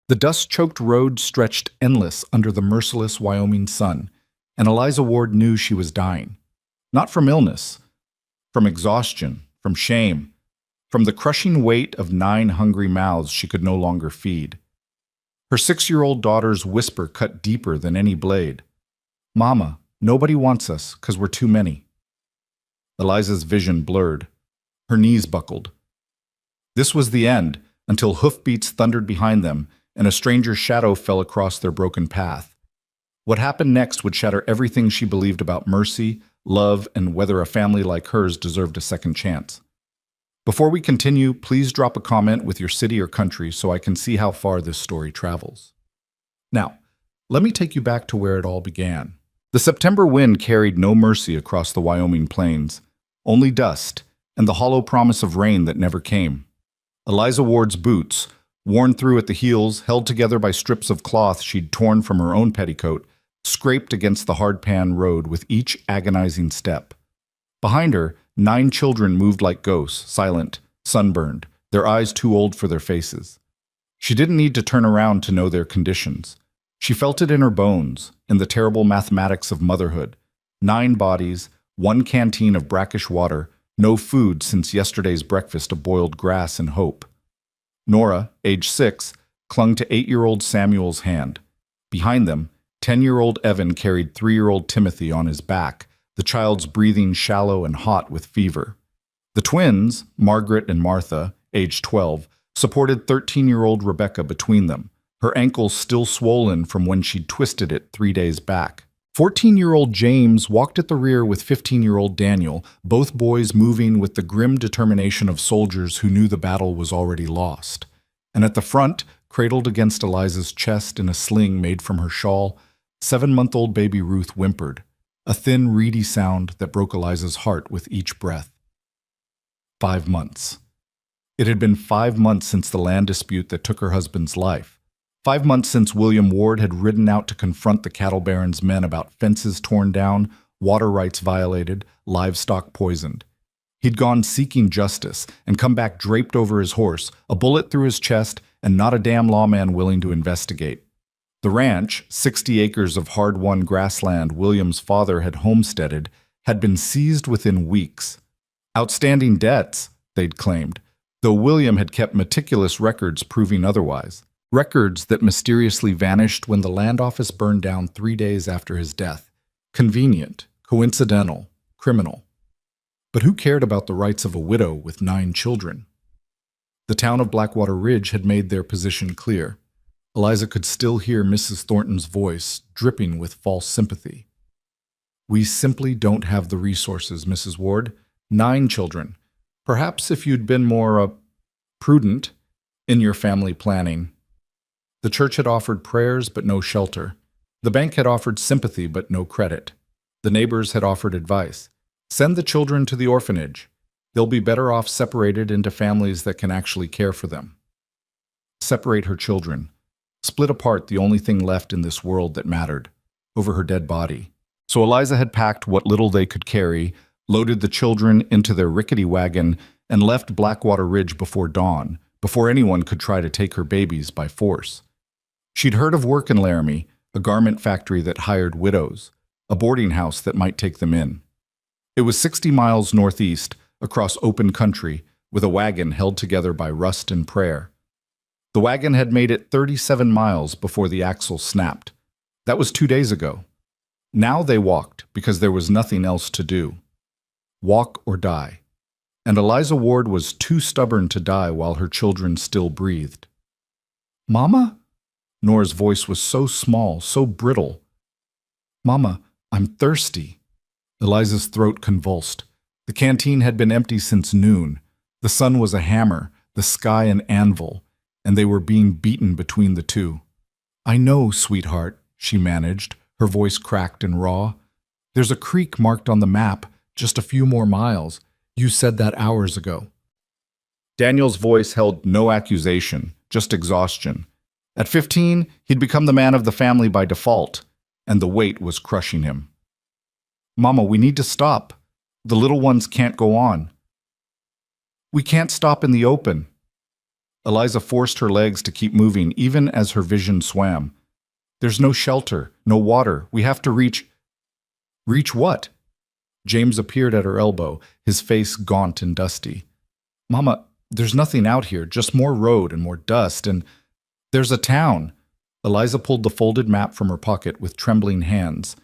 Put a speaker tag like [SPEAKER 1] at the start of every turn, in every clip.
[SPEAKER 1] The dust-choked road stretched endless under the merciless Wyoming sun, and Eliza Ward knew she was dying. Not from illness, from exhaustion, from shame, from the crushing weight of 9 hungry mouths she could no longer feed. Her 6-year-old daughter's whisper cut deeper than any blade. "Mama, nobody wants us, 'cause we're too many." Eliza's vision blurred. Her knees buckled. This was the end, until hoofbeats thundered behind them, and a stranger's shadow fell across their broken path. What happened next would shatter everything she believed about mercy, love, and whether a family like hers deserved a second chance. Before we continue, please drop a comment with your city or country so I can see how far this story travels. Now, let me take you back to where it all began. The September wind carried no mercy across the Wyoming plains, only dust and the hollow promise of rain that never came. Eliza Ward's boots, worn through at the heels, held together by strips of cloth she'd torn from her own petticoat, scraped against the hardpan road with each agonizing step. Behind her, 9 children moved like ghosts, silent, sunburned, their eyes too old for their faces. She didn't need to turn around to know their conditions. She felt it in her bones, in the terrible mathematics of motherhood. 9 bodies, 1 canteen of brackish water, no food since yesterday's breakfast of boiled grass and hope. Nora, age 6, clung to 8-year-old Samuel's hand. Behind them, 10-year-old Evan carried 3-year-old Timothy on his back, the child's breathing shallow and hot with fever. The twins, Margaret and Martha, age 12, supported 13-year-old Rebecca between them, her ankles still swollen from when she'd twisted it 3 days back. 14-year-old James walked at the rear with 15-year-old Daniel, both boys moving with the grim determination of soldiers who knew the battle was already lost. And at the front, cradled against Eliza's chest in a sling made from her shawl, 7-month-old baby Ruth whimpered, a thin, reedy sound that broke Eliza's heart with each breath. 5 months. It had been 5 months since the land dispute that took her husband's life. 5 months since William Ward had ridden out to confront the cattle baron's men about fences torn down, water rights violated, livestock poisoned. He'd gone seeking justice and come back draped over his horse, a bullet through his chest, and not a damn lawman willing to investigate. The ranch, 60 acres of hard-won grassland William's father had homesteaded, had been seized within weeks. Outstanding debts, they'd claimed, though William had kept meticulous records proving otherwise. Records that mysteriously vanished when the land office burned down 3 days after his death. Convenient, coincidental, criminal. But who cared about the rights of a widow with 9 children? The town of Blackwater Ridge had made their position clear. Eliza could still hear Mrs. Thornton's voice, dripping with false sympathy. "We simply don't have the resources, Mrs. Ward. 9 children. Perhaps if you'd been more, prudent in your family planning." The church had offered prayers but no shelter. The bank had offered sympathy but no credit. The neighbors had offered advice. Send the children to the orphanage. They'll be better off separated into families that can actually care for them. Separate her children. Split apart the only thing left in this world that mattered, over her dead body. So Eliza had packed what little they could carry, loaded the children into their rickety wagon, and left Blackwater Ridge before dawn, before anyone could try to take her babies by force. She'd heard of work in Laramie, a garment factory that hired widows, a boarding house that might take them in. It was 60 miles northeast, across open country, with a wagon held together by rust and prayer. The wagon had made it 37 miles before the axle snapped. That was 2 days ago. Now they walked because there was nothing else to do. Walk or die. And Eliza Ward was too stubborn to die while her children still breathed. "Mama?" Nora's voice was so small, so brittle. "Mama, I'm thirsty." Eliza's throat convulsed. The canteen had been empty since noon. The sun was a hammer, the sky an anvil, and they were being beaten between the two. "I know, sweetheart," she managed, her voice cracked and raw. "There's a creek marked on the map, just a few more miles. You said that hours ago." Daniel's voice held no accusation, just exhaustion. At 15, he'd become the man of the family by default, and the weight was crushing him. "Mama, we need to stop. The little ones can't go on." "We can't stop in the open." Eliza forced her legs to keep moving, even as her vision swam. There's no shelter, no water. We have to reach. Reach what? James appeared at her elbow, his face gaunt and dusty. Mama, there's nothing out here, just more road and more dust, and there's a town. Eliza pulled the folded map from her pocket with trembling hands.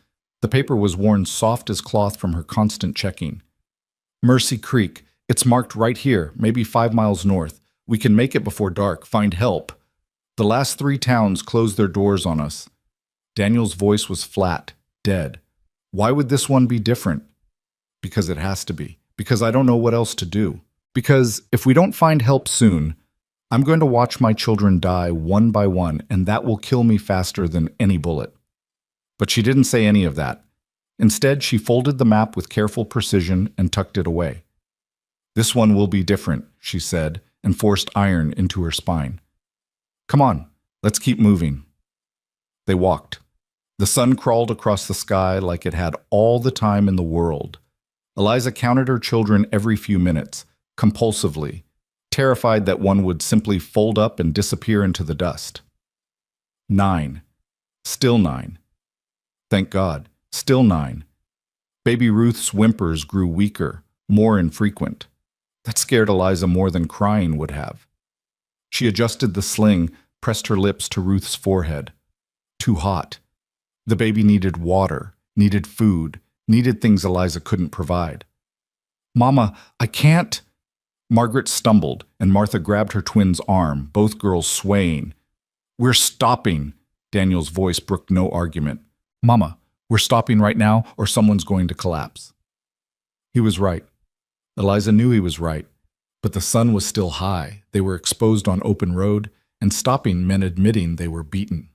[SPEAKER 1] The paper was worn soft as cloth from her constant checking. Mercy Creek. It's marked right here, maybe 5 miles north. We can make it before dark, find help. The last 3 towns closed their doors on us. Daniel's voice was flat, dead. Why would this one be different? Because it has to be. Because I don't know what else to do. Because if we don't find help soon, I'm going to watch my children die one by one, and that will kill me faster than any bullet. But she didn't say any of that. Instead, she folded the map with careful precision and tucked it away. This one will be different, she said, and forced iron into her spine. Come on, let's keep moving. They walked. The sun crawled across the sky like it had all the time in the world. Eliza counted her children every few minutes, compulsively, terrified that one would simply fold up and disappear into the dust. 9. Still 9. Thank God, still 9. Baby Ruth's whimpers grew weaker, more infrequent. That scared Eliza more than crying would have. She adjusted the sling, pressed her lips to Ruth's forehead. Too hot. The baby needed water, needed food, needed things Eliza couldn't provide. Mama, I can't. Margaret stumbled, and Martha grabbed her twin's arm, both girls swaying. We're stopping. Daniel's voice brooked no argument. Mama, we're stopping right now, or someone's going to collapse. He was right. Eliza knew he was right, but the sun was still high. They were exposed on open road, and stopping meant admitting they were beaten.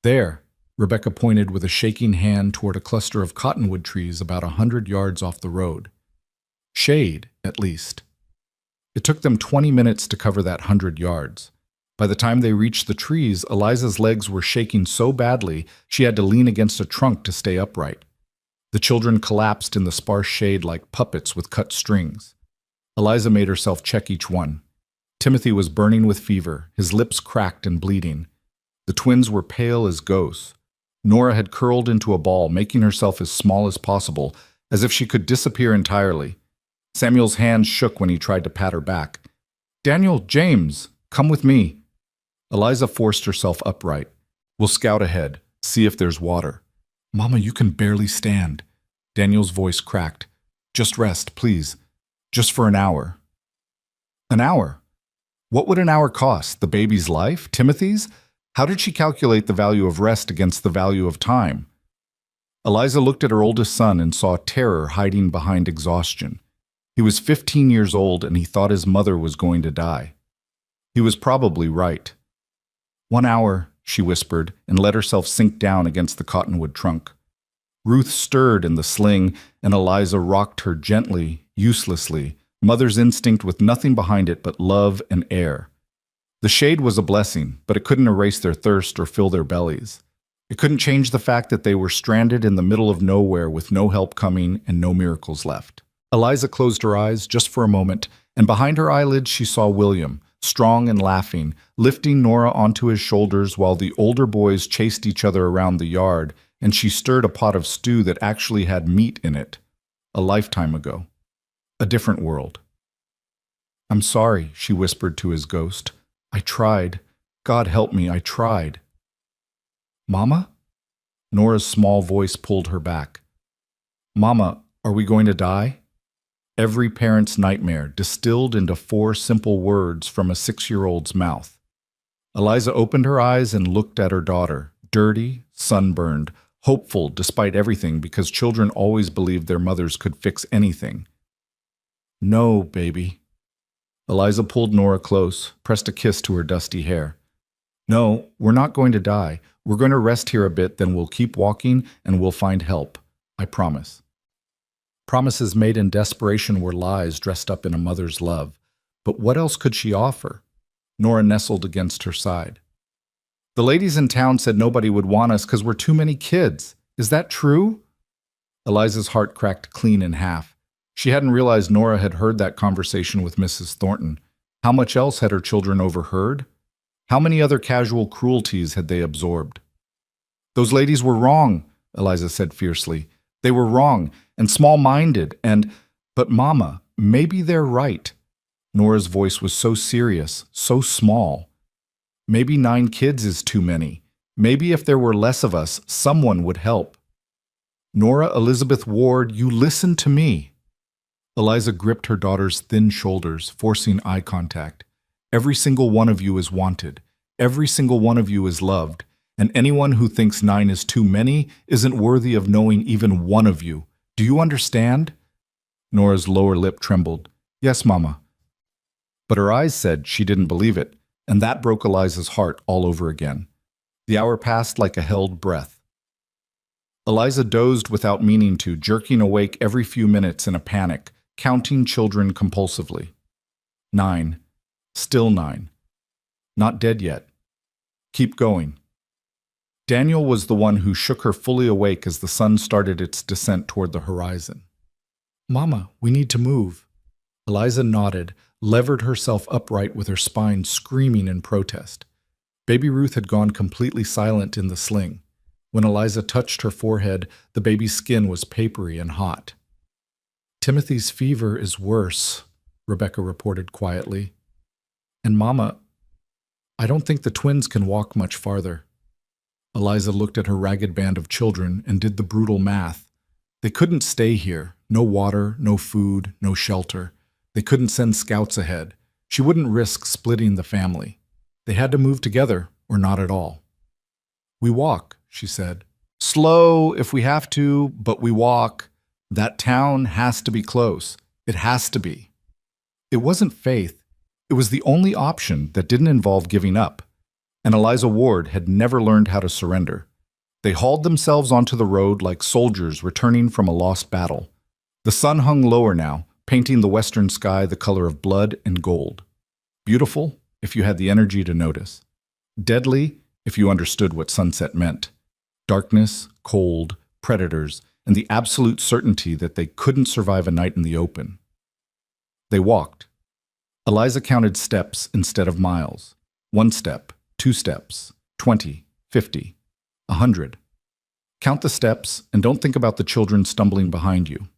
[SPEAKER 1] There, Rebecca pointed with a shaking hand toward a cluster of cottonwood trees about 100 yards off the road. Shade, at least. It took them 20 minutes to cover that 100 yards. By the time they reached the trees, Eliza's legs were shaking so badly she had to lean against a trunk to stay upright. The children collapsed in the sparse shade like puppets with cut strings. Eliza made herself check each one. Timothy was burning with fever, his lips cracked and bleeding. The twins were pale as ghosts. Nora had curled into a ball, making herself as small as possible, as if she could disappear entirely. Samuel's hands shook when he tried to pat her back. Daniel, James, come with me. Eliza forced herself upright. We'll scout ahead, see if there's water. Mama, you can barely stand. Daniel's voice cracked. Just rest, please. Just for an hour. An hour? What would an hour cost? The baby's life? Timothy's? How did she calculate the value of rest against the value of time? Eliza looked at her oldest son and saw terror hiding behind exhaustion. He was 15 years old and he thought his mother was going to die. He was probably right. 1 hour, she whispered, and let herself sink down against the cottonwood trunk. Ruth stirred in the sling, and Eliza rocked her gently, uselessly, mother's instinct with nothing behind it but love and air. The shade was a blessing, but it couldn't erase their thirst or fill their bellies. It couldn't change the fact that they were stranded in the middle of nowhere with no help coming and no miracles left. Eliza closed her eyes just for a moment, and behind her eyelids she saw William, strong and laughing, lifting Nora onto his shoulders while the older boys chased each other around the yard, and she stirred a pot of stew that actually had meat in it. A lifetime ago. A different world. I'm sorry, she whispered to his ghost. I tried. God help me, I tried. Mama? Nora's small voice pulled her back. Mama, are we going to die? Every parent's nightmare distilled into 4 simple words from a 6-year-old's mouth. Eliza opened her eyes and looked at her daughter, dirty, sunburned, hopeful despite everything because children always believed their mothers could fix anything. No, baby. Eliza pulled Nora close, pressed a kiss to her dusty hair. No, we're not going to die. We're going to rest here a bit, then we'll keep walking and we'll find help. I promise. Promises made in desperation were lies dressed up in a mother's love. But what else could she offer? Nora nestled against her side. The ladies in town said nobody would want us because we're too many kids. Is that true? Eliza's heart cracked clean in half. She hadn't realized Nora had heard that conversation with Mrs. Thornton. How much else had her children overheard? How many other casual cruelties had they absorbed? Those ladies were wrong, Eliza said fiercely. They were wrong and small-minded but Mama, maybe they're right. Nora's voice was so serious, so small. Maybe 9 kids is too many. Maybe if there were less of us, someone would help. Nora Elizabeth Ward, you listen to me. Eliza gripped her daughter's thin shoulders, forcing eye contact. Every single one of you is wanted. Every single one of you is loved. And anyone who thinks 9 is too many isn't worthy of knowing even one of you. Do you understand? Nora's lower lip trembled. Yes, Mama. But her eyes said she didn't believe it, and that broke Eliza's heart all over again. The hour passed like a held breath. Eliza dozed without meaning to, jerking awake every few minutes in a panic, counting children compulsively. 9. Still 9. Not dead yet. Keep going. Daniel was the one who shook her fully awake as the sun started its descent toward the horizon. Mama, we need to move. Eliza nodded, levered herself upright with her spine screaming in protest. Baby Ruth had gone completely silent in the sling. When Eliza touched her forehead, the baby's skin was papery and hot. Timothy's fever is worse, Rebecca reported quietly. And Mama, I don't think the twins can walk much farther. Eliza looked at her ragged band of children and did the brutal math. They couldn't stay here. No water, no food, no shelter. They couldn't send scouts ahead. She wouldn't risk splitting the family. They had to move together, or not at all. We walk, she said. Slow if we have to, but we walk. That town has to be close. It has to be. It wasn't faith. It was the only option that didn't involve giving up. And Eliza Ward had never learned how to surrender. They hauled themselves onto the road like soldiers returning from a lost battle. The sun hung lower now, painting the western sky the color of blood and gold. Beautiful, if you had the energy to notice. Deadly, if you understood what sunset meant. Darkness, cold, predators, and the absolute certainty that they couldn't survive a night in the open. They walked. Eliza counted steps instead of miles. 1 step, 2 steps, 20, 50, 100. Count the steps and don't think about the children stumbling behind you.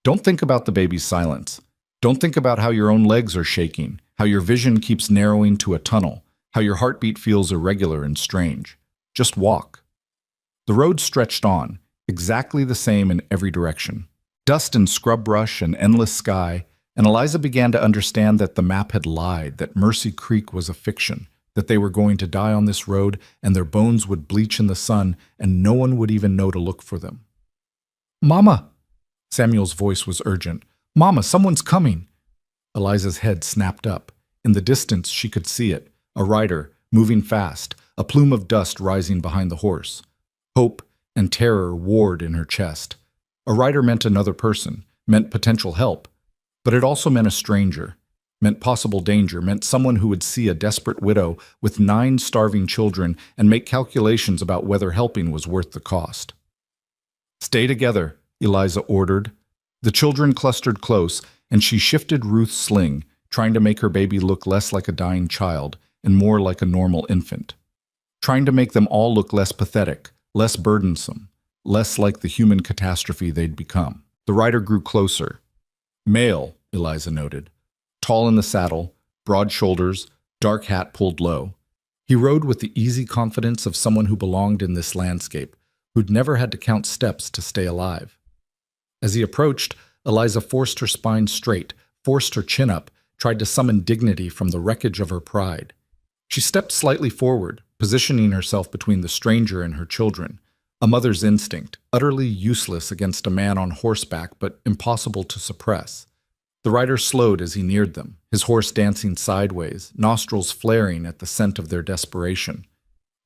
[SPEAKER 1] Don't think about the baby's silence. Don't think about how your own legs are shaking, how your vision keeps narrowing to a tunnel, how your heartbeat feels irregular and strange. Just walk. The road stretched on, exactly the same in every direction. Dust and scrub brush and endless sky, and Eliza began to understand that the map had lied, that Mercy Creek was a fiction, that they were going to die on this road and their bones would bleach in the sun and no one would even know to look for them. Mama! Samuel's voice was urgent. Mama, someone's coming! Eliza's head snapped up. In the distance, she could see it. A rider, moving fast, a plume of dust rising behind the horse. Hope and terror warred in her chest. A rider meant another person, meant potential help. But it also meant a stranger, meant possible danger, meant someone who would see a desperate widow with 9 starving children and make calculations about whether helping was worth the cost. Stay together, Eliza ordered. The children clustered close, and she shifted Ruth's sling, trying to make her baby look less like a dying child and more like a normal infant. Trying to make them all look less pathetic, less burdensome, less like the human catastrophe they'd become. The rider grew closer. Male, Eliza noted. Tall in the saddle, broad shoulders, dark hat pulled low. He rode with the easy confidence of someone who belonged in this landscape, who'd never had to count steps to stay alive. As he approached, Eliza forced her spine straight, forced her chin up, tried to summon dignity from the wreckage of her pride. She stepped slightly forward, positioning herself between the stranger and her children, a mother's instinct, utterly useless against a man on horseback but impossible to suppress. The rider slowed as he neared them, his horse dancing sideways, nostrils flaring at the scent of their desperation.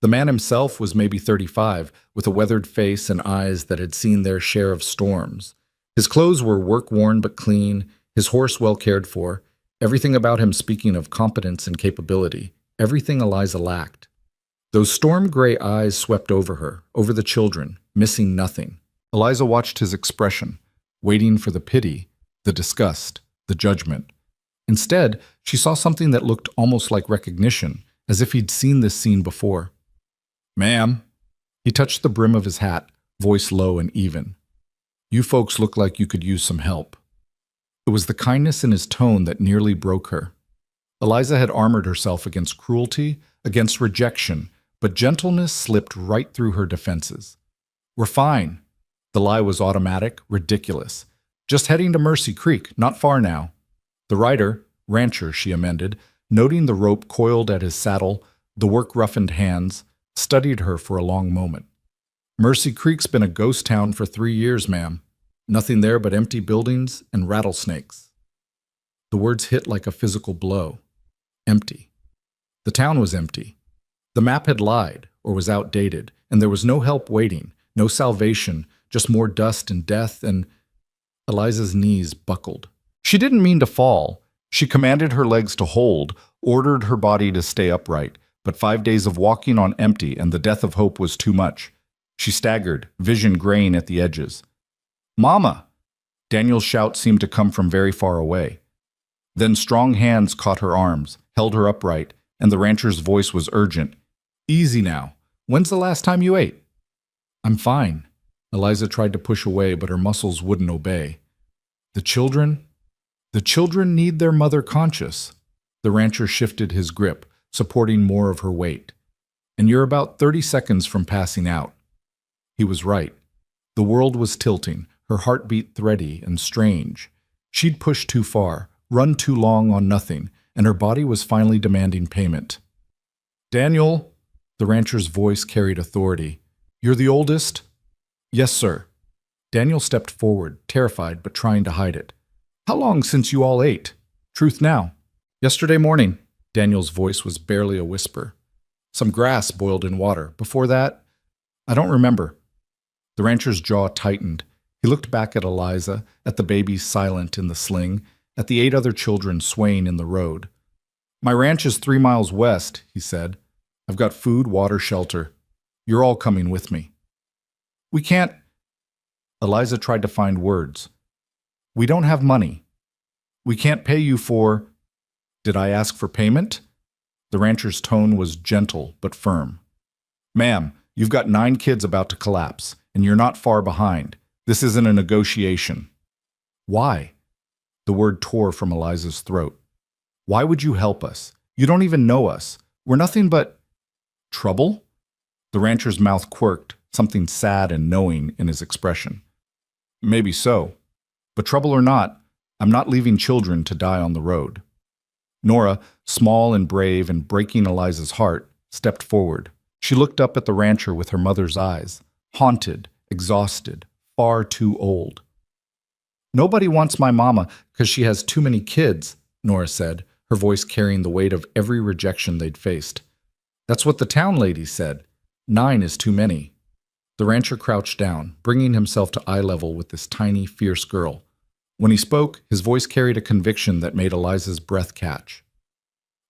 [SPEAKER 1] The man himself was maybe 35, with a weathered face and eyes that had seen their share of storms. His clothes were work-worn but clean, his horse well cared for, everything about him speaking of competence and capability, everything Eliza lacked. Those storm-gray eyes swept over her, over the children, missing nothing. Eliza watched his expression, waiting for the pity, the disgust, the judgment. Instead, she saw something that looked almost like recognition, as if he'd seen this scene before. "Ma'am." He touched the brim of his hat, voice low and even. "You folks look like you could use some help." It was the kindness in his tone that nearly broke her. Eliza had armored herself against cruelty, against rejection, but gentleness slipped right through her defenses. "We're fine." The lie was automatic, ridiculous. "Just heading to Mercy Creek, not far now." The rider, rancher, she amended, noting the rope coiled at his saddle, the work-roughened hands, studied her for a long moment. "Mercy Creek's been a ghost town for 3 years, ma'am. Nothing there but empty buildings and rattlesnakes." The words hit like a physical blow. Empty. The town was empty. The map had lied, or was outdated, and there was no help waiting, no salvation, just more dust and death, and Eliza's knees buckled. She didn't mean to fall. She commanded her legs to hold, ordered her body to stay upright, but 5 days of walking on empty and the death of hope was too much. She staggered, vision graying at the edges. "Mama!" Daniel's shout seemed to come from very far away. Then strong hands caught her arms, held her upright, and the rancher's voice was urgent. "Easy now. When's the last time you ate?" "I'm fine." Eliza tried to push away, but her muscles wouldn't obey. "The children? The children need their mother conscious." The rancher shifted his grip, supporting more of her weight. "And you're about 30 seconds from passing out." He was right. The world was tilting, her heartbeat thready and strange. She'd pushed too far, run too long on nothing, and her body was finally demanding payment. "Daniel," the rancher's voice carried authority. "You're the oldest?" "Yes, sir." Daniel stepped forward, terrified but trying to hide it. "How long since you all ate? Truth now." "Yesterday morning." Daniel's voice was barely a whisper. "Some grass boiled in water. Before that, I don't remember." The rancher's jaw tightened. He looked back at Eliza, at the baby silent in the sling, at the 8 other children swaying in the road. "My ranch is 3 miles west," he said. "I've got food, water, shelter. You're all coming with me." "We can't—" Eliza tried to find words. "We don't have money. We can't pay you for—" "Did I ask for payment?" The rancher's tone was gentle but firm. "Ma'am, you've got 9 kids about to collapse, and you're not far behind. This isn't a negotiation." "Why?" The word tore from Eliza's throat. "Why would you help us? You don't even know us. We're nothing but—" "Trouble?" The rancher's mouth quirked, something sad and knowing in his expression. "Maybe so. But trouble or not, I'm not leaving children to die on the road." Nora, small and brave and breaking Eliza's heart, stepped forward. She looked up at the rancher with her mother's eyes, haunted, exhausted, far too old. "Nobody wants my mama because she has too many kids," Nora said, her voice carrying the weight of every rejection they'd faced. "That's what the town lady said. 9 is too many." The rancher crouched down, bringing himself to eye level with this tiny, fierce girl. When he spoke, his voice carried a conviction that made Eliza's breath catch.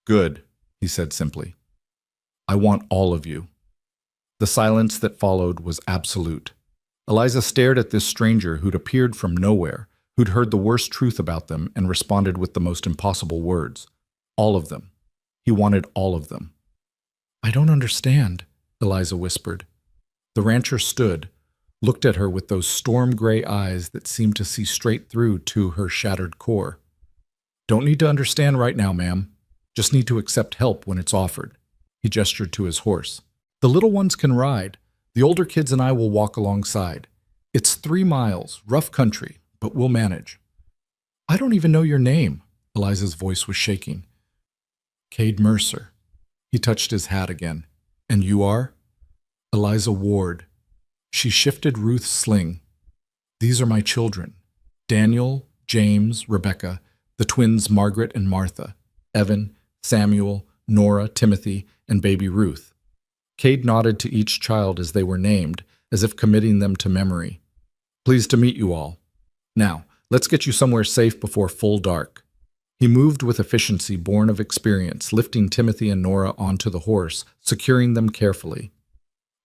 [SPEAKER 1] "Good," he said simply. "I want all of you." The silence that followed was absolute. Eliza stared at this stranger who'd appeared from nowhere, who'd heard the worst truth about them and responded with the most impossible words. All of them. He wanted all of them. "I don't understand," Eliza whispered. The rancher stood, looked at her with those storm-gray eyes that seemed to see straight through to her shattered core. "Don't need to understand right now, ma'am. Just need to accept help when it's offered." He gestured to his horse. "The little ones can ride. The older kids and I will walk alongside. It's 3 miles, rough country, but we'll manage." "I don't even know your name." Eliza's voice was shaking. "Cade Mercer." He touched his hat again. "And you are?" "Eliza Ward." She shifted Ruth's sling. "These are my children. Daniel, James, Rebecca, the twins Margaret and Martha, Evan, Samuel, Nora, Timothy, and baby Ruth." Cade nodded to each child as they were named, as if committing them to memory. "Pleased to meet you all. Now, let's get you somewhere safe before full dark." He moved with efficiency born of experience, lifting Timothy and Nora onto the horse, securing them carefully.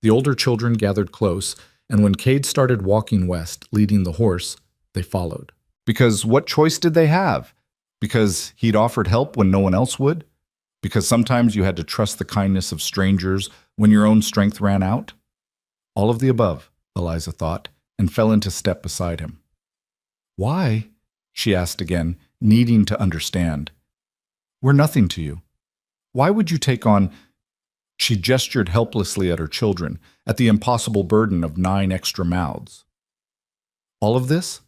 [SPEAKER 1] The older children gathered close, and when Cade started walking west, leading the horse, they followed. Because what choice did they have? Because he'd offered help when no one else would? Because sometimes you had to trust the kindness of strangers when your own strength ran out? All of the above, Eliza thought, and fell into step beside him. Why? She asked again, needing to understand. We're nothing to you. Why would you take on... She gestured helplessly at her children, at the impossible burden of 9 extra mouths. All of this?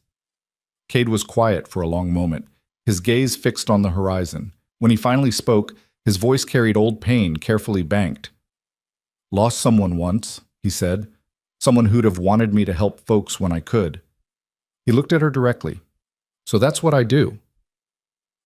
[SPEAKER 1] Cade was quiet for a long moment, his gaze fixed on the horizon. When he finally spoke, his voice carried old pain carefully banked. Lost someone once, he said. Someone who'd have wanted me to help folks when I could. He looked at her directly. So that's what I do.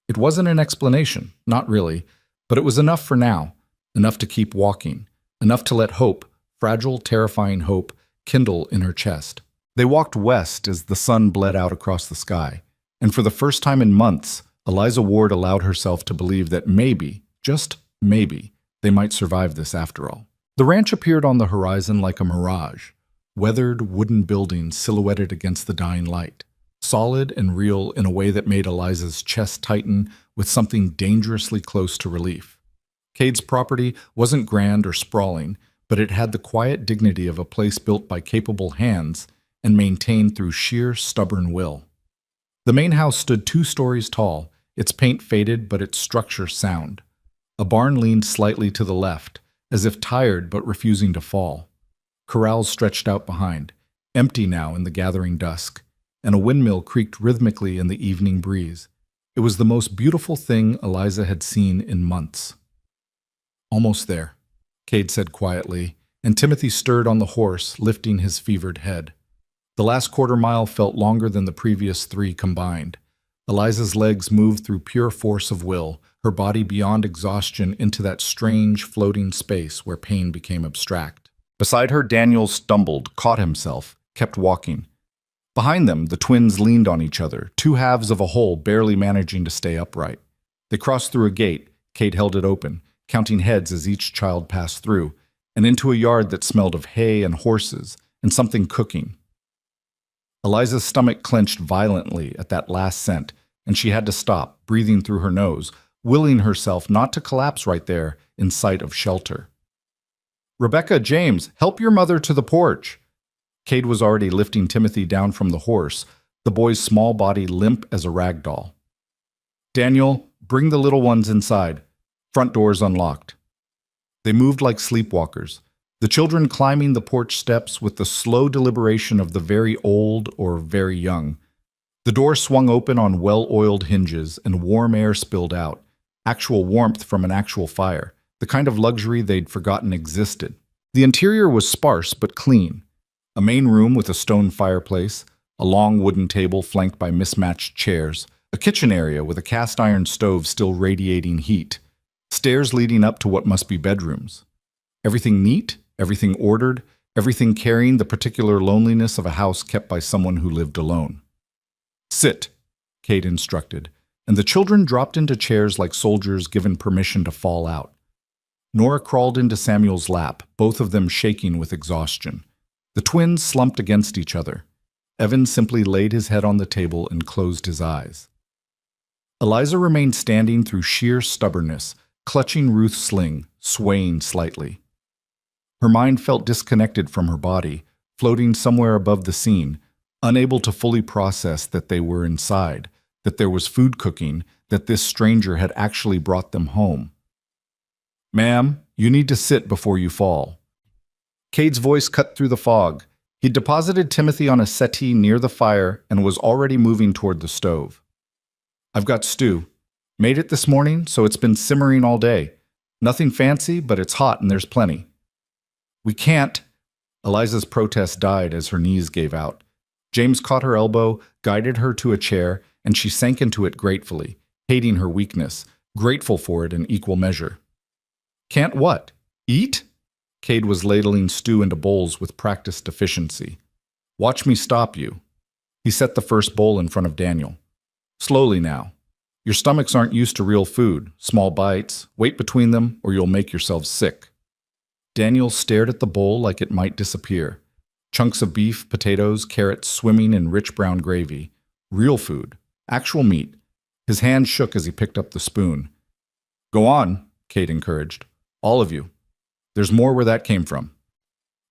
[SPEAKER 1] It wasn't an explanation, not really, but it was enough for now, enough to keep walking, enough to let hope, fragile, terrifying hope, kindle in her chest. They walked west as the sun bled out across the sky, and for the first time in months, Eliza Ward allowed herself to believe that maybe, just maybe, they might survive this after all. The ranch appeared on the horizon like a mirage, weathered wooden buildings silhouetted against the dying light, solid and real in a way that made Eliza's chest tighten with something dangerously close to relief. Cade's property wasn't grand or sprawling, but it had the quiet dignity of a place built by capable hands and maintained through sheer, stubborn will. The main house stood 2 stories tall, its paint faded but its structure sound. A barn leaned slightly to the left, as if tired but refusing to fall. Corrals stretched out behind, empty now in the gathering dusk, and a windmill creaked rhythmically in the evening breeze. It was the most beautiful thing Eliza had seen in months. Almost there, Cade said quietly, and Timothy stirred on the horse, lifting his fevered head. The last quarter-mile felt longer than the previous 3 combined. Eliza's legs moved through pure force of will, her body beyond exhaustion into that strange, floating space where pain became abstract. Beside her, Daniel stumbled, caught himself, kept walking. Behind them, the twins leaned on each other, 2 halves of a whole barely managing to stay upright. They crossed through a gate. Cade held it open, counting heads as each child passed through, and into a yard that smelled of hay and horses and something cooking. Eliza's stomach clenched violently at that last scent, and she had to stop, breathing through her nose, willing herself not to collapse right there in sight of shelter. Rebecca, James, help your mother to the porch. Cade was already lifting Timothy down from the horse, the boy's small body limp as a rag doll. Daniel, bring the little ones inside. Front doors unlocked. They moved like sleepwalkers, the children climbing the porch steps with the slow deliberation of the very old or very young. The door swung open on well-oiled hinges and warm air spilled out, actual warmth from an actual fire, the kind of luxury they'd forgotten existed. The interior was sparse but clean. A main room with a stone fireplace, a long wooden table flanked by mismatched chairs, a kitchen area with a cast-iron stove still radiating heat, stairs leading up to what must be bedrooms. Everything neat, everything ordered, everything carrying the particular loneliness of a house kept by someone who lived alone. Sit, Cade instructed, and the children dropped into chairs like soldiers given permission to fall out. Nora crawled into Samuel's lap, both of them shaking with exhaustion. The twins slumped against each other. Evan simply laid his head on the table and closed his eyes. Eliza remained standing through sheer stubbornness, clutching Ruth's sling, swaying slightly. Her mind felt disconnected from her body, floating somewhere above the scene, unable to fully process that they were inside, that there was food cooking, that this stranger had actually brought them home. Ma'am, you need to sit before you fall. Cade's voice cut through the fog. He'd deposited Timothy on a settee near the fire and was already moving toward the stove. I've got stew. Made it this morning, so it's been simmering all day. Nothing fancy, but it's hot and there's plenty. We can't. Eliza's protest died as her knees gave out. James caught her elbow, guided her to a chair, and she sank into it gratefully, hating her weakness, grateful for it in equal measure. Can't what? Eat? Cade was ladling stew into bowls with practiced efficiency. Watch me stop you. He set the first bowl in front of Daniel. Slowly now. Your stomachs aren't used to real food, small bites, wait between them or you'll make yourselves sick. Daniel stared at the bowl like it might disappear. Chunks of beef, potatoes, carrots swimming in rich brown gravy. Real food. Actual meat. His hand shook as he picked up the spoon. Go on, Kate encouraged. All of you. There's more where that came from.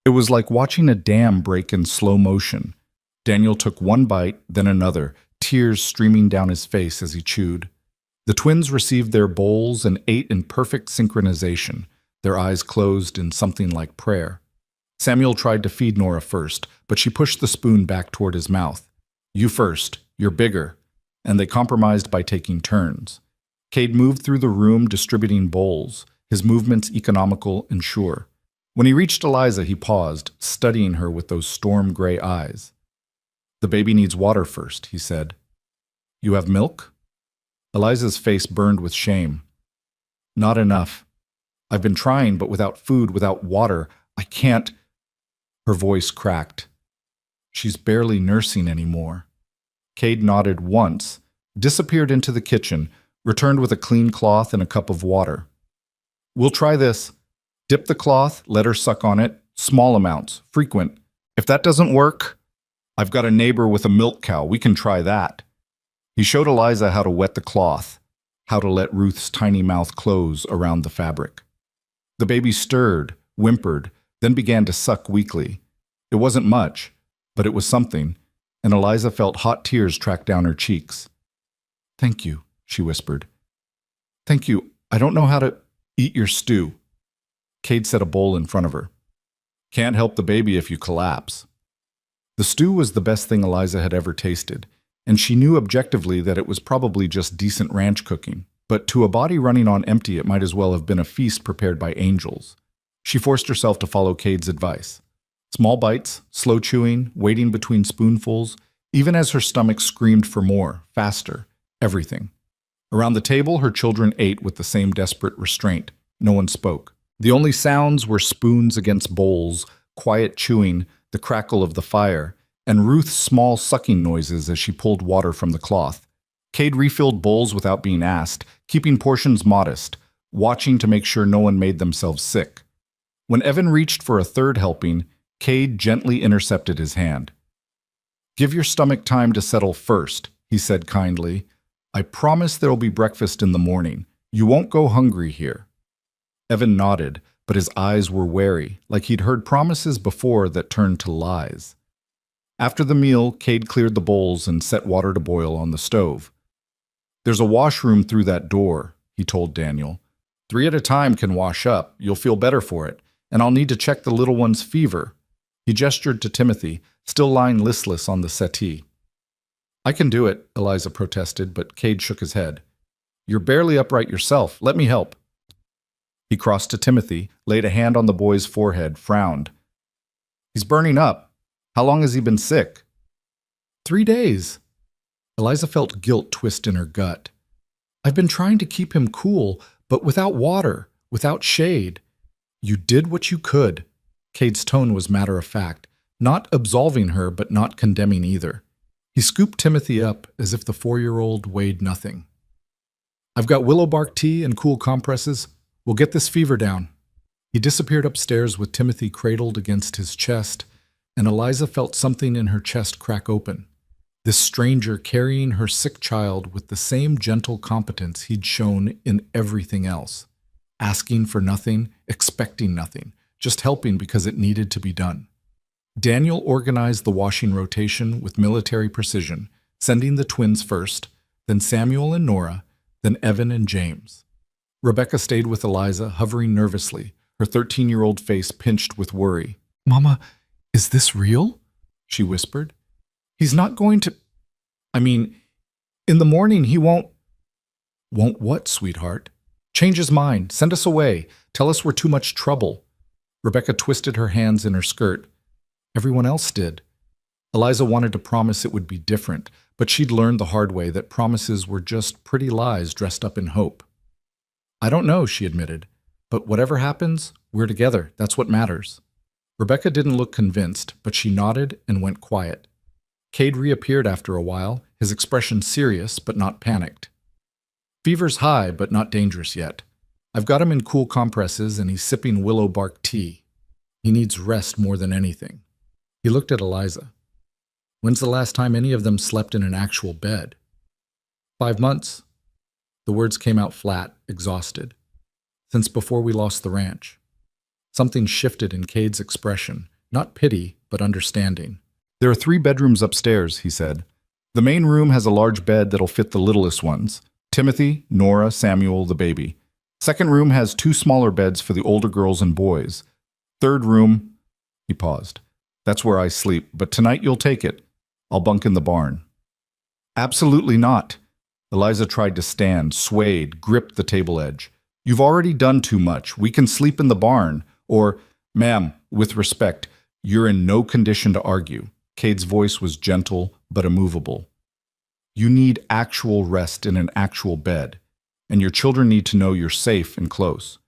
[SPEAKER 1] It was like watching a dam break in slow motion. Daniel took one bite, then another, tears streaming down his face as he chewed. The twins received their bowls and ate in perfect synchronization, their eyes closed in something like prayer. Samuel tried to feed Nora first, but she pushed the spoon back toward his mouth. You first, you're bigger. And they compromised by taking turns. Cade moved through the room distributing bowls, his movements economical and sure. When he reached Eliza, he paused, studying her with those storm-gray eyes. The baby needs water first, he said. You have milk? Eliza's face burned with shame. Not enough. I've been trying, but without food, without water, I can't. Her voice cracked. She's barely nursing anymore. Cade nodded once, disappeared into the kitchen, returned with a clean cloth and a cup of water. We'll try this. Dip the cloth, let her suck on it, small amounts, frequent. If that doesn't work, I've got a neighbor with a milk cow. We can try that. He showed Eliza how to wet the cloth, how to let Ruth's tiny mouth close around the fabric. The baby stirred, whimpered, then began to suck weakly. It wasn't much, but it was something, and Eliza felt hot tears track down her cheeks. Thank you, she whispered. Thank you. I don't know how to eat your stew. Cade set a bowl in front of her. Can't help the baby if you collapse. The stew was the best thing Eliza had ever tasted, and she knew objectively that it was probably just decent ranch cooking. But to a body running on empty, it might as well have been a feast prepared by angels. She forced herself to follow Cade's advice. Small bites, slow chewing, waiting between spoonfuls, even as her stomach screamed for more, faster, everything. Around the table, her children ate with the same desperate restraint. No one spoke. The only sounds were spoons against bowls, quiet chewing, the crackle of the fire, and Ruth's small sucking noises as she pulled water from the cloth. Cade refilled bowls without being asked, keeping portions modest, watching to make sure no one made themselves sick. When Evan reached for a third helping, Cade gently intercepted his hand. Give your stomach time to settle first, he said kindly. I promise there'll be breakfast in the morning. You won't go hungry here. Evan nodded, but his eyes were wary, like he'd heard promises before that turned to lies. After the meal, Cade cleared the bowls and set water to boil on the stove. There's a washroom through that door, he told Daniel. 3 at a time can wash up. You'll feel better for it. And I'll need to check the little one's fever. He gestured to Timothy, still lying listless on the settee. I can do it, Eliza protested, but Cade shook his head. You're barely upright yourself. Let me help. He crossed to Timothy, laid a hand on the boy's forehead, frowned. He's burning up. How long has he been sick? 3 days. Eliza felt guilt twist in her gut. I've been trying to keep him cool, but without water, without shade. You did what you could. Cade's tone was matter-of-fact, not absolving her, but not condemning either. He scooped Timothy up as if the 4-year-old weighed nothing. I've got willow bark tea and cool compresses. We'll get this fever down. He disappeared upstairs with Timothy cradled against his chest, and Eliza felt something in her chest crack open. This stranger carrying her sick child with the same gentle competence he'd shown in everything else. Asking for nothing, expecting nothing, just helping because it needed to be done. Daniel organized the washing rotation with military precision, sending the twins first, then Samuel and Nora, then Evan and James. Rebecca stayed with Eliza, hovering nervously, her 13-year-old face pinched with worry. Mama, is this real? She whispered. He's not going to... in the morning he won't... Won't what, sweetheart? Change his mind. Send us away. Tell us we're too much trouble. Rebecca twisted her hands in her skirt. Everyone else did. Eliza wanted to promise it would be different, but she'd learned the hard way that promises were just pretty lies dressed up in hope. I don't know, she admitted, but whatever happens, we're together. That's what matters. Rebecca didn't look convinced, but she nodded and went quiet. Cade reappeared after a while, his expression serious but not panicked. Fever's high, but not dangerous yet. I've got him in cool compresses and he's sipping willow bark tea. He needs rest more than anything. He looked at Eliza. When's the last time any of them slept in an actual bed? 5 months, The words came out flat, exhausted. Since before we lost the ranch. Something shifted in Cade's expression, not pity, but understanding. There are 3 bedrooms upstairs, he said. The main room has a large bed that'll fit the littlest ones. Timothy, Nora, Samuel, the baby. Second room has 2 smaller beds for the older girls and boys. Third room, he paused. That's where I sleep, but tonight you'll take it. I'll bunk in the barn. Absolutely not. Eliza tried to stand, swayed, gripped the table edge. You've already done too much. We can sleep in the barn. Or, ma'am, with respect, you're in no condition to argue. Cade's voice was gentle but immovable. You need actual rest in an actual bed, and your children need to know you're safe and close.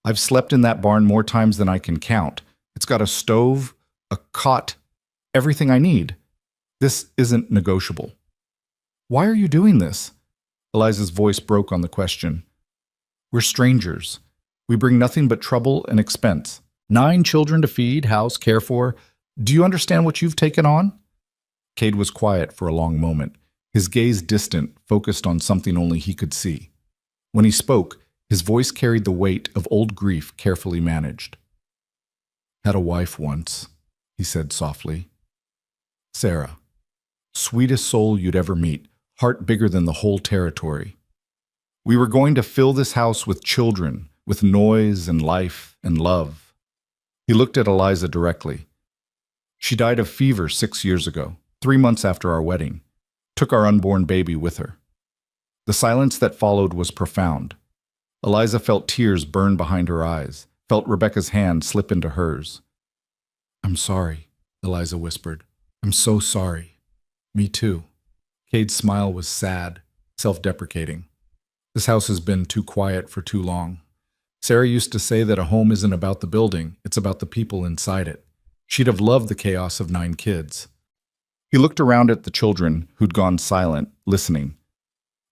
[SPEAKER 1] I've slept in that barn more times than I can count. It's got a stove, a cot, everything I need. This isn't negotiable. Why are you doing this? Eliza's voice broke on the question. We're strangers. We bring nothing but trouble and expense. 9 children to feed, house, care for. Do you understand what you've taken on? Cade was quiet for a long moment, his gaze distant, focused on something only he could see. When he spoke, his voice carried the weight of old grief carefully managed. Had a wife once, he said softly. Sarah. Sweetest soul you'd ever meet, heart bigger than the whole territory. We were going to fill this house with children, with noise and life and love. He looked at Eliza directly. She died of fever 6 years ago, 3 months after our wedding. Took our unborn baby with her. The silence that followed was profound. Eliza felt tears burn behind her eyes, felt Rebecca's hand slip into hers. I'm sorry, Eliza whispered. I'm so sorry. Me too. Cade's smile was sad, self-deprecating. This house has been too quiet for too long. Sarah used to say that a home isn't about the building, it's about the people inside it. She'd have loved the chaos of 9 kids. He looked around at the children who'd gone silent, listening.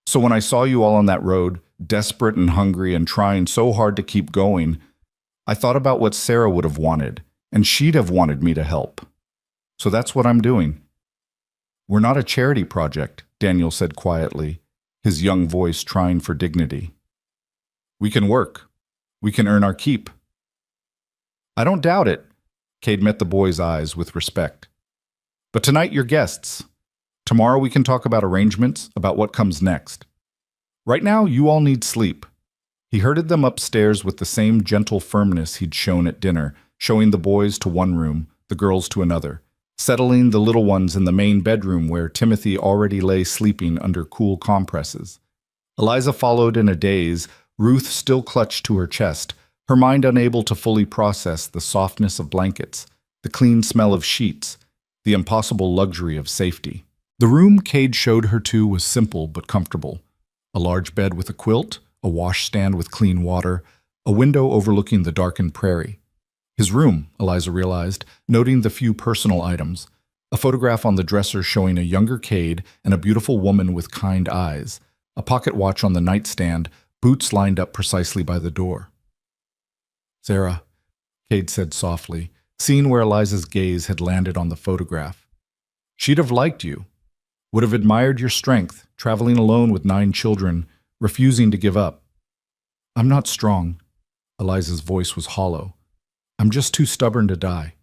[SPEAKER 1] So when I saw you all on that road, desperate and hungry and trying so hard to keep going, I thought about what Sarah would have wanted, and she'd have wanted me to help. So that's what I'm doing. We're not a charity project, Daniel said quietly, his young voice trying for dignity. We can work. We can earn our keep. I don't doubt it. Cade met the boy's eyes with respect. But tonight you're guests. Tomorrow we can talk about arrangements, about what comes next. Right now you all need sleep. He herded them upstairs with the same gentle firmness he'd shown at dinner, showing the boys to one room, the girls to another, settling the little ones in the main bedroom where Timothy already lay sleeping under cool compresses. Eliza followed in a daze, Ruth still clutched to her chest, her mind unable to fully process the softness of blankets, the clean smell of sheets, the impossible luxury of safety. The room Cade showed her to was simple but comfortable. A large bed with a quilt, a washstand with clean water, a window overlooking the darkened prairie. His room, Eliza realized, noting the few personal items. A photograph on the dresser showing a younger Cade and a beautiful woman with kind eyes. A pocket watch on the nightstand, boots lined up precisely by the door. Sarah, Cade said softly, seeing where Eliza's gaze had landed on the photograph. She'd have liked you, would have admired your strength, traveling alone with 9 children, refusing to give up. I'm not strong. Eliza's voice was hollow. I'm just too stubborn to die.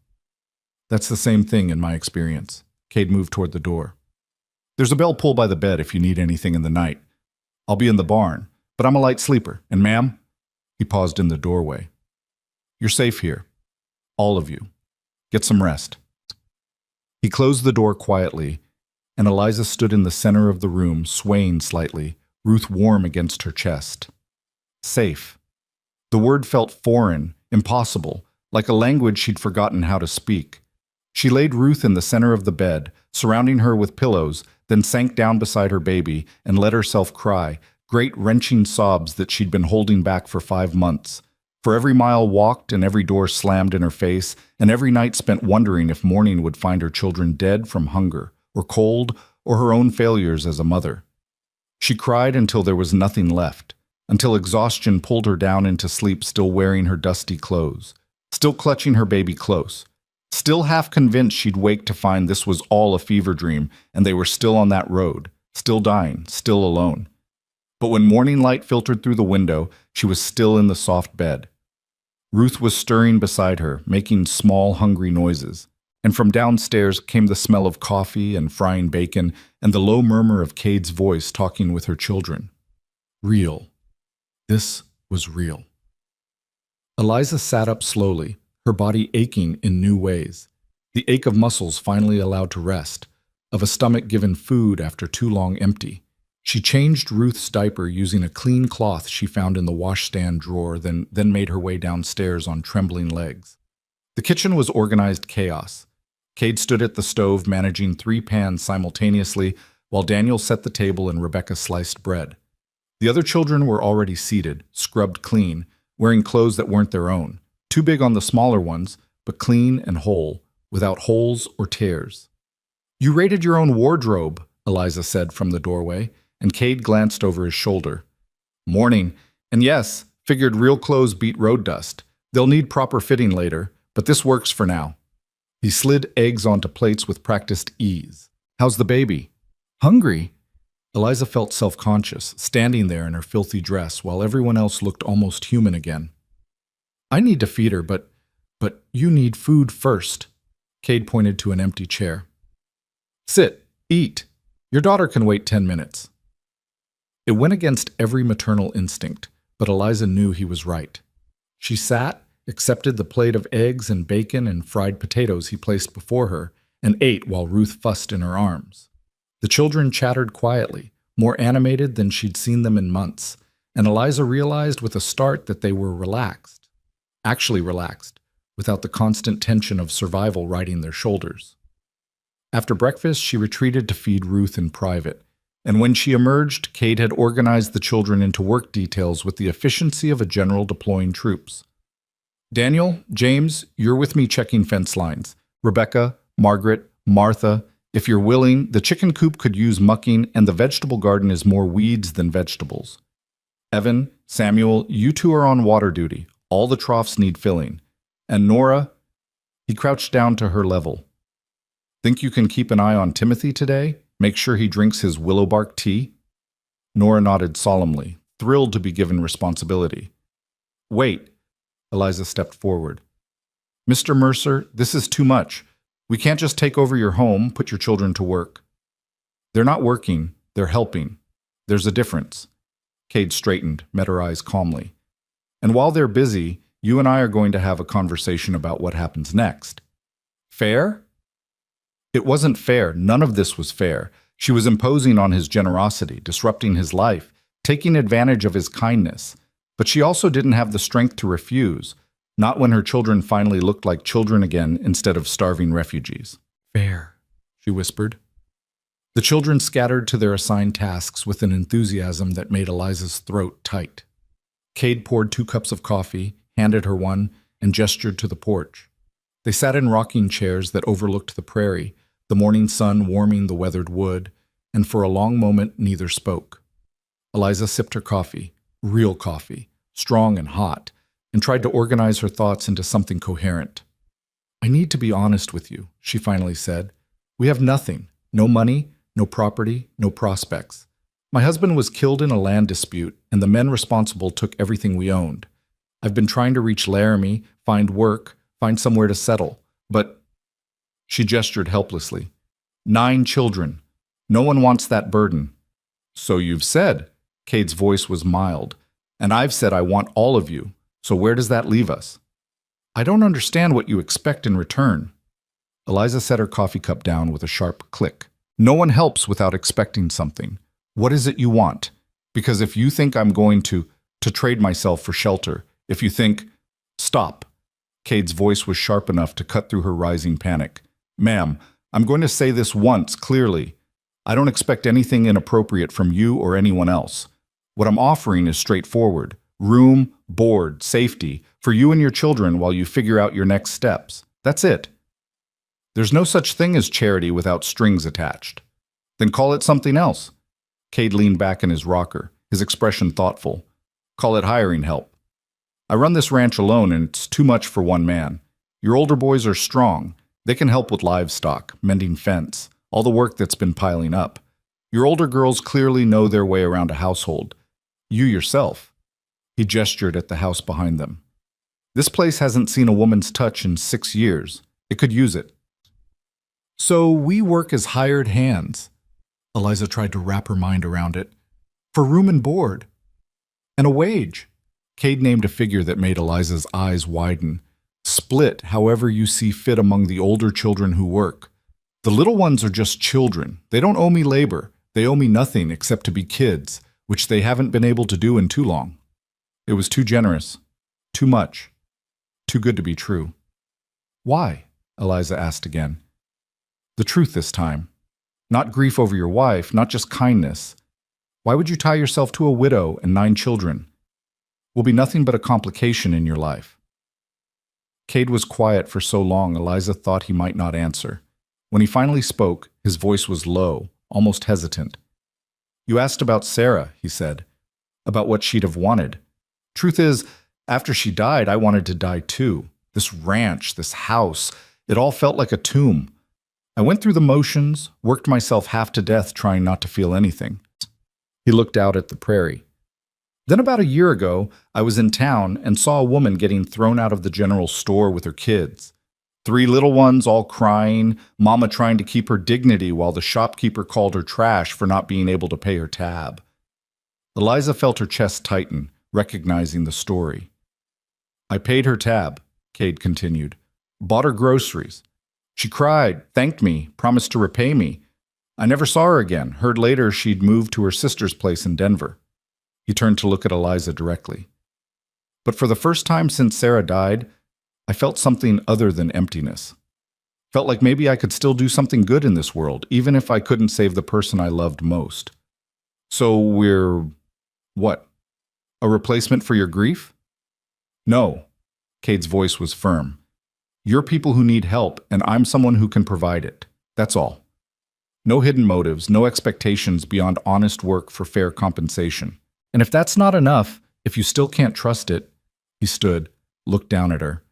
[SPEAKER 1] That's the same thing in my experience. Cade moved toward the door. There's a bell pull by the bed if you need anything in the night. I'll be in the barn, but I'm a light sleeper. And ma'am, he paused in the doorway. You're safe here. All of you. Get some rest. He closed the door quietly, and Eliza stood in the center of the room, swaying slightly, Ruth warm against her chest. Safe. The word felt foreign, impossible, like a language she'd forgotten how to speak. She laid Ruth in the center of the bed, surrounding her with pillows, then sank down beside her baby and let herself cry, great wrenching sobs that she'd been holding back for 5 months. For every mile walked and every door slammed in her face, and every night spent wondering if morning would find her children dead from hunger, or cold, or her own failures as a mother. She cried until there was nothing left, until exhaustion pulled her down into sleep still wearing her dusty clothes, still clutching her baby close, still half convinced she'd wake to find this was all a fever dream and they were still on that road, still dying, still alone. But when morning light filtered through the window, she was still in the soft bed. Ruth was stirring beside her, making small, hungry noises. And from downstairs came the smell of coffee and frying bacon and the low murmur of Cade's voice talking with her children. Real. This was real. Eliza sat up slowly, her body aching in new ways. The ache of muscles finally allowed to rest, of a stomach given food after too long empty. She changed Ruth's diaper using a clean cloth she found in the washstand drawer, then made her way downstairs on trembling legs. The kitchen was organized chaos. Cade stood at the stove managing 3 pans simultaneously, while Daniel set the table and Rebecca sliced bread. The other children were already seated, scrubbed clean, wearing clothes that weren't their own, too big on the smaller ones, but clean and whole, without holes or tears. "You raided your own wardrobe," Eliza said from the doorway, and Cade glanced over his shoulder. "Morning. And yes, figured real clothes beat road dust. They'll need proper fitting later, but this works for now." He slid eggs onto plates with practiced ease. "How's the baby?" "Hungry." Eliza felt self-conscious, standing there in her filthy dress while everyone else looked almost human again. "I need to feed her, but you need food first." Cade pointed to an empty chair. "Sit, eat. Your daughter can wait 10 minutes. It went against every maternal instinct, but Eliza knew he was right. She sat, accepted the plate of eggs and bacon and fried potatoes he placed before her, and ate while Ruth fussed in her arms. The children chattered quietly, more animated than she'd seen them in months, and Eliza realized with a start that they were relaxed. Actually relaxed, without the constant tension of survival riding their shoulders. After breakfast, she retreated to feed Ruth in private, and when she emerged, Cade had organized the children into work details with the efficiency of a general deploying troops. "Daniel, James, you're with me checking fence lines. Rebecca, Margaret, Martha, if you're willing, the chicken coop could use mucking and the vegetable garden is more weeds than vegetables. Evan, Samuel, you two are on water duty. All the troughs need filling. And Nora," he crouched down to her level. "Think you can keep an eye on Timothy today? Make sure he drinks his willow bark tea?" Nora nodded solemnly, thrilled to be given responsibility. "Wait." Eliza stepped forward. "Mr. Mercer, this is too much. We can't just take over your home, put your children to work." "They're not working, they're helping. There's a difference." Cade straightened, met her eyes calmly. "And while they're busy, you and I are going to have a conversation about what happens next." "Fair?" It wasn't fair. None of this was fair. She was imposing on his generosity, disrupting his life, taking advantage of his kindness. But she also didn't have the strength to refuse, not when her children finally looked like children again instead of starving refugees. "Fair," she whispered. The children scattered to their assigned tasks with an enthusiasm that made Eliza's throat tight. Cade poured 2 cups of coffee, handed her one, and gestured to the porch. They sat in rocking chairs that overlooked the prairie, the morning sun warming the weathered wood, and for a long moment neither spoke. Eliza sipped her coffee, real coffee, strong and hot, and tried to organize her thoughts into something coherent. "I need to be honest with you," she finally said. "We have nothing, no money, no property, no prospects. My husband was killed in a land dispute, and the men responsible took everything we owned. I've been trying to reach Laramie, find work, find somewhere to settle, but—" She gestured helplessly. 9 children. No one wants that burden." "So you've said." Cade's voice was mild. "And I've said I want all of you. So where does that leave us?" "I don't understand what you expect in return." Eliza set her coffee cup down with a sharp click. "No one helps without expecting something. What is it you want? Because if you think I'm going to trade myself for shelter, if you think—" "Stop." Cade's voice was sharp enough to cut through her rising panic. "Ma'am, I'm going to say this once clearly. I don't expect anything inappropriate from you or anyone else. What I'm offering is straightforward. Room, board, safety, for you and your children while you figure out your next steps. That's it. There's no such thing as charity without strings attached. Then call it something else." Cade leaned back in his rocker, his expression thoughtful. "Call it hiring help. I run this ranch alone and it's too much for one man. Your older boys are strong. They can help with livestock, mending fence, all the work that's been piling up. Your older girls clearly know their way around a household. You yourself. He gestured at the house behind them. This place hasn't seen a woman's touch in 6 years. It could use it. So we work as hired hands. Eliza tried to wrap her mind around it. For room and board. And a wage. Cade named a figure that made Eliza's eyes widen. Split however you see fit among the older children who work. The little ones are just children. They don't owe me labor. They owe me nothing except to be kids, which they haven't been able to do in too long. It was too generous. Too much. Too good to be true. Why? Eliza asked again. The truth this time. Not grief over your wife, not just kindness. Why would you tie yourself to a widow and 9 children? Will be nothing but a complication in your life. Cade was quiet for so long Eliza thought he might not answer. When he finally spoke, his voice was low, almost hesitant. You asked about Sarah, he said, about what she'd have wanted. Truth is, after she died, I wanted to die too. This ranch, this house, it all felt like a tomb. I went through the motions, worked myself half to death trying not to feel anything. He looked out at the prairie. Then about a year ago, I was in town and saw a woman getting thrown out of the general store with her kids. 3 little ones all crying, Mama trying to keep her dignity while the shopkeeper called her trash for not being able to pay her tab. Eliza felt her chest tighten, recognizing the story. I paid her tab, Cade continued. Bought her groceries. She cried, thanked me, promised to repay me. I never saw her again, heard later she'd moved to her sister's place in Denver. He turned to look at Eliza directly. But for the first time since Sarah died, I felt something other than emptiness. Felt like maybe I could still do something good in this world, even if I couldn't save the person I loved most. So we're... what? A replacement for your grief? No. Cade's voice was firm. You're people who need help, and I'm someone who can provide it. That's all. No hidden motives, no expectations beyond honest work for fair compensation. And if that's not enough, if you still can't trust it, he stood, looked down at her.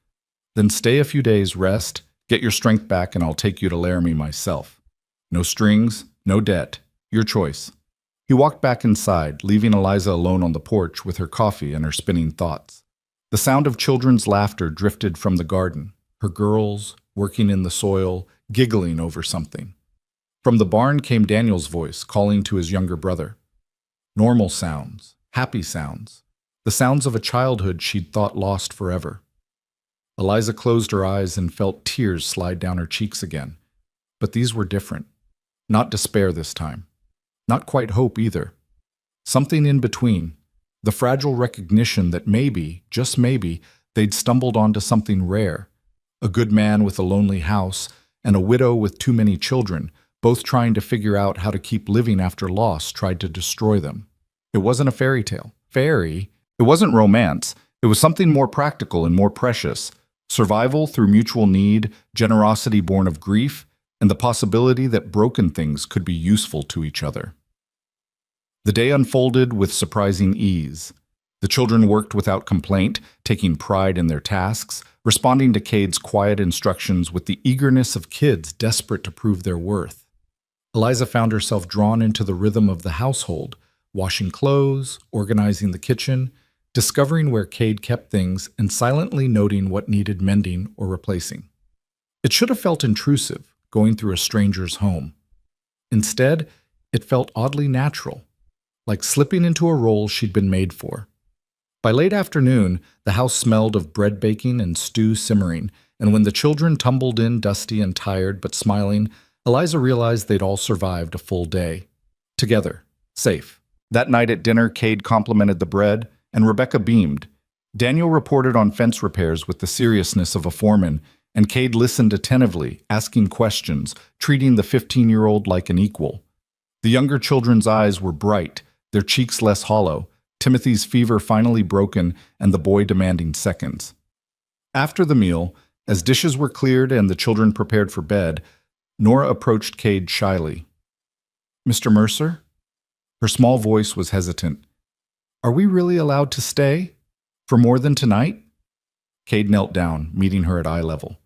[SPEAKER 1] Then stay a few days, rest, get your strength back, and I'll take you to Laramie myself. No strings, no debt. Your choice. He walked back inside, leaving Eliza alone on the porch with her coffee and her spinning thoughts. The sound of children's laughter drifted from the garden, her girls, working in the soil, giggling over something. From the barn came Daniel's voice, calling to his younger brother. Normal sounds, happy sounds, the sounds of a childhood she'd thought lost forever. Eliza closed her eyes and felt tears slide down her cheeks again. But these were different. Not despair this time. Not quite hope either. Something in between. The fragile recognition that maybe, just maybe, they'd stumbled onto something rare. A good man with a lonely house, and a widow with too many children, both trying to figure out how to keep living after loss tried to destroy them. It wasn't a fairy tale. It wasn't romance. It was something more practical and more precious. Survival through mutual need, generosity born of grief, and the possibility that broken things could be useful to each other. The day unfolded with surprising ease. The children worked without complaint, taking pride in their tasks, responding to Cade's quiet instructions with the eagerness of kids desperate to prove their worth. Eliza found herself drawn into the rhythm of the household, washing clothes, organizing the kitchen, discovering where Cade kept things, and silently noting what needed mending or replacing. It should have felt intrusive, going through a stranger's home. Instead, it felt oddly natural, like slipping into a role she'd been made for. By late afternoon, the house smelled of bread baking and stew simmering, and when the children tumbled in dusty and tired but smiling, Eliza realized they'd all survived a full day. Together, safe. That night at dinner, Cade complimented the bread, and Rebecca beamed. Daniel reported on fence repairs with the seriousness of a foreman, and Cade listened attentively, asking questions, treating the 15-year-old like an equal. The younger children's eyes were bright, their cheeks less hollow, Timothy's fever finally broken, and the boy demanding seconds. After the meal, as dishes were cleared and the children prepared for bed, Nora approached Cade shyly. Mr. Mercer? Her small voice was hesitant. Are we really allowed to stay? For more than tonight? Cade knelt down, meeting her at eye level.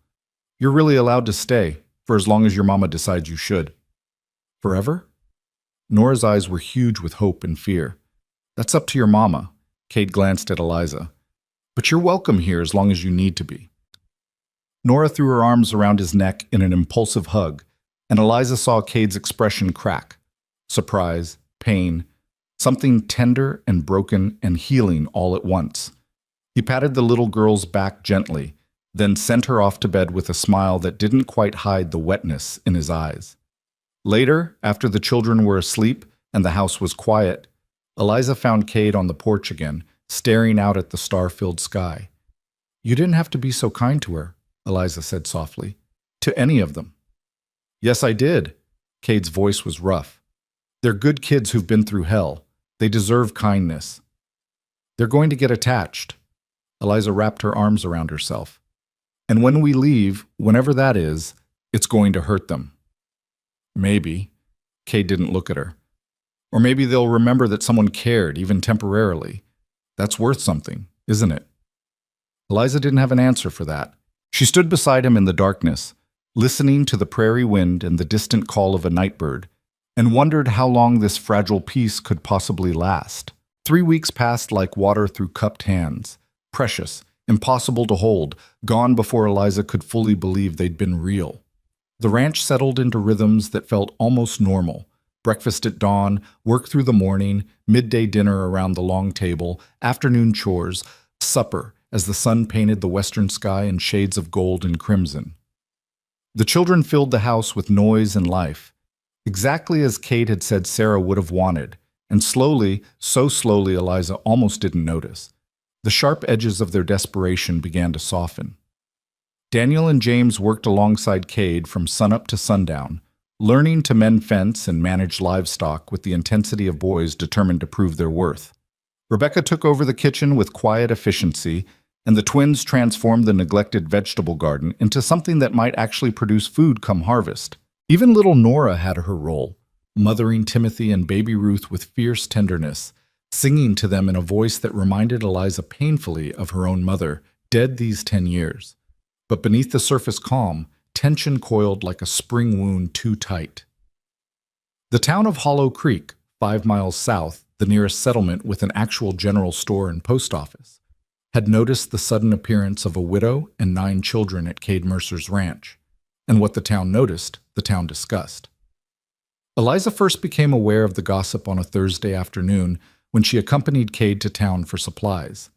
[SPEAKER 1] You're really allowed to stay, for as long as your mama decides you should. Forever? Nora's eyes were huge with hope and fear. That's up to your mama. Cade glanced at Eliza. But you're welcome here as long as you need to be. Nora threw her arms around his neck in an impulsive hug, and Eliza saw Cade's expression crack. Surprise, pain, something tender and broken and healing all at once. He patted the little girl's back gently, then sent her off to bed with a smile that didn't quite hide the wetness in his eyes. Later, after the children were asleep and the house was quiet, Eliza found Cade on the porch again, staring out at the star-filled sky. "You didn't have to be so kind to her," Eliza said softly. "To any of them." "Yes, I did." Cade's voice was rough. "They're good kids who've been through hell. They deserve kindness." "They're going to get attached." Eliza wrapped her arms around herself. "And when we leave, whenever that is, it's going to hurt them." "Maybe." Cade didn't look at her. "Or maybe they'll remember that someone cared, even temporarily. That's worth something, isn't it?" Eliza didn't have an answer for that. She stood beside him in the darkness, listening to the prairie wind and the distant call of a nightbird, and wondered how long this fragile peace could possibly last. 3 weeks passed like water through cupped hands, precious, impossible to hold, gone before Eliza could fully believe they'd been real. The ranch settled into rhythms that felt almost normal. Breakfast at dawn, work through the morning, midday dinner around the long table, afternoon chores, supper as the sun painted the western sky in shades of gold and crimson. The children filled the house with noise and life, exactly as Cade had said Sarah would have wanted, and slowly, so slowly Eliza almost didn't notice. The sharp edges of their desperation began to soften. Daniel and James worked alongside Cade from sunup to sundown, learning to mend fence and manage livestock with the intensity of boys determined to prove their worth. Rebecca took over the kitchen with quiet efficiency, and the twins transformed the neglected vegetable garden into something that might actually produce food come harvest. Even little Nora had her role, mothering Timothy and baby Ruth with fierce tenderness, singing to them in a voice that reminded Eliza painfully of her own mother, dead these 10 years. But beneath the surface calm, tension coiled like a spring wound too tight. The town of Hollow Creek, 5 miles south, the nearest settlement with an actual general store and post office, had noticed the sudden appearance of a widow and 9 children at Cade Mercer's ranch, and what the town noticed, the town discussed. Eliza first became aware of the gossip on a Thursday afternoon when she accompanied Cade to town for supplies.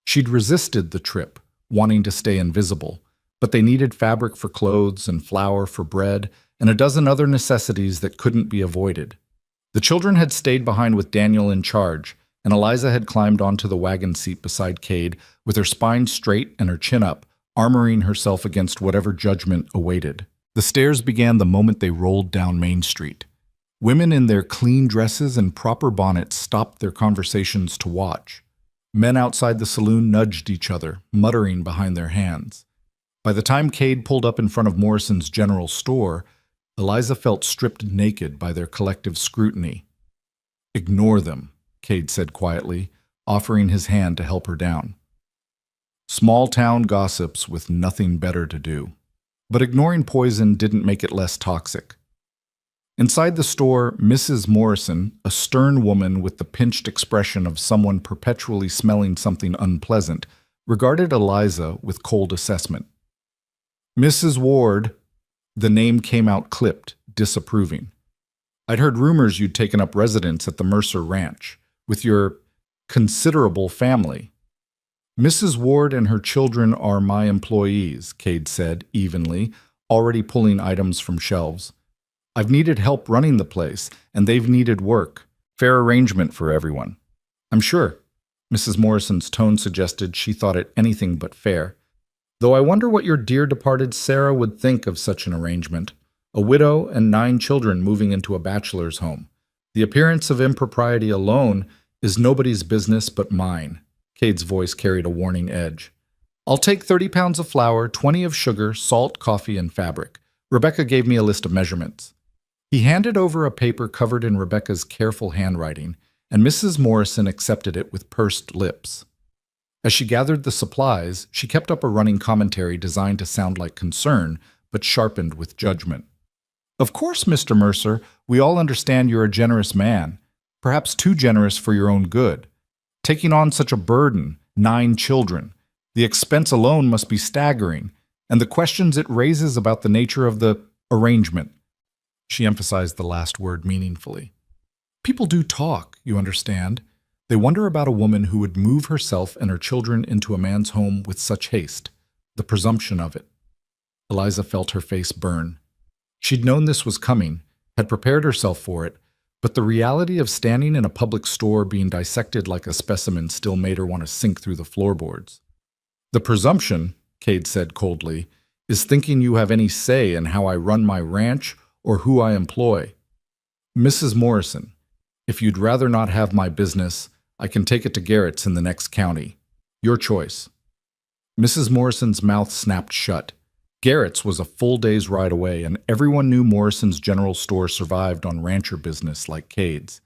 [SPEAKER 1] She'd resisted the trip, wanting to stay invisible, but they needed fabric for clothes and flour for bread and a dozen other necessities that couldn't be avoided. The children had stayed behind with Daniel in charge, and Eliza had climbed onto the wagon seat beside Cade with her spine straight and her chin up, armoring herself against whatever judgment awaited. The stairs began the moment they rolled down Main Street. Women in their clean dresses and proper bonnets stopped their conversations to watch. Men outside the saloon nudged each other, muttering behind their hands. By the time Cade pulled up in front of Morrison's general store, Eliza felt stripped naked by their collective scrutiny. "Ignore them," Cade said quietly, offering his hand to help her down. Small-town gossips with nothing better to do. But ignoring poison didn't make it less toxic. Inside the store, Mrs. Morrison, a stern woman with the pinched expression of someone perpetually smelling something unpleasant, regarded Eliza with cold assessment. "Mrs. Ward," the name came out clipped, disapproving. "I'd heard rumors you'd taken up residence at the Mercer Ranch, with your considerable family." "Mrs. Ward and her children are my employees," Cade said evenly, already pulling items from shelves. "I've needed help running the place, and they've needed work. Fair arrangement for everyone." "I'm sure." Mrs. Morrison's tone suggested she thought it anything but fair. "Though I wonder what your dear departed Sarah would think of such an arrangement. A widow and 9 children moving into a bachelor's home. The appearance of impropriety alone is nobody's business but mine." Cade's voice carried a warning edge. "I'll take 30 pounds of flour, 20 of sugar, salt, coffee, and fabric. Rebecca gave me a list of measurements." He handed over a paper covered in Rebecca's careful handwriting, and Mrs. Morrison accepted it with pursed lips. As she gathered the supplies, she kept up a running commentary designed to sound like concern, but sharpened with judgment. "Of course, Mr. Mercer, we all understand you're a generous man. perhaps too generous for your own good. Taking on such a burden, 9 children, the expense alone must be staggering, and the questions it raises about the nature of the arrangement. She emphasized the last word meaningfully. People do talk, you understand. They wonder about a woman who would move herself and her children into a man's home with such haste, the presumption of it. Eliza felt her face burn. She'd known this was coming, had prepared herself for it, but the reality of standing in a public store being dissected like a specimen still made her want to sink through the floorboards. The presumption, Cade said coldly, is thinking you have any say in how I run my ranch or who I employ. Mrs. Morrison, if you'd rather not have my business, I can take it to Garrett's in the next county. Your choice. Mrs. Morrison's mouth snapped shut. Garrett's was a full day's ride away, and everyone knew Morrison's general store survived on rancher business like Cade's.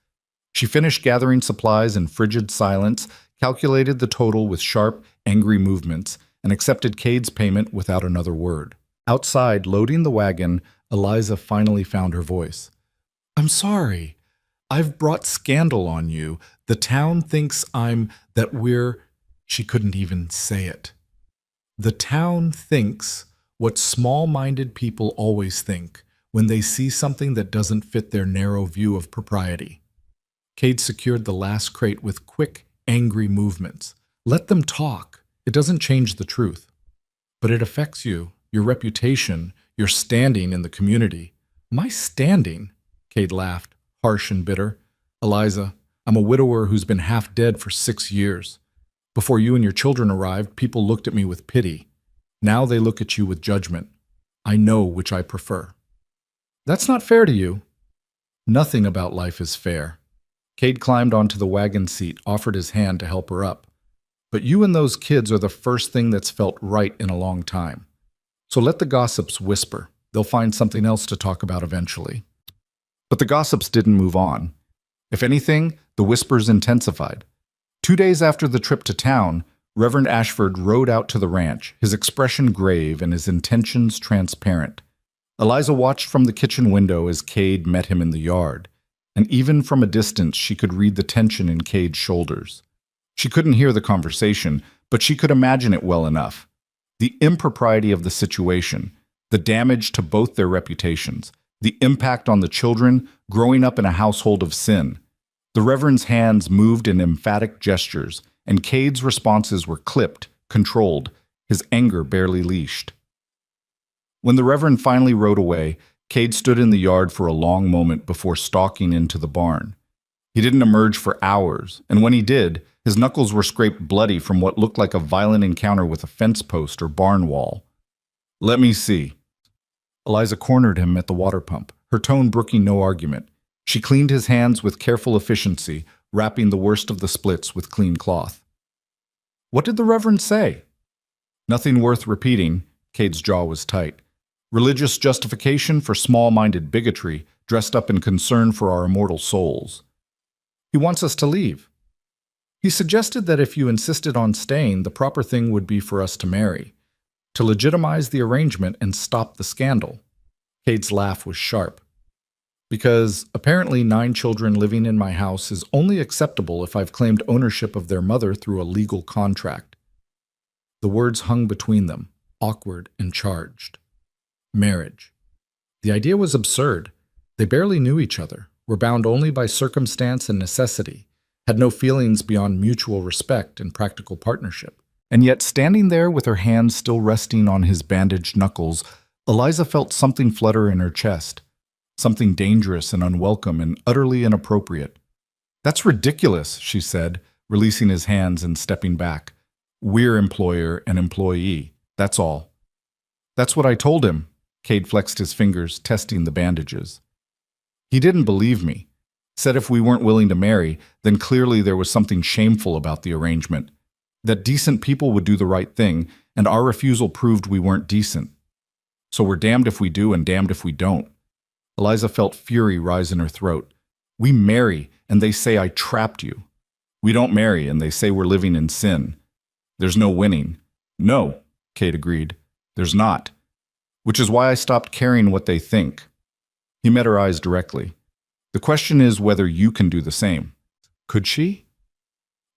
[SPEAKER 1] She finished gathering supplies in frigid silence, calculated the total with sharp, angry movements, and accepted Cade's payment without another word. Outside, loading the wagon, Eliza finally found her voice. I'm sorry. I've brought scandal on you. The town thinks that we're... She couldn't even say it. The town thinks what small-minded people always think when they see something that doesn't fit their narrow view of propriety. Cade secured the last crate with quick, angry movements. Let them talk. It doesn't change the truth. But it affects you, your reputation, your standing in the community. My standing? Cade laughed, harsh and bitter. Eliza, I'm a widower who's been half dead for 6 years. Before you and your children arrived, people looked at me with pity. Now they look at you with judgment. I know which I prefer. That's not fair to you. Nothing about life is fair. Cade climbed onto the wagon seat, offered his hand to help her up. But you and those kids are the first thing that's felt right in a long time. So let the gossips whisper. They'll find something else to talk about eventually. But the gossips didn't move on. If anything, the whispers intensified. 2 days after the trip to town, Reverend Ashford rode out to the ranch, his expression grave and his intentions transparent. Eliza watched from the kitchen window as Cade met him in the yard, and even from a distance she could read the tension in Cade's shoulders. She couldn't hear the conversation, but she could imagine it well enough. The impropriety of the situation, the damage to both their reputations, the impact on the children growing up in a household of sin. The Reverend's hands moved in emphatic gestures, and Cade's responses were clipped, controlled, his anger barely leashed. When the Reverend finally rode away, Cade stood in the yard for a long moment before stalking into the barn. He didn't emerge for hours, and when he did, his knuckles were scraped bloody from what looked like a violent encounter with a fence post or barn wall. Let me see. Eliza cornered him at the water pump, her tone brooking no argument. She cleaned his hands with careful efficiency, wrapping the worst of the splits with clean cloth. What did the Reverend say? Nothing worth repeating. Cade's jaw was tight. Religious justification for small-minded bigotry, dressed up in concern for our immortal souls. He wants us to leave. He suggested that if you insisted on staying, the proper thing would be for us to marry, to legitimize the arrangement and stop the scandal. Cade's laugh was sharp. Because apparently 9 children living in my house is only acceptable if I've claimed ownership of their mother through a legal contract. The words hung between them, awkward and charged. Marriage. The idea was absurd. They barely knew each other, were bound only by circumstance and necessity, had no feelings beyond mutual respect and practical partnership. And yet, standing there with her hands still resting on his bandaged knuckles, Eliza felt something flutter in her chest. Something dangerous and unwelcome and utterly inappropriate. That's ridiculous, she said, releasing his hands and stepping back. We're employer and employee, that's all. That's what I told him. Cade flexed his fingers, testing the bandages. He didn't believe me. Said if we weren't willing to marry, then clearly there was something shameful about the arrangement. That decent people would do the right thing, and our refusal proved we weren't decent. So we're damned if we do and damned if we don't. Eliza felt fury rise in her throat. We marry, and they say I trapped you. We don't marry, and they say we're living in sin. There's no winning. No, Cade agreed. There's not. Which is why I stopped caring what they think. He met her eyes directly. The question is whether you can do the same. Could she?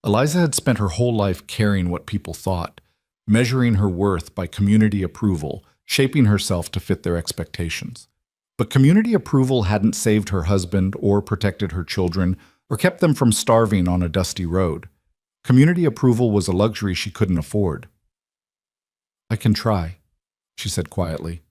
[SPEAKER 1] Eliza had spent her whole life caring what people thought, measuring her worth by community approval, shaping herself to fit their expectations. But community approval hadn't saved her husband or protected her children or kept them from starving on a dusty road. Community approval was a luxury she couldn't afford. "I can try," she said quietly.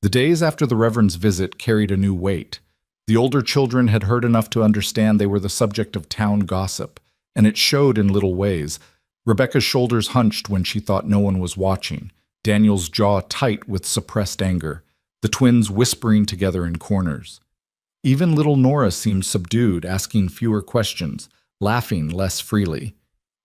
[SPEAKER 1] The days after the Reverend's visit carried a new weight. The older children had heard enough to understand they were the subject of town gossip, and it showed in little ways. Rebecca's shoulders hunched when she thought no one was watching, Daniel's jaw tight with suppressed anger, the twins whispering together in corners. Even little Nora seemed subdued, asking fewer questions, laughing less freely.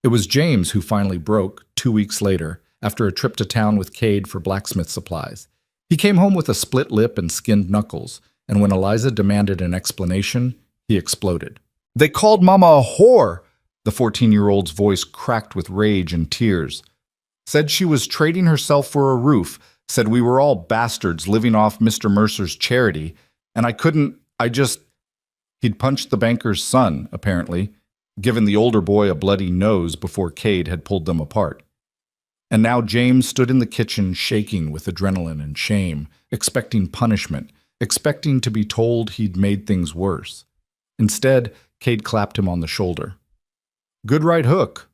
[SPEAKER 1] It was James who finally broke, 2 weeks later, after a trip to town with Cade for blacksmith supplies. He came home with a split lip and skinned knuckles, and when Eliza demanded an explanation, he exploded. "They called Mama a whore!" The 14-year-old's voice cracked with rage and tears. "Said she was trading herself for a roof, said we were all bastards living off Mr. Mercer's charity, and He'd punched the banker's son, apparently, given the older boy a bloody nose before Cade had pulled them apart. And now James stood in the kitchen shaking with adrenaline and shame, expecting punishment, expecting to be told he'd made things worse. Instead, Cade clapped him on the shoulder. "Good right hook.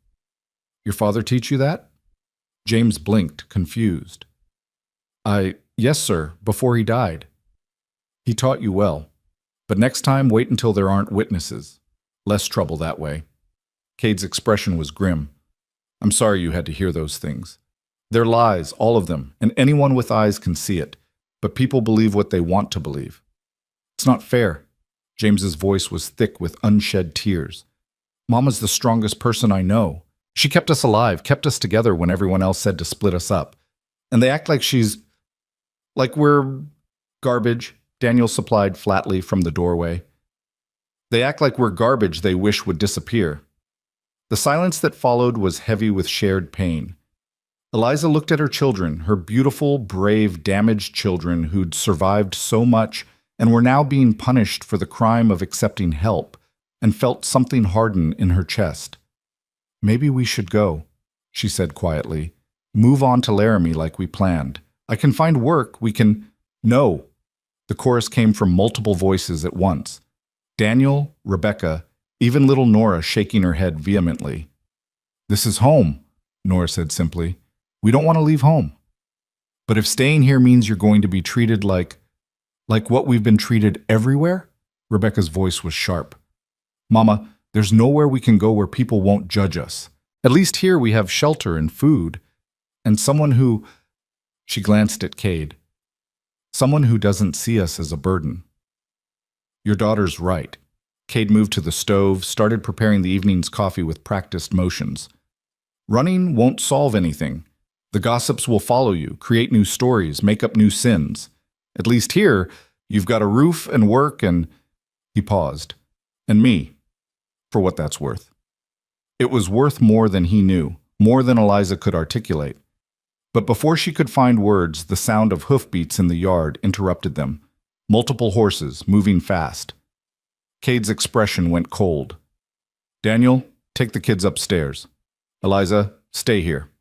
[SPEAKER 1] Your father teach you that?" James blinked, confused. Yes, sir, before he died." "He taught you well. But next time, wait until there aren't witnesses. Less trouble that way." Cade's expression was grim. "I'm sorry you had to hear those things. They're lies, all of them, and anyone with eyes can see it. But people believe what they want to believe. It's not fair." James's voice was thick with unshed tears. "Mama's the strongest person I know. She kept us alive, kept us together when everyone else said to split us up. And they act like we're garbage," Daniel supplied flatly from the doorway. "They act like we're garbage they wish would disappear." The silence that followed was heavy with shared pain. Eliza looked at her children, her beautiful, brave, damaged children who'd survived so much and were now being punished for the crime of accepting help, and felt something harden in her chest. "Maybe we should go," she said quietly. "Move on to Laramie like we planned. I can find work, we can—" "No!" The chorus came from multiple voices at once. Daniel, Rebecca, even little Nora shaking her head vehemently. "This is home," Nora said simply. "We don't want to leave home." "But if staying here means you're going to be treated like what we've been treated everywhere?" Rebecca's voice was sharp. "Mama, there's nowhere we can go where people won't judge us. At least here we have shelter and food. And someone who—" She glanced at Cade. "Someone who doesn't see us as a burden." "Your daughter's right." Cade moved to the stove, started preparing the evening's coffee with practiced motions. "Running won't solve anything. The gossips will follow you, create new stories, make up new sins. At least here, you've got a roof and work and—" He paused. "And me, for what that's worth." It was worth more than he knew, more than Eliza could articulate. But before she could find words, the sound of hoofbeats in the yard interrupted them. Multiple horses, moving fast. Cade's expression went cold. "Daniel, take the kids upstairs. Eliza, stay here."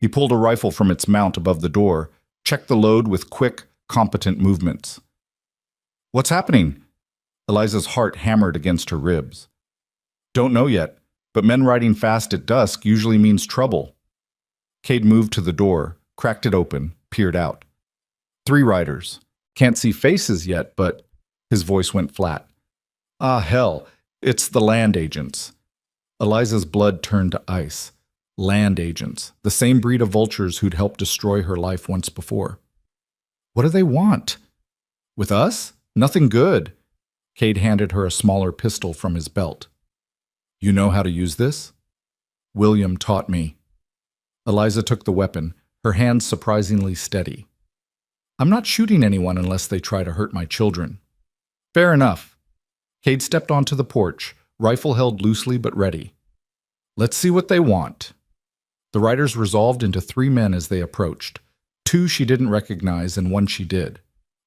[SPEAKER 1] He pulled a rifle from its mount above the door, checked the load with quick, competent movements. "What's happening?" Eliza's heart hammered against her ribs. "Don't know yet, but men riding fast at dusk usually means trouble." Cade moved to the door, cracked it open, peered out. 3 riders. Can't see faces yet, but— His voice went flat. "Ah, hell, it's the land agents." Eliza's blood turned to ice. Land agents, the same breed of vultures who'd helped destroy her life once before. "What do they want?" "With us? Nothing good." Cade handed her a smaller pistol from his belt. "You know how to use this?" "William taught me." Eliza took the weapon, her hands surprisingly steady. "I'm not shooting anyone unless they try to hurt my children." "Fair enough." Cade stepped onto the porch, rifle held loosely but ready. "Let's see what they want." The riders resolved into 3 men as they approached. 2 she didn't recognize and 1 she did.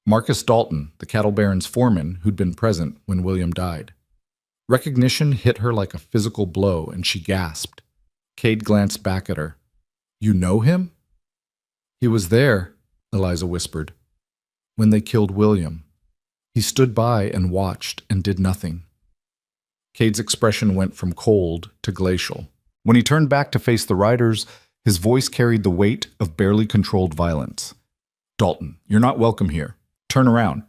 [SPEAKER 1] Marcus Dalton, the cattle baron's foreman who'd been present when William died. Recognition hit her like a physical blow, and she gasped. Cade glanced back at her. "You know him?" "He was there," Eliza whispered, "when they killed William. He stood by and watched and did nothing." Cade's expression went from cold to glacial. When he turned back to face the riders, his voice carried the weight of barely controlled violence. "Dalton, you're not welcome here. Turn around."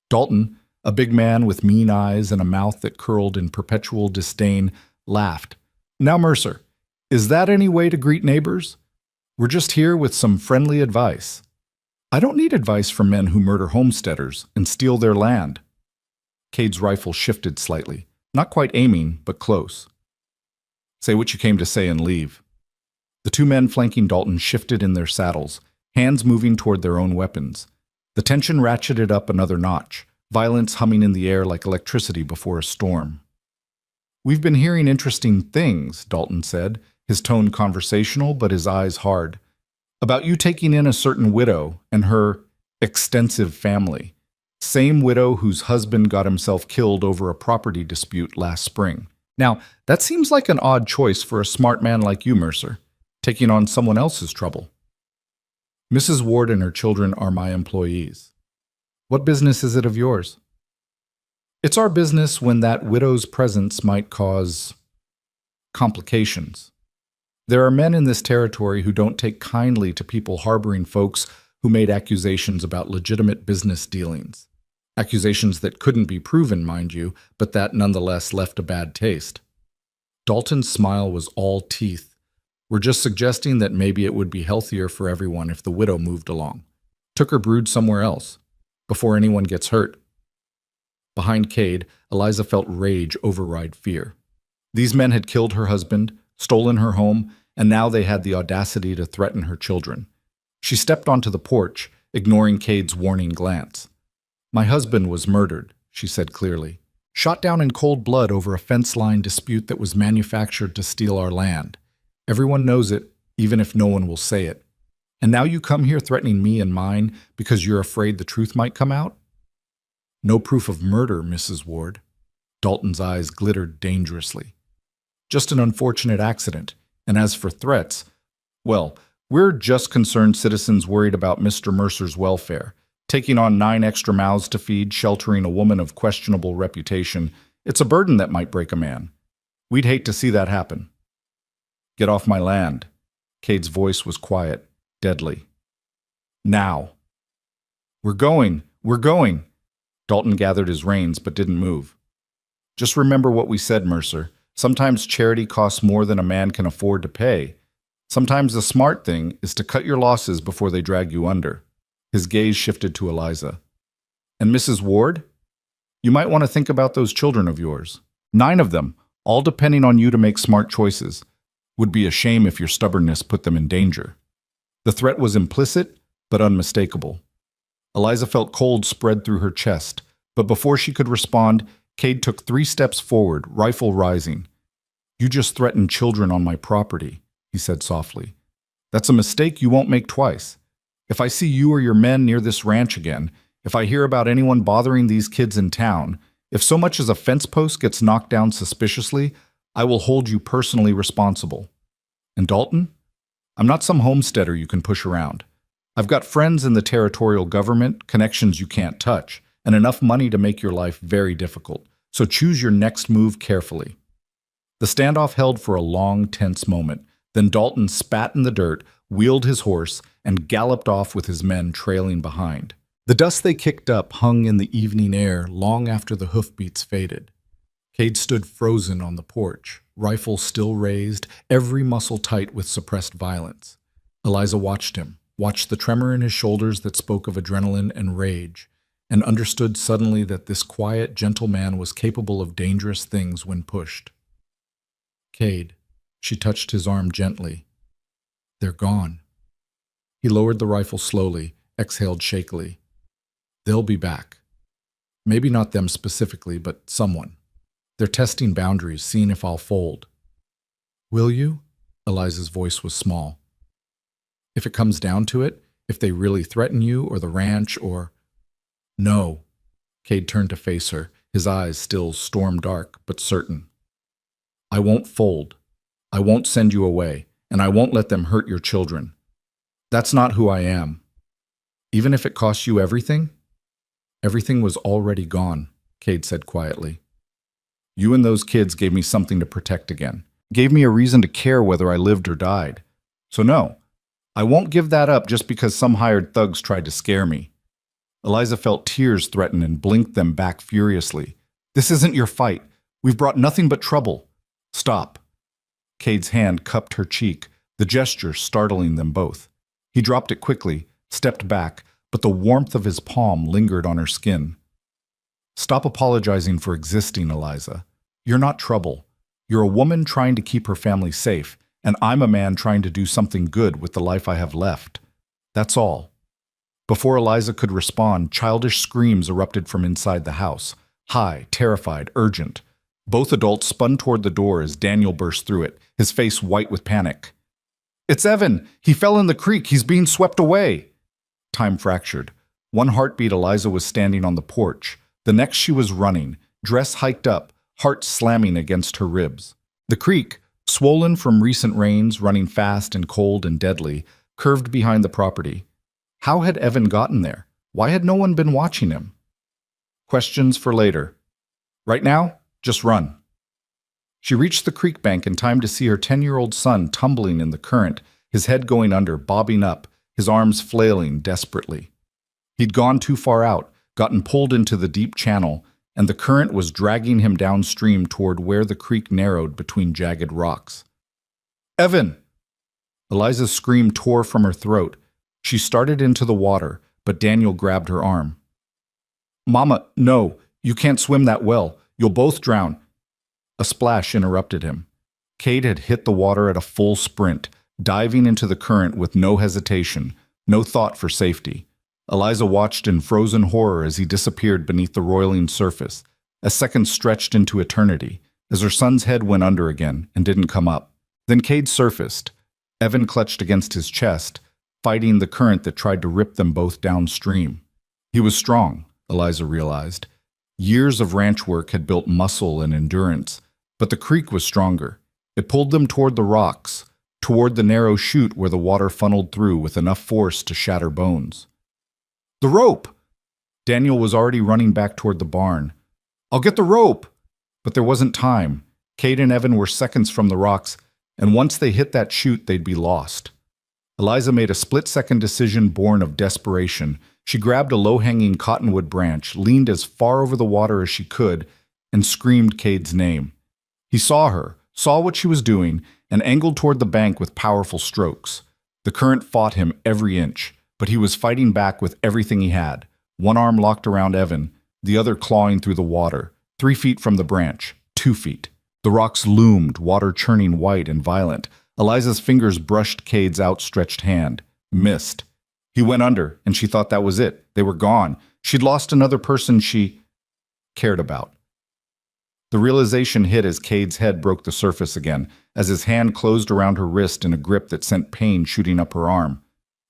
[SPEAKER 1] Dalton, a big man with mean eyes and a mouth that curled in perpetual disdain, laughed. "Now, Mercer, is that any way to greet neighbors? We're just here with some friendly advice." "I don't need advice from men who murder homesteaders and steal their land." Cade's rifle shifted slightly, not quite aiming, but close. "Say what you came to say and leave." The two men flanking Dalton shifted in their saddles, hands moving toward their own weapons. The tension ratcheted up another notch, violence humming in the air like electricity before a storm. "We've been hearing interesting things," Dalton said, his tone conversational but his eyes hard, "about you taking in a certain widow and her extensive family. Same widow whose husband got himself killed over a property dispute last spring. Now, that seems like an odd choice for a smart man like you, Mercer, taking on someone else's trouble." "Mrs. Ward and her children are my employees. What business is it of yours?" "It's our business when that widow's presence might cause complications. There are men in this territory who don't take kindly to people harboring folks who made accusations about legitimate business dealings. Accusations that couldn't be proven, mind you, but that nonetheless left a bad taste." Dalton's smile was all teeth. "We're just suggesting that maybe it would be healthier for everyone if the widow moved along. Took her brood somewhere else, before anyone gets hurt." Behind Cade, Eliza felt rage override fear. These men had killed her husband, stolen her home, and now they had the audacity to threaten her children. She stepped onto the porch, ignoring Cade's warning glance. "My husband was murdered," she said clearly. "Shot down in cold blood over a fence line dispute that was manufactured to steal our land. Everyone knows it, even if no one will say it. And now you come here threatening me and mine because you're afraid the truth might come out?" "No proof of murder, Mrs. Ward." Dalton's eyes glittered dangerously. "Just an unfortunate accident. And as for threats, well, we're just concerned citizens worried about Mr. Mercer's welfare. Taking on 9 extra mouths to feed, sheltering a woman of questionable reputation, it's a burden that might break a man. We'd hate to see that happen." "Get off my land." Cade's voice was quiet, deadly. "Now." We're going. Dalton gathered his reins but didn't move. "Just remember what we said, Mercer. Sometimes charity costs more than a man can afford to pay. Sometimes the smart thing is to cut your losses before they drag you under." His gaze shifted to Eliza. "And Mrs. Ward? You might want to think about those children of yours. 9 of them, all depending on you to make smart choices. Would be a shame if your stubbornness put them in danger." The threat was implicit, but unmistakable. Eliza felt cold spread through her chest, but before she could respond, Cade took 3 steps forward, rifle rising. "You just threatened children on my property," he said softly. "That's a mistake you won't make twice. If I see you or your men near this ranch again, if I hear about anyone bothering these kids in town, if so much as a fence post gets knocked down suspiciously, I will hold you personally responsible. And Dalton, I'm not some homesteader you can push around. I've got friends in the territorial government, connections you can't touch, and enough money to make your life very difficult. So choose your next move carefully." The standoff held for a long, tense moment. Then Dalton spat in the dirt, wheeled his horse, and galloped off with his men trailing behind. The dust they kicked up hung in the evening air long after the hoofbeats faded. Cade stood frozen on the porch, rifle still raised, every muscle tight with suppressed violence. Eliza watched him, watched the tremor in his shoulders that spoke of adrenaline and rage, and understood suddenly that this quiet, gentle man was capable of dangerous things when pushed. "Cade," she touched his arm gently. "They're gone." He lowered the rifle slowly, exhaled shakily. "They'll be back. Maybe not them specifically, but someone. They're testing boundaries, seeing if I'll fold." "Will you?" Eliza's voice was small. "If it comes down to it, if they really threaten you or the ranch or—" No. Cade turned to face her, his eyes still storm-dark but certain. I won't fold. I won't send you away, and I won't let them hurt your children. That's not who I am. Even if it costs you everything? Everything was already gone, Cade said quietly. You and those kids gave me something to protect again. Gave me a reason to care whether I lived or died. So no, I won't give that up just because some hired thugs tried to scare me. Eliza felt tears threaten and blinked them back furiously. This isn't your fight. We've brought nothing but trouble. Stop. Cade's hand cupped her cheek, the gesture startling them both. He dropped it quickly, stepped back, but the warmth of his palm lingered on her skin. Stop apologizing for existing, Eliza. You're not trouble. You're a woman trying to keep her family safe, and I'm a man trying to do something good with the life I have left. That's all. Before Eliza could respond, childish screams erupted from inside the house. High, terrified, urgent. Both adults spun toward the door as Daniel burst through it, his face white with panic. It's Evan! He fell in the creek! He's being swept away! Time fractured. One heartbeat, Eliza was standing on the porch. The next she was running, dress hiked up, heart slamming against her ribs. The creek, swollen from recent rains, running fast and cold and deadly, curved behind the property. How had Evan gotten there? Why had no one been watching him? Questions for later. Right now, just run. She reached the creek bank in time to see her 10-year-old son tumbling in the current, his head going under, bobbing up, his arms flailing desperately. He'd gone too far out, gotten pulled into the deep channel, and the current was dragging him downstream toward where the creek narrowed between jagged rocks. Evan! Eliza's scream tore from her throat. She started into the water, but Daniel grabbed her arm. Mama, no, you can't swim that well. You'll both drown. A splash interrupted him. Cade had hit the water at a full sprint, diving into the current with no hesitation, no thought for safety. Eliza watched in frozen horror as he disappeared beneath the roiling surface, as seconds stretched into eternity, as her son's head went under again and didn't come up. Then Cade surfaced. Evan clutched against his chest, fighting the current that tried to rip them both downstream. He was strong, Eliza realized. Years of ranch work had built muscle and endurance, but the creek was stronger. It pulled them toward the rocks, toward the narrow chute where the water funneled through with enough force to shatter bones. The rope! Daniel was already running back toward the barn. I'll get the rope! But there wasn't time. Cade and Evan were seconds from the rocks, and once they hit that chute, they'd be lost. Eliza made a split-second decision born of desperation. She grabbed a low-hanging cottonwood branch, leaned as far over the water as she could, and screamed Cade's name. He saw her, saw what she was doing, and angled toward the bank with powerful strokes. The current fought him every inch, but he was fighting back with everything he had, one arm locked around Evan, the other clawing through the water, 3 feet from the branch, 2 feet. The rocks loomed, water churning white and violent. Eliza's fingers brushed Cade's outstretched hand. Missed. He went under, and she thought that was it. They were gone. She'd lost another person she cared about. The realization hit as Cade's head broke the surface again, as his hand closed around her wrist in a grip that sent pain shooting up her arm.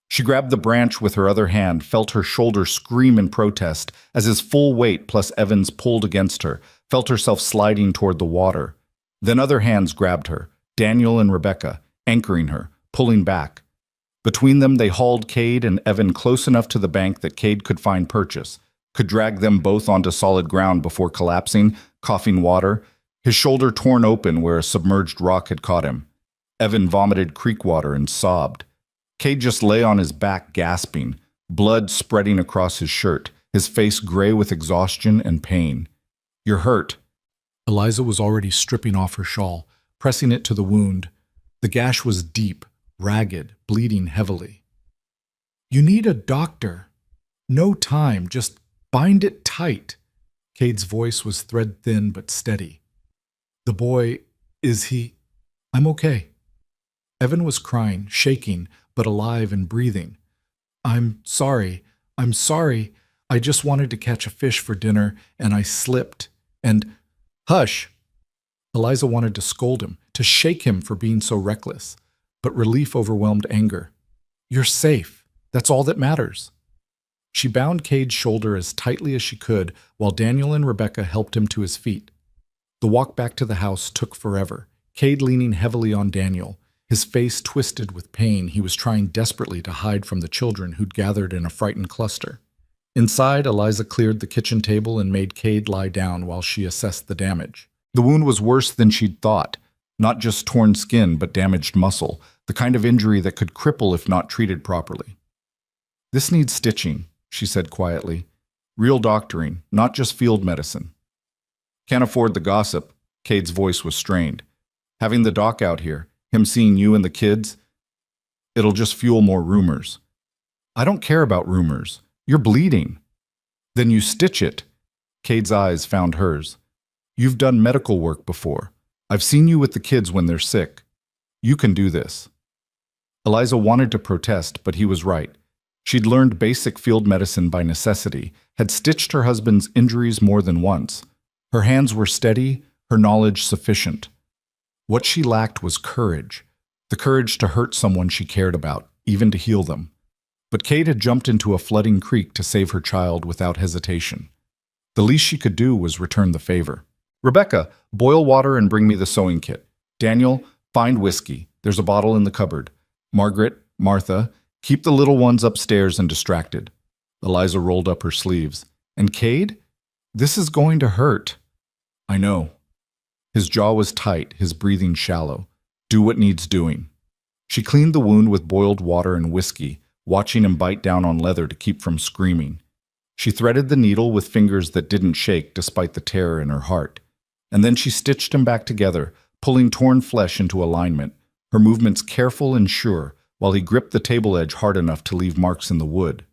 [SPEAKER 1] She grabbed the branch with her other hand, felt her shoulder scream in protest as his full weight plus Evan's pulled against her, felt herself sliding toward the water. Then other hands grabbed her, Daniel and Rebecca, anchoring her, pulling back. Between them, they hauled Cade and Evan close enough to the bank that Cade could find purchase, could drag them both onto solid ground before collapsing, coughing water, his shoulder torn open where a submerged rock had caught him. Evan vomited creek water and sobbed. Cade just lay on his back gasping, blood spreading across his shirt, his face gray with exhaustion and pain. You're hurt. Eliza was already stripping off her shawl, pressing it to the wound. The gash was deep, ragged, bleeding heavily. You need a doctor. No time, just bind it tight. Cade's voice was thread-thin but steady. The boy, is he? I'm okay. Evan was crying, shaking, but alive and breathing. I'm sorry. I just wanted to catch a fish for dinner, and I slipped. And, hush! Eliza wanted to scold him, to shake him for being so reckless, but relief overwhelmed anger. You're safe. That's all that matters. She bound Cade's shoulder as tightly as she could while Daniel and Rebecca helped him to his feet. The walk back to the house took forever, Cade leaning heavily on Daniel, his face twisted with pain he was trying desperately to hide from the children who'd gathered in a frightened cluster. Inside, Eliza cleared the kitchen table and made Cade lie down while she assessed the damage. The wound was worse than she'd thought. Not just torn skin, but damaged muscle, the kind of injury that could cripple if not treated properly. "This needs stitching," she said quietly. "Real doctoring, not just field medicine." "Can't afford the gossip." Cade's voice was strained. "Having the doc out here, him seeing you and the kids, it'll just fuel more rumors." "I don't care about rumors. You're bleeding." "Then you stitch it." Cade's eyes found hers. "You've done medical work before. I've seen you with the kids when they're sick. You can do this." Eliza wanted to protest, but he was right. She'd learned basic field medicine by necessity, had stitched her husband's injuries more than once. Her hands were steady, her knowledge sufficient. What she lacked was courage, the courage to hurt someone she cared about, even to heal them. But Kate had jumped into a flooding creek to save her child without hesitation. The least she could do was return the favor. "Rebecca, boil water and bring me the sewing kit. Daniel, find whiskey. There's a bottle in the cupboard. Margaret, Martha, keep the little ones upstairs and distracted." Eliza rolled up her sleeves. "And Cade? This is going to hurt." "I know." His jaw was tight, his breathing shallow. "Do what needs doing." She cleaned the wound with boiled water and whiskey, watching him bite down on leather to keep from screaming. She threaded the needle with fingers that didn't shake despite the terror in her heart. And then she stitched him back together, pulling torn flesh into alignment, her movements careful and sure, while he gripped the table edge hard enough to leave marks in the wood.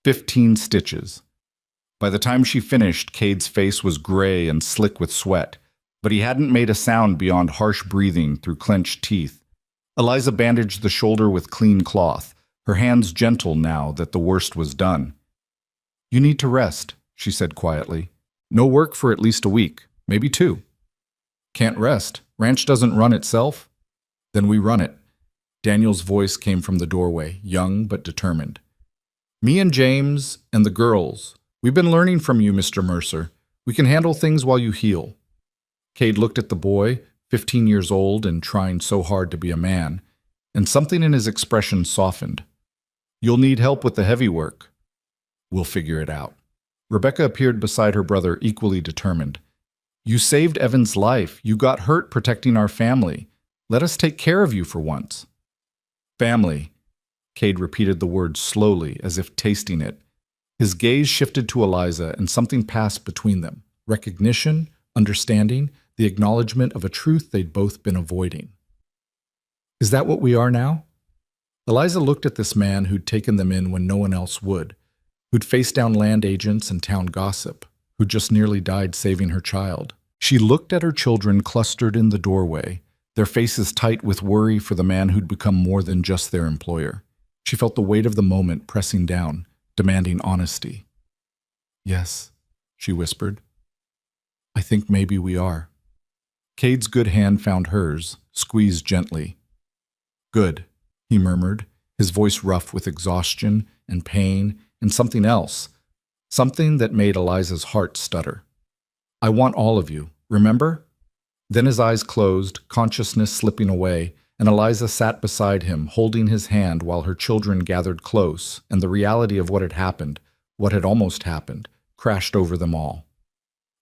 [SPEAKER 1] 15 stitches. By the time she finished, Cade's face was gray and slick with sweat, but he hadn't made a sound beyond harsh breathing through clenched teeth. Eliza bandaged the shoulder with clean cloth, her hands gentle now that the worst was done. "You need to rest," she said quietly. "No work for at least a week, maybe 2. "Can't rest. Ranch doesn't run itself." "Then we run it." Daniel's voice came from the doorway, young but determined. "Me and James and the girls, we've been learning from you, Mr. Mercer. We can handle things while you heal." Cade looked at the boy, 15 years old and trying so hard to be a man, and something in his expression softened. "You'll need help with the heavy work." "We'll figure it out." Rebecca appeared beside her brother, equally determined. "You saved Evan's life. You got hurt protecting our family. Let us take care of you for once." "Family." Cade repeated the word slowly, as if tasting it. His gaze shifted to Eliza, and something passed between them. Recognition, understanding, the acknowledgement of a truth they'd both been avoiding. "Is that what we are now?" Eliza looked at this man who'd taken them in when no one else would, who'd faced down land agents and town gossip, who just nearly died saving her child. She looked at her children clustered in the doorway, their faces tight with worry for the man who'd become more than just their employer. She felt the weight of the moment pressing down, demanding honesty. "Yes," she whispered. "I think maybe we are." Cade's good hand found hers, squeezed gently. "Good," he murmured, his voice rough with exhaustion and pain and something else, something that made Eliza's heart stutter. "I want all of you, remember?" Then his eyes closed, consciousness slipping away, and Eliza sat beside him, holding his hand while her children gathered close, and the reality of what had happened, what had almost happened, crashed over them all.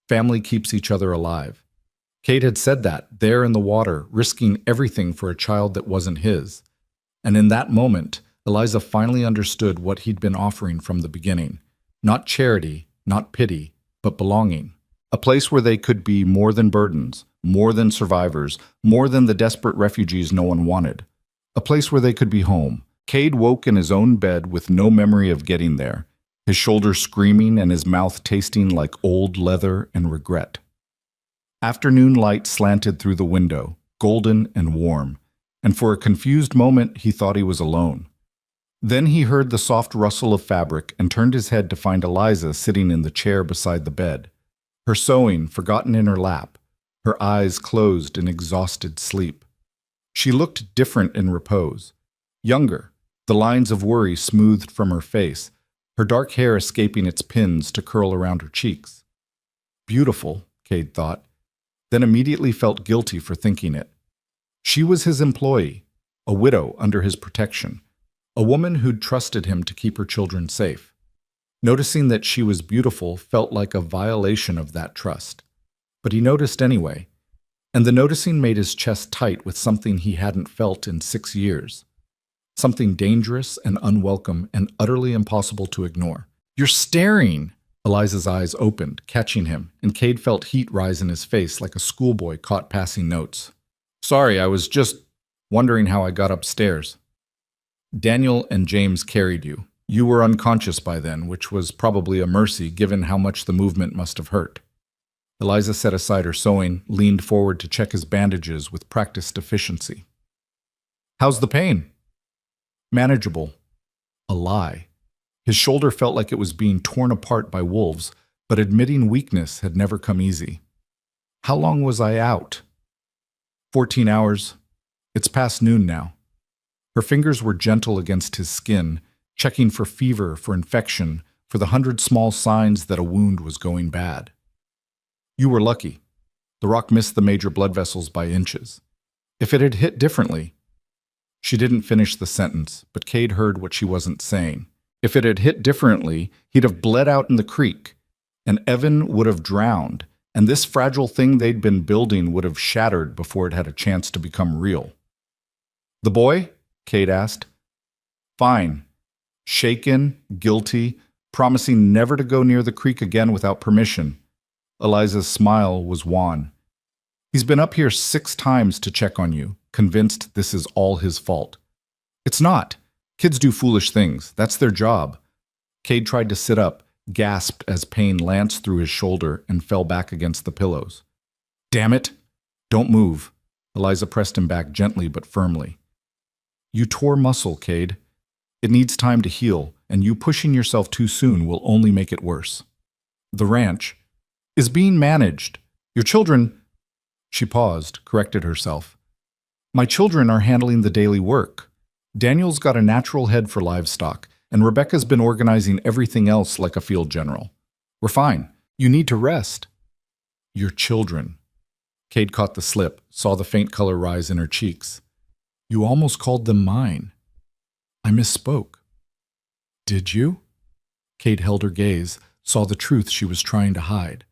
[SPEAKER 1] Family keeps each other alive. Cade had said that, there in the water, risking everything for a child that wasn't his. And in that moment, Eliza finally understood what he'd been offering from the beginning. Not charity, not pity, but belonging. A place where they could be more than burdens, more than survivors, more than the desperate refugees no one wanted. A place where they could be home. Cade woke in his own bed with no memory of getting there, his shoulders screaming and his mouth tasting like old leather and regret. Afternoon light slanted through the window, golden and warm, and for a confused moment he thought he was alone. Then he heard the soft rustle of fabric and turned his head to find Eliza sitting in the chair beside the bed, her sewing forgotten in her lap, her eyes closed in exhausted sleep. She looked different in repose, younger, the lines of worry smoothed from her face, her dark hair escaping its pins to curl around her cheeks. Beautiful, Cade thought, then immediately felt guilty for thinking it. She was his employee, a widow under his protection, a woman who'd trusted him to keep her children safe. Noticing that she was beautiful felt like a violation of that trust. But he noticed anyway, and the noticing made his chest tight with something he hadn't felt in 6 years. Something dangerous and unwelcome and utterly impossible to ignore. "You're staring!" Eliza's eyes opened, catching him, and Cade felt heat rise in his face like a schoolboy caught passing notes. "Sorry, I was just wondering how I got upstairs." "Daniel and James carried you. You were unconscious by then, which was probably a mercy given how much the movement must have hurt." Eliza set aside her sewing, leaned forward to check his bandages with practiced efficiency. "How's the pain?" "Manageable." A lie. His shoulder felt like it was being torn apart by wolves, but admitting weakness had never come easy. "How long was I out?" 14 hours. It's past noon now." Her fingers were gentle against his skin, checking for fever, for infection, for the 100 small signs that a wound was going bad. "You were lucky. The rock missed the major blood vessels by inches. If it had hit differently—" She didn't finish the sentence, but Cade heard what she wasn't saying. "If it had hit differently, he'd have bled out in the creek, and Evan would have drowned, and this fragile thing they'd been building would have shattered before it had a chance to become real." "The boy?" Cade asked. "Fine. Shaken, guilty, promising never to go near the creek again without permission." Eliza's smile was wan. "He's been up here 6 times to check on you, convinced this is all his fault." "It's not. Kids do foolish things. That's their job." Cade tried to sit up, gasped as pain lanced through his shoulder and fell back against the pillows. "Damn it! Don't move." Eliza pressed him back gently but firmly. "You tore muscle, Cade. It needs time to heal, and you pushing yourself too soon will only make it worse. The ranch is being managed. Your children—" She paused, corrected herself. "My children are handling the daily work. Daniel's got a natural head for livestock, and Rebecca's been organizing everything else like a field general. We're fine. You need to rest." "Your children." Cade caught the slip, saw the faint color rise in her cheeks. "You almost called them mine." "I misspoke." "Did you?" Cade held her gaze, saw the truth she was trying to hide.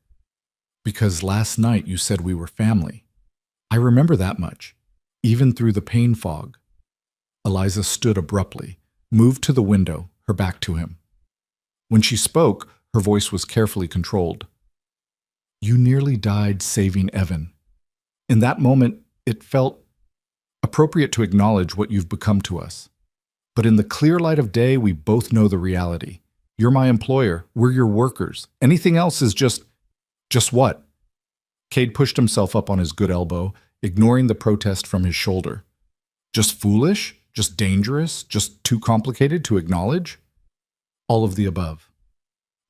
[SPEAKER 1] "Because last night you said we were family. I remember that much, even through the pain fog." Eliza stood abruptly, moved to the window, her back to him. When she spoke, her voice was carefully controlled. "You nearly died saving Evan. In that moment, it felt appropriate to acknowledge what you've become to us. But in the clear light of day, we both know the reality. You're my employer. We're your workers. Anything else is just what?" Cade pushed himself up on his good elbow, ignoring the protest from his shoulder. "Just foolish? Just dangerous? Just too complicated to acknowledge?" "All of the above."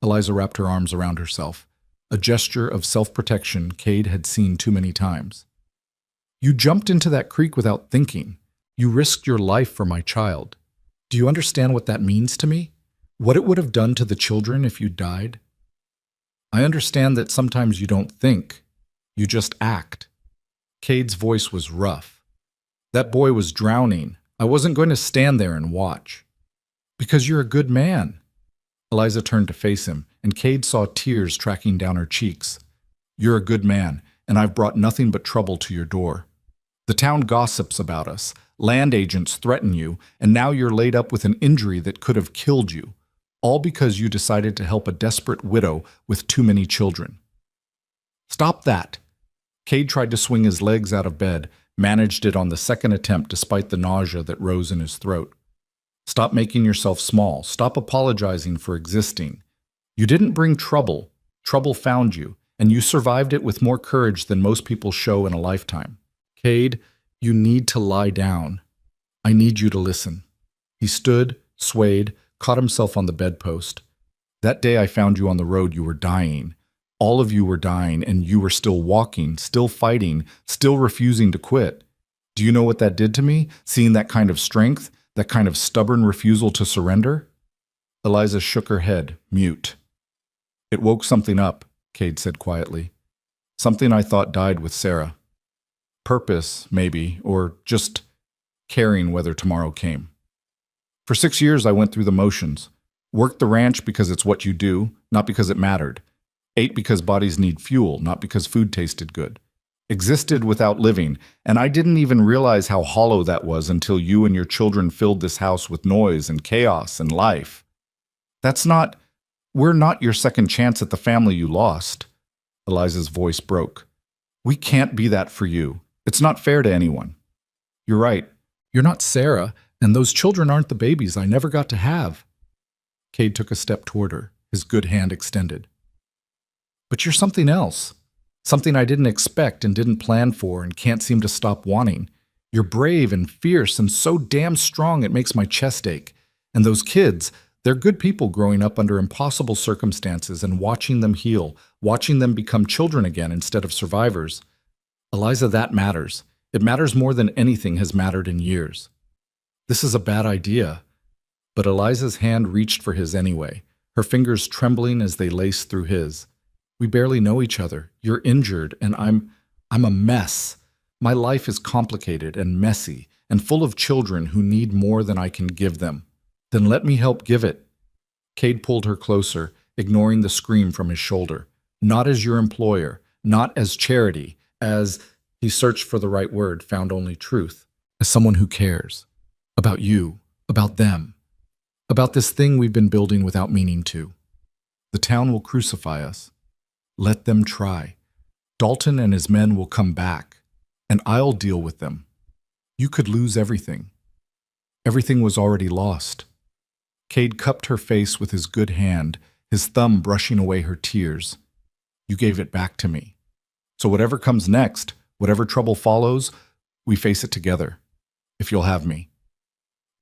[SPEAKER 1] Eliza wrapped her arms around herself, a gesture of self-protection Cade had seen too many times. "You jumped into that creek without thinking. You risked your life for my child. Do you understand what that means to me? What it would have done to the children if you died?" "I understand that sometimes you don't think. You just act." Cade's voice was rough. "That boy was drowning. I wasn't going to stand there and watch." "Because you're a good man." Eliza turned to face him, and Cade saw tears tracking down her cheeks. "You're a good man, and I've brought nothing but trouble to your door. The town gossips about us. Land agents threaten you, and now you're laid up with an injury that could have killed you, all because you decided to help a desperate widow with too many children." "Stop that!" Cade tried to swing his legs out of bed, managed it on the second attempt despite the nausea that rose in his throat. "Stop making yourself small. Stop apologizing for existing. You didn't bring trouble. Trouble found you, and you survived it with more courage than most people show in a lifetime. Cade, you need to lie down. I need you to listen." He stood, swayed, caught himself on the bedpost. "That day I found you on the road, you were dying. All of you were dying, and you were still walking, still fighting, still refusing to quit. Do you know what that did to me? Seeing that kind of strength, that kind of stubborn refusal to surrender?" Eliza shook her head, mute. It woke something up, Cade said quietly. Something I thought died with Sarah. Purpose, maybe, or just caring whether tomorrow came. For 6 years I went through the motions. Worked the ranch because it's what you do, not because it mattered. Ate because bodies need fuel, not because food tasted good. Existed without living, and I didn't even realize how hollow that was until you and your children filled this house with noise and chaos and life. We're not your second chance at the family you lost. Eliza's voice broke. We can't be that for you. It's not fair to anyone. You're right. You're not Sarah, and those children aren't the babies I never got to have. Cade took a step toward her, his good hand extended. But you're something else. Something I didn't expect and didn't plan for and can't seem to stop wanting. You're brave and fierce and so damn strong it makes my chest ache. And those kids, they're good people growing up under impossible circumstances and watching them heal, watching them become children again instead of survivors. Eliza, that matters. It matters more than anything has mattered in years. This is a bad idea. But Eliza's hand reached for his anyway, her fingers trembling as they laced through his. We barely know each other. You're injured, and I'm a mess. My life is complicated and messy and full of children who need more than I can give them. Then let me help give it. Cade pulled her closer, ignoring the scream from his shoulder. Not as your employer, not as charity, as, he searched for the right word, found only truth, as someone who cares. About you, about them, about this thing we've been building without meaning to. The town will crucify us. Let them try. Dalton and his men will come back, and I'll deal with them. You could lose everything. Everything was already lost. Cade cupped her face with his good hand, his thumb brushing away her tears. You gave it back to me. So whatever comes next, whatever trouble follows, we face it together, if you'll have me.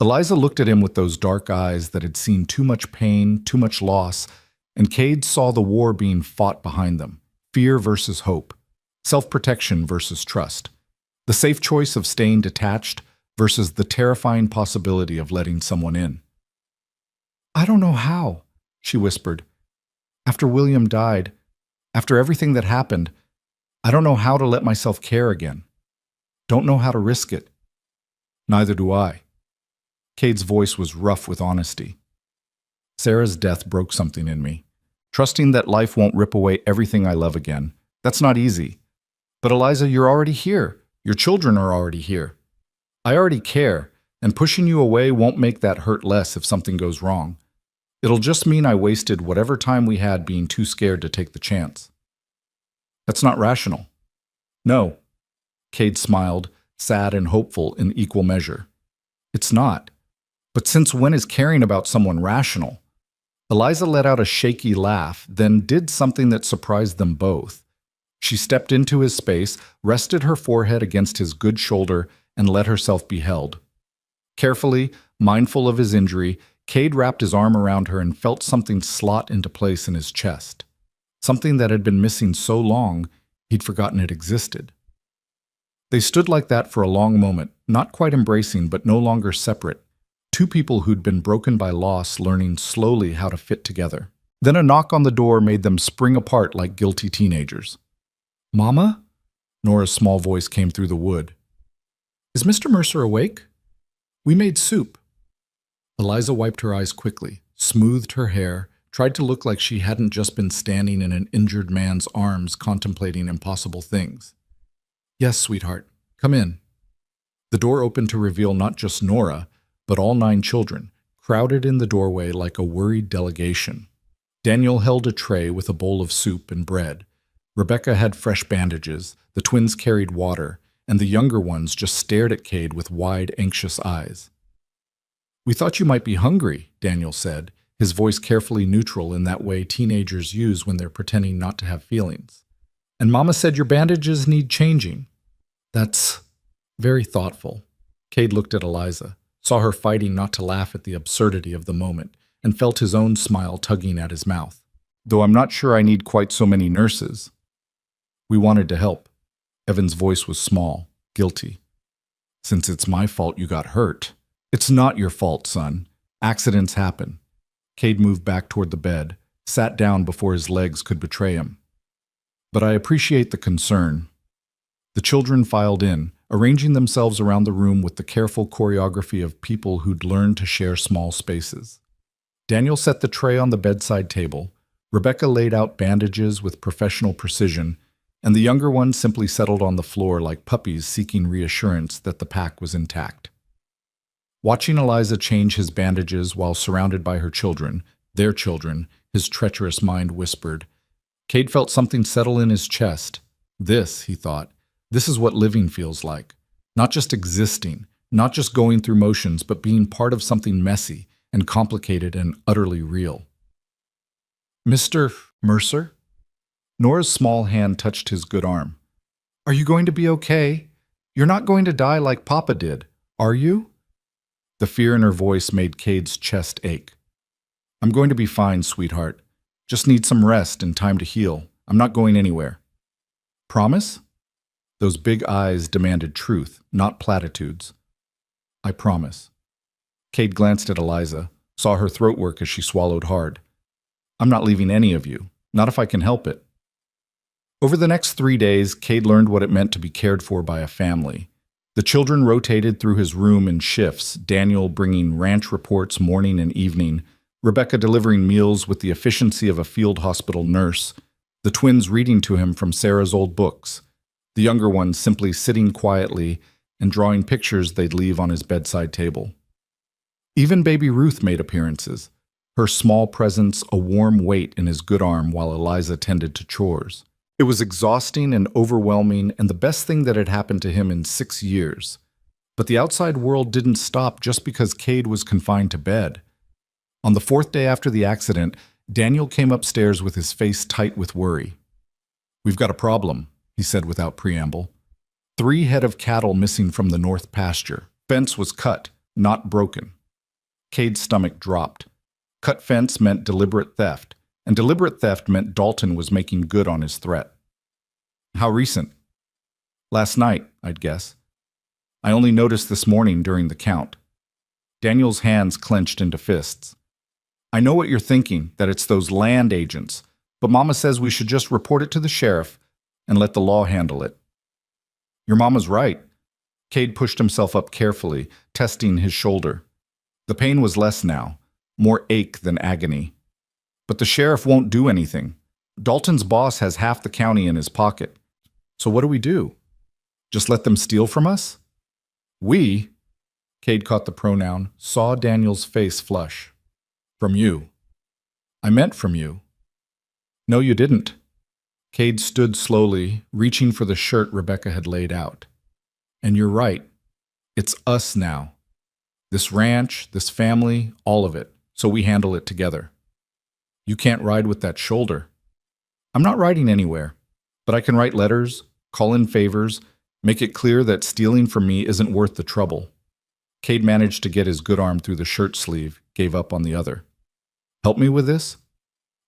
[SPEAKER 1] Eliza looked at him with those dark eyes that had seen too much pain, too much loss, and Cade saw the war being fought behind them, fear versus hope, self-protection versus trust, the safe choice of staying detached versus the terrifying possibility of letting someone in. I don't know how, she whispered. After William died, after everything that happened, I don't know how to let myself care again. Don't know how to risk it. Neither do I. Cade's voice was rough with honesty. Sarah's death broke something in me. Trusting that life won't rip away everything I love again. That's not easy. But Eliza, you're already here. Your children are already here. I already care, and pushing you away won't make that hurt less if something goes wrong. It'll just mean I wasted whatever time we had being too scared to take the chance. That's not rational. No. Cade smiled, sad and hopeful in equal measure. It's not. But since when is caring about someone rational? Eliza let out a shaky laugh, then did something that surprised them both. She stepped into his space, rested her forehead against his good shoulder, and let herself be held. Carefully, mindful of his injury, Cade wrapped his arm around her and felt something slot into place in his chest. Something that had been missing so long, he'd forgotten it existed. They stood like that for a long moment, not quite embracing but no longer separate. Two people who'd been broken by loss learning slowly how to fit together. Then a knock on the door made them spring apart like guilty teenagers. Mama? Nora's small voice came through the wood. Is Mr. Mercer awake? We made soup. Eliza wiped her eyes quickly, smoothed her hair, tried to look like she hadn't just been standing in an injured man's arms contemplating impossible things. Yes, sweetheart. Come in. The door opened to reveal not just Nora, but all 9 children, crowded in the doorway like a worried delegation. Daniel held a tray with a bowl of soup and bread. Rebecca had fresh bandages, the twins carried water, and the younger ones just stared at Cade with wide, anxious eyes. We thought you might be hungry, Daniel said, his voice carefully neutral in that way teenagers use when they're pretending not to have feelings. And Mama said your bandages need changing. That's very thoughtful. Cade looked at Eliza, saw her fighting not to laugh at the absurdity of the moment, and felt his own smile tugging at his mouth. Though I'm not sure I need quite so many nurses. We wanted to help. Evan's voice was small, guilty. Since it's my fault you got hurt. It's not your fault, son. Accidents happen. Cade moved back toward the bed, sat down before his legs could betray him. But I appreciate the concern. The children filed in, arranging themselves around the room with the careful choreography of people who'd learned to share small spaces. Daniel set the tray on the bedside table. Rebecca laid out bandages with professional precision, and the younger ones simply settled on the floor like puppies seeking reassurance that the pack was intact. Watching Eliza change his bandages while surrounded by her children, their children, his treacherous mind whispered. Cade felt something settle in his chest. This, he thought, this is what living feels like. Not just existing, not just going through motions, but being part of something messy and complicated and utterly real. Mr. Mercer? Nora's small hand touched his good arm. Are you going to be okay? You're not going to die like Papa did, are you? The fear in her voice made Cade's chest ache. I'm going to be fine, sweetheart. Just need some rest and time to heal. I'm not going anywhere. Promise? Those big eyes demanded truth, not platitudes. I promise. Cade glanced at Eliza, saw her throat work as she swallowed hard. I'm not leaving any of you, not if I can help it. Over the next 3 days, Cade learned what it meant to be cared for by a family. The children rotated through his room in shifts, Daniel bringing ranch reports morning and evening, Rebecca delivering meals with the efficiency of a field hospital nurse, the twins reading to him from Sarah's old books, the younger ones simply sitting quietly and drawing pictures they'd leave on his bedside table. Even baby Ruth made appearances, her small presence a warm weight in his good arm while Eliza tended to chores. It was exhausting and overwhelming and the best thing that had happened to him in 6 years. But the outside world didn't stop just because Cade was confined to bed. On the 4th day after the accident, Daniel came upstairs with his face tight with worry. We've got a problem, he said without preamble. 3 head of cattle missing from the north pasture. Fence was cut, not broken. Cade's stomach dropped. Cut fence meant deliberate theft, and deliberate theft meant Dalton was making good on his threat. How recent? Last night, I'd guess. I only noticed this morning during the count. Daniel's hands clenched into fists. I know what you're thinking, that it's those land agents, but Mama says we should just report it to the sheriff and let the law handle it. Your Mama's right. Cade pushed himself up carefully, testing his shoulder. The pain was less now, more ache than agony. But the sheriff won't do anything. Dalton's boss has half the county in his pocket. So what do we do? Just let them steal from us? We? Cade caught the pronoun, saw Daniel's face flush. From you. I meant from you. No, you didn't. Cade stood slowly, reaching for the shirt Rebecca had laid out. And you're right. It's us now. This ranch, this family, all of it, so we handle it together. You can't ride with that shoulder. I'm not riding anywhere, but I can write letters, call in favors, make it clear that stealing from me isn't worth the trouble. Cade managed to get his good arm through the shirt sleeve, gave up on the other. Help me with this?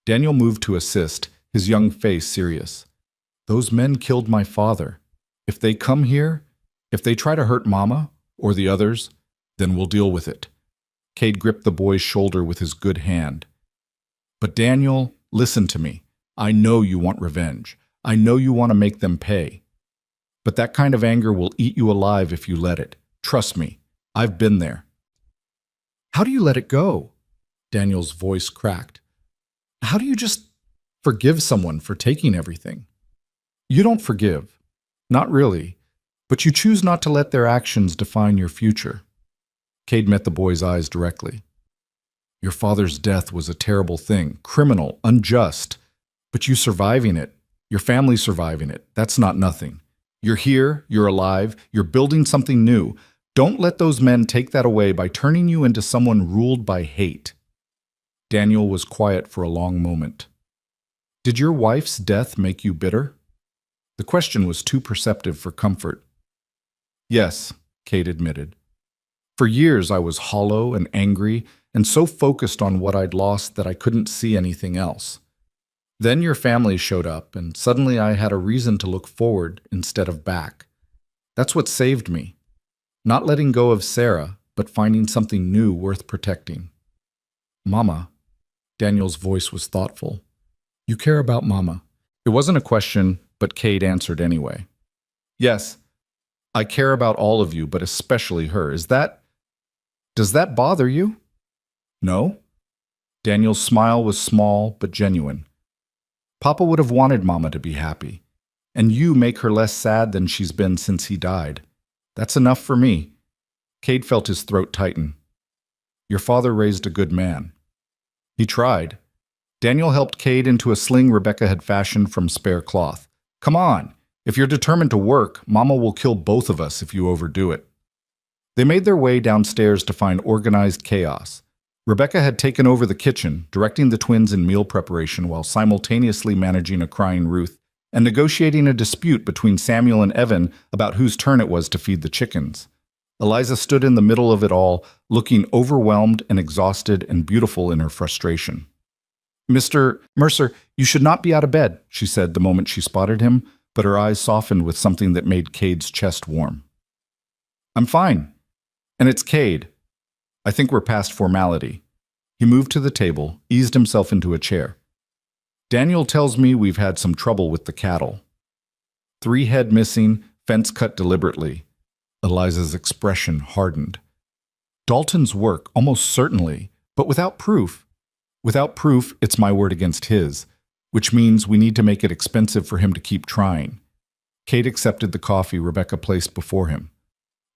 [SPEAKER 1] Daniel moved to assist, his young face serious. Those men killed my father. If they come here, if they try to hurt Mama, or the others, then we'll deal with it. Cade gripped the boy's shoulder with his good hand. But Daniel, listen to me. I know you want revenge. I know you want to make them pay. But that kind of anger will eat you alive if you let it. Trust me, I've been there. How do you let it go? Daniel's voice cracked. How do you just forgive someone for taking everything? You don't forgive. Not really. But you choose not to let their actions define your future. Cade met the boy's eyes directly. Your father's death was a terrible thing, criminal, unjust. But you surviving it, your family surviving it, that's not nothing. You're here, you're alive, you're building something new. Don't let those men take that away by turning you into someone ruled by hate. Daniel was quiet for a long moment. Did your wife's death make you bitter? The question was too perceptive for comfort. Yes, Cade admitted. For years I was hollow and angry and so focused on what I'd lost that I couldn't see anything else. Then your family showed up, and suddenly I had a reason to look forward instead of back. That's what saved me. Not letting go of Sarah, but finding something new worth protecting. Mama, Daniel's voice was thoughtful. You care about Mama. It wasn't a question, but Cade answered anyway. Yes, I care about all of you, but especially her. Does that bother you? No? Daniel's smile was small but genuine. Papa would have wanted Mama to be happy, and you make her less sad than she's been since he died. That's enough for me. Cade felt his throat tighten. Your father raised a good man. He tried. Daniel helped Cade into a sling Rebecca had fashioned from spare cloth. Come on, if you're determined to work, Mama will kill both of us if you overdo it. They made their way downstairs to find organized chaos. Rebecca had taken over the kitchen, directing the twins in meal preparation while simultaneously managing a crying Ruth and negotiating a dispute between Samuel and Evan about whose turn it was to feed the chickens. Eliza stood in the middle of it all, looking overwhelmed and exhausted and beautiful in her frustration. Mr. Mercer, you should not be out of bed, she said the moment she spotted him, but her eyes softened with something that made Cade's chest warm. I'm fine. And it's Cade. I think we're past formality. He moved to the table, eased himself into a chair. Daniel tells me we've had some trouble with the cattle. 3 head missing, fence cut deliberately. Eliza's expression hardened. Dalton's work, almost certainly, but without proof. Without proof, it's my word against his, which means we need to make it expensive for him to keep trying. Cade accepted the coffee Rebecca placed before him.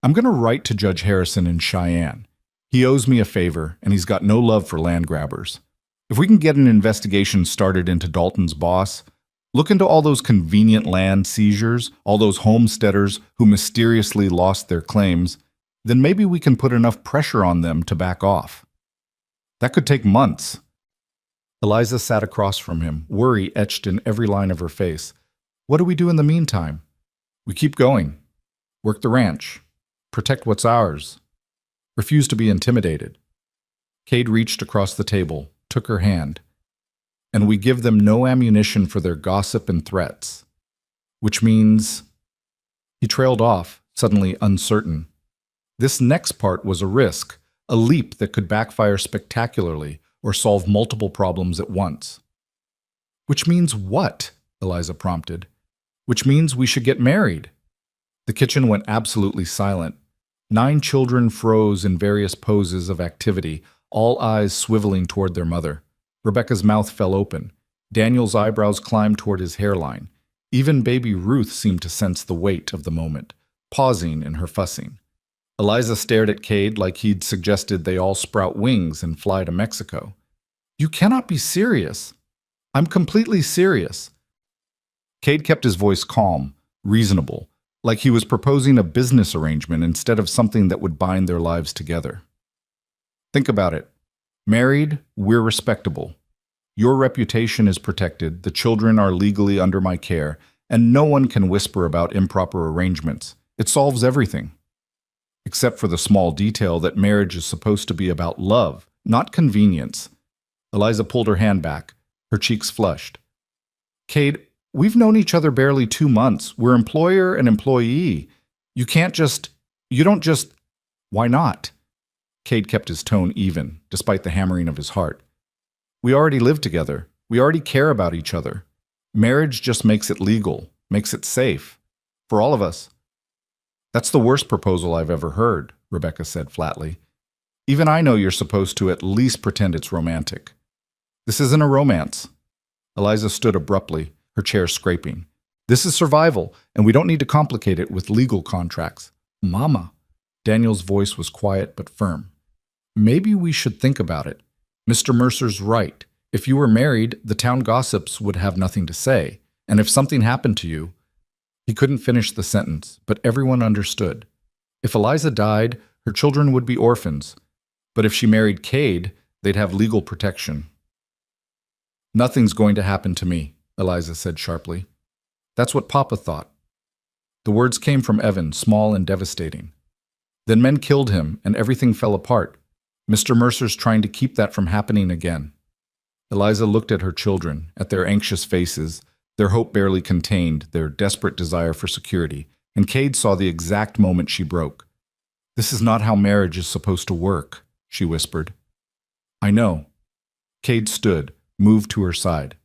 [SPEAKER 1] I'm going to write to Judge Harrison in Cheyenne. He owes me a favor, and he's got no love for land grabbers. If we can get an investigation started into Dalton's boss, look into all those convenient land seizures, all those homesteaders who mysteriously lost their claims, then maybe we can put enough pressure on them to back off. That could take months. Eliza sat across from him, worry etched in every line of her face. What do we do in the meantime? We keep going. Work the ranch. Protect what's ours. Refuse to be intimidated. Cade reached across the table, took her hand. And we give them no ammunition for their gossip and threats. Which means... He trailed off, suddenly uncertain. This next part was a risk, a leap that could backfire spectacularly or solve multiple problems at once. Which means what? Eliza prompted. Which means we should get married. The kitchen went absolutely silent. 9 children froze in various poses of activity, all eyes swiveling toward their mother. Rebecca's mouth fell open. Daniel's eyebrows climbed toward his hairline. Even baby Ruth seemed to sense the weight of the moment, pausing in her fussing. Eliza stared at Cade like he'd suggested they all sprout wings and fly to Mexico. You cannot be serious. I'm completely serious. Cade kept his voice calm, reasonable, like he was proposing a business arrangement instead of something that would bind their lives together. Think about it. Married, we're respectable. Your reputation is protected, the children are legally under my care, and no one can whisper about improper arrangements. It solves everything. Except for the small detail that marriage is supposed to be about love, not convenience. Eliza pulled her hand back, her cheeks flushed. Cade, we've known each other barely 2 months. We're employer and employee. You don't just... Why not? Cade kept his tone even, despite the hammering of his heart. We already live together. We already care about each other. Marriage just makes it legal, makes it safe. For all of us. That's the worst proposal I've ever heard, Rebecca said flatly. Even I know you're supposed to at least pretend it's romantic. This isn't a romance. Eliza stood abruptly, her chair scraping. This is survival, and we don't need to complicate it with legal contracts. Mama. Daniel's voice was quiet but firm. Maybe we should think about it. Mr. Mercer's right. If you were married, the town gossips would have nothing to say, and if something happened to you... He couldn't finish the sentence, but everyone understood. If Eliza died, her children would be orphans, but if she married Cade, they'd have legal protection. Nothing's going to happen to me, Eliza said sharply. That's what Papa thought. The words came from Evan, small and devastating. Then men killed him, and everything fell apart. Mr. Mercer's trying to keep that from happening again. Eliza looked at her children, at their anxious faces, their hope barely contained, their desperate desire for security, and Cade saw the exact moment she broke. This is not how marriage is supposed to work, she whispered. I know. Cade stood, moved to her side.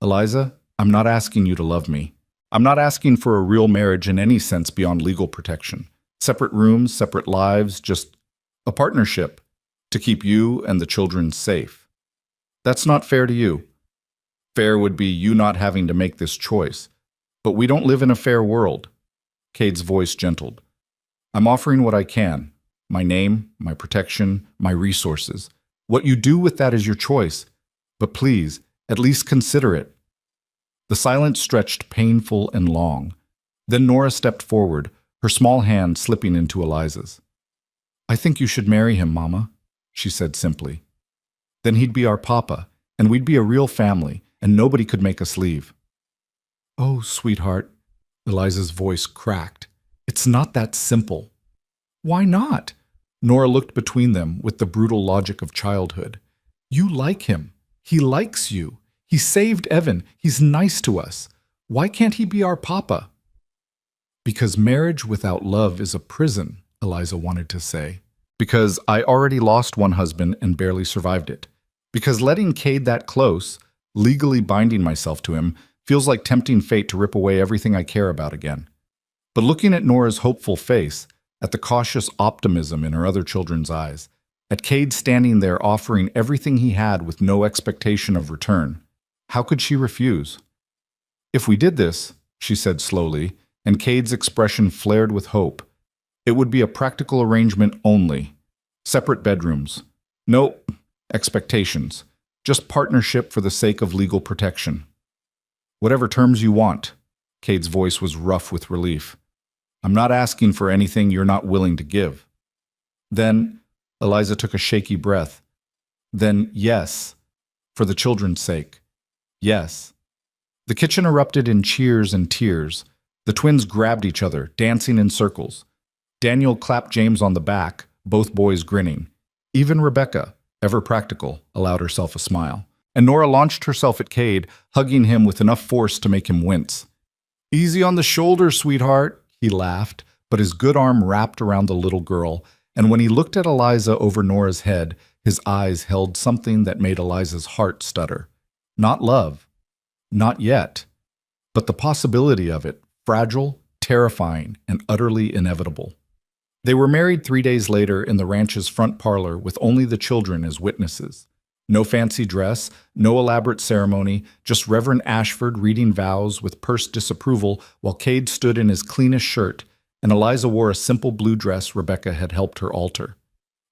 [SPEAKER 1] Eliza, I'm not asking you to love me. I'm not asking for a real marriage in any sense beyond legal protection. Separate rooms, separate lives, just a partnership to keep you and the children safe. That's not fair to you. Fair would be you not having to make this choice. But we don't live in a fair world. Cade's voice gentled. I'm offering what I can. My name, my protection, my resources. What you do with that is your choice. But please, at least consider it. The silence stretched painful and long. Then Nora stepped forward, her small hand slipping into Eliza's. I think you should marry him, Mama, she said simply. Then he'd be our papa, and we'd be a real family, and nobody could make us leave. Oh, sweetheart, Eliza's voice cracked. It's not that simple. Why not? Nora looked between them with the brutal logic of childhood. You like him. He likes you. He saved Evan. He's nice to us. Why can't he be our papa? Because marriage without love is a prison, Eliza wanted to say. Because I already lost one husband and barely survived it. Because letting Cade that close, legally binding myself to him, feels like tempting fate to rip away everything I care about again. But looking at Nora's hopeful face, at the cautious optimism in her other children's eyes, at Cade standing there offering everything he had with no expectation of return, how could she refuse? If we did this, she said slowly, and Cade's expression flared with hope, it would be a practical arrangement only. Separate bedrooms. No expectations. Just partnership for the sake of legal protection. Whatever terms you want. Cade's voice was rough with relief. I'm not asking for anything you're not willing to give. Then, Eliza took a shaky breath. Then, yes, for the children's sake. Yes. The kitchen erupted in cheers and tears. The twins grabbed each other, dancing in circles. Daniel clapped James on the back, both boys grinning. Even Rebecca, ever practical, allowed herself a smile. And Nora launched herself at Cade, hugging him with enough force to make him wince. Easy on the shoulder, sweetheart, he laughed, but his good arm wrapped around the little girl, and when he looked at Eliza over Nora's head, his eyes held something that made Eliza's heart stutter. Not love. Not yet. But the possibility of it, fragile, terrifying, and utterly inevitable. They were married 3 days later in the ranch's front parlor with only the children as witnesses. No fancy dress, no elaborate ceremony, just Reverend Ashford reading vows with pursed disapproval while Cade stood in his cleanest shirt, and Eliza wore a simple blue dress Rebecca had helped her alter.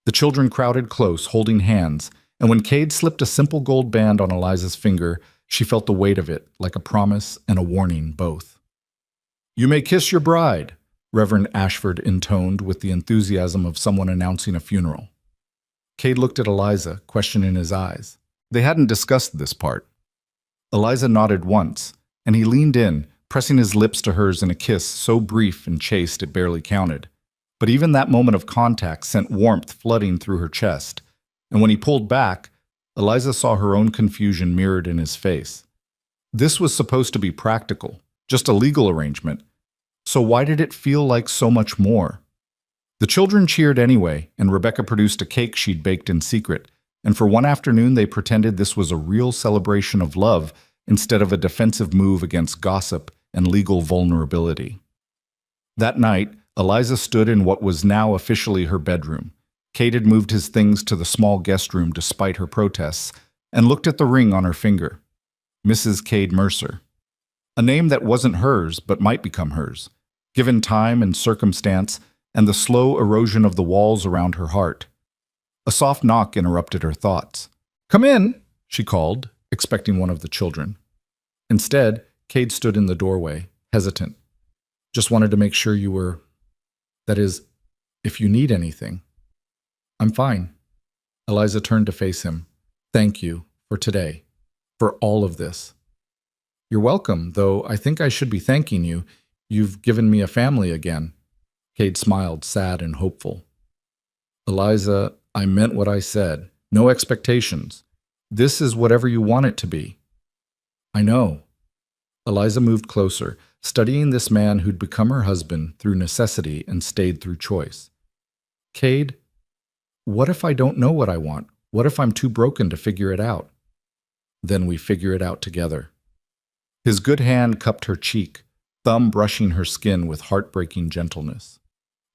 [SPEAKER 1] The children crowded close, holding hands, and when Cade slipped a simple gold band on Eliza's finger, she felt the weight of it, like a promise and a warning both. You may kiss your bride, Reverend Ashford intoned with the enthusiasm of someone announcing a funeral. Cade looked at Eliza, question in his eyes. They hadn't discussed this part. Eliza nodded once, and he leaned in, pressing his lips to hers in a kiss so brief and chaste it barely counted. But even that moment of contact sent warmth flooding through her chest, and when he pulled back, Eliza saw her own confusion mirrored in his face. This was supposed to be practical, just a legal arrangement. So why did it feel like so much more? The children cheered anyway, and Rebecca produced a cake she'd baked in secret, and for one afternoon they pretended this was a real celebration of love instead of a defensive move against gossip and legal vulnerability. That night, Eliza stood in what was now officially her bedroom. Cade had moved his things to the small guest room despite her protests, and looked at the ring on her finger. Mrs. Cade Mercer. A name that wasn't hers but might become hers, given time and circumstance and the slow erosion of the walls around her heart. A soft knock interrupted her thoughts. Come in, she called, expecting one of the children. Instead, Cade stood in the doorway, hesitant. Just wanted to make sure you were... That is, if you need anything. I'm fine. Eliza turned to face him. Thank you for today, for all of this. You're welcome, though I think I should be thanking you. You've given me a family again. Cade smiled, sad and hopeful. Eliza, I meant what I said. No expectations. This is whatever you want it to be. I know. Eliza moved closer, studying this man who'd become her husband through necessity and stayed through choice. Cade, what if I don't know what I want? What if I'm too broken to figure it out? Then we figure it out together. His good hand cupped her cheek, thumb brushing her skin with heartbreaking gentleness.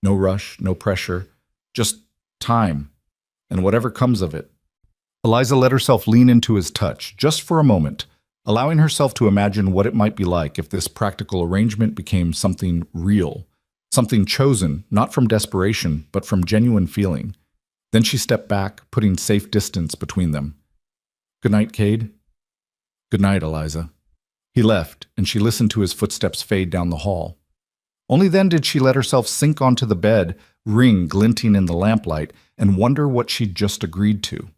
[SPEAKER 1] No rush, no pressure, just time, and whatever comes of it. Eliza let herself lean into his touch, just for a moment, allowing herself to imagine what it might be like if this practical arrangement became something real, something chosen, not from desperation, but from genuine feeling. Then she stepped back, putting safe distance between them. "Good night, Cade." "Good night, Eliza." He left, and she listened to his footsteps fade down the hall. Only then did she let herself sink onto the bed, ring glinting in the lamplight, and wonder what she'd just agreed to.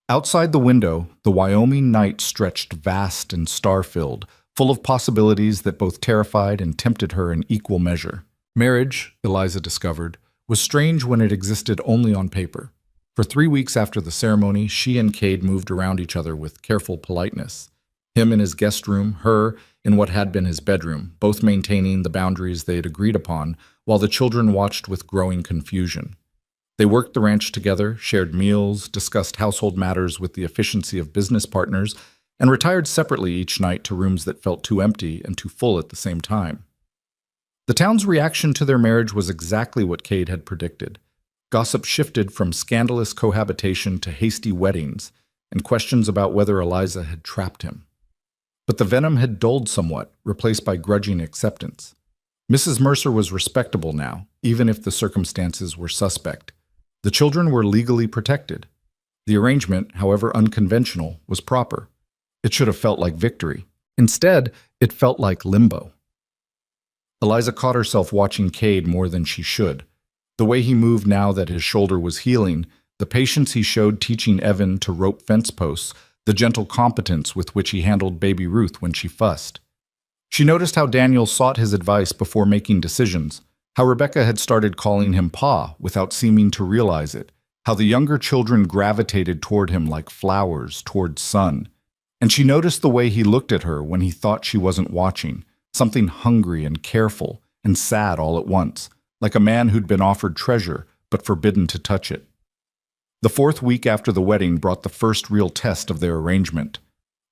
[SPEAKER 1] Outside the window, the Wyoming night stretched vast and star-filled, full of possibilities that both terrified and tempted her in equal measure. Marriage, Eliza discovered, was strange when it existed only on paper. For 3 weeks after the ceremony, she and Cade moved around each other with careful politeness. Him in his guest room, her in what had been his bedroom, both maintaining the boundaries they had agreed upon, while the children watched with growing confusion. They worked the ranch together, shared meals, discussed household matters with the efficiency of business partners, and retired separately each night to rooms that felt too empty and too full at the same time. The town's reaction to their marriage was exactly what Cade had predicted. Gossip shifted from scandalous cohabitation to hasty weddings, and questions about whether Eliza had trapped him. But the venom had dulled somewhat, replaced by grudging acceptance. Mrs. Mercer was respectable now, even if the circumstances were suspect. The children were legally protected. The arrangement, however unconventional, was proper. It should have felt like victory. Instead, it felt like limbo. Eliza caught herself watching Cade more than she should. The way he moved now that his shoulder was healing, the patience he showed teaching Evan to rope fence posts, the gentle competence with which he handled baby Ruth when she fussed. She noticed how Daniel sought his advice before making decisions, how Rebecca had started calling him Pa without seeming to realize it, how the younger children gravitated toward him like flowers toward sun. And she noticed the way he looked at her when he thought she wasn't watching, something hungry and careful and sad all at once, like a man who'd been offered treasure but forbidden to touch it. The 4th week after the wedding brought the first real test of their arrangement.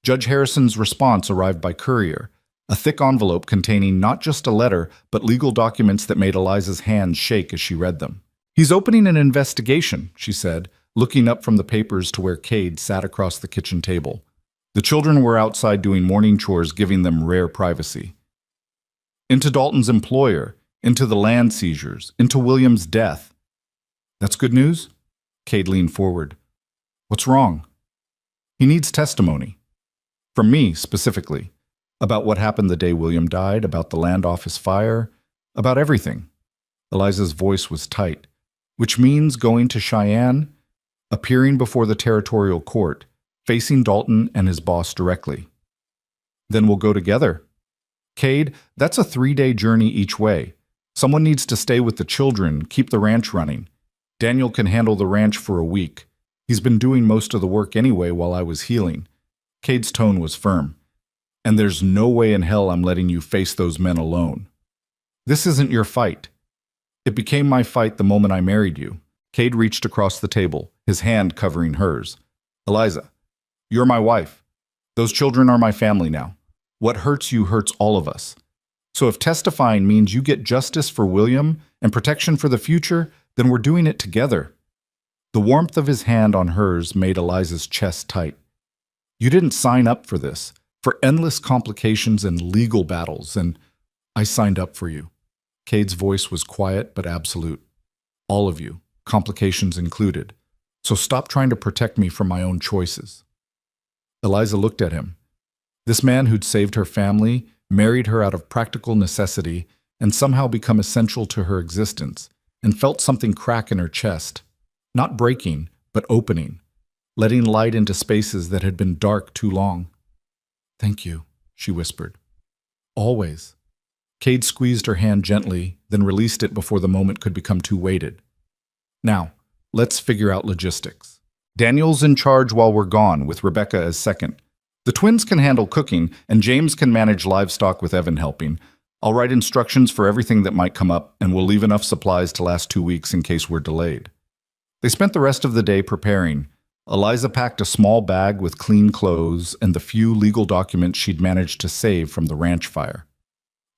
[SPEAKER 1] Judge Harrison's response arrived by courier, a thick envelope containing not just a letter, but legal documents that made Eliza's hands shake as she read them. "He's opening an investigation," she said, looking up from the papers to where Cade sat across the kitchen table. The children were outside doing morning chores, giving them rare privacy. "Into Dalton's employer, into the land seizures, into William's death." "That's good news?" Cade leaned forward. "What's wrong?" "He needs testimony. From me, specifically. About what happened the day William died, about the land office fire, about everything." Eliza's voice was tight. "Which means going to Cheyenne, appearing before the territorial court, facing Dalton and his boss directly." "Then we'll go together." "Cade, that's a 3-day journey each way. Someone needs to stay with the children, keep the ranch running. Daniel can handle the ranch for a week. He's been doing most of the work anyway while I was healing." Cade's tone was firm. "And there's no way in hell I'm letting you face those men alone. This isn't your fight. It became my fight the moment I married you." Cade reached across the table, his hand covering hers. "Eliza, you're my wife. Those children are my family now. What hurts you hurts all of us. So if testifying means you get justice for William and protection for the future, then we're doing it together." The warmth of his hand on hers made Eliza's chest tight. "You didn't sign up for this. For endless complications and legal battles, and I signed up for you." Cade's voice was quiet but absolute. "All of you, complications included. So stop trying to protect me from my own choices." Eliza looked at him. This man who'd saved her family, married her out of practical necessity, and somehow become essential to her existence, and felt something crack in her chest. Not breaking, but opening, letting light into spaces that had been dark too long. "Thank you," she whispered. "Always." Cade squeezed her hand gently, then released it before the moment could become too weighted. "Now, let's figure out logistics. Daniel's in charge while we're gone, with Rebecca as second. The twins can handle cooking, and James can manage livestock with Evan helping. I'll write instructions for everything that might come up, and we'll leave enough supplies to last 2 weeks in case we're delayed." They spent the rest of the day preparing, Eliza packed a small bag with clean clothes and the few legal documents she'd managed to save from the ranch fire.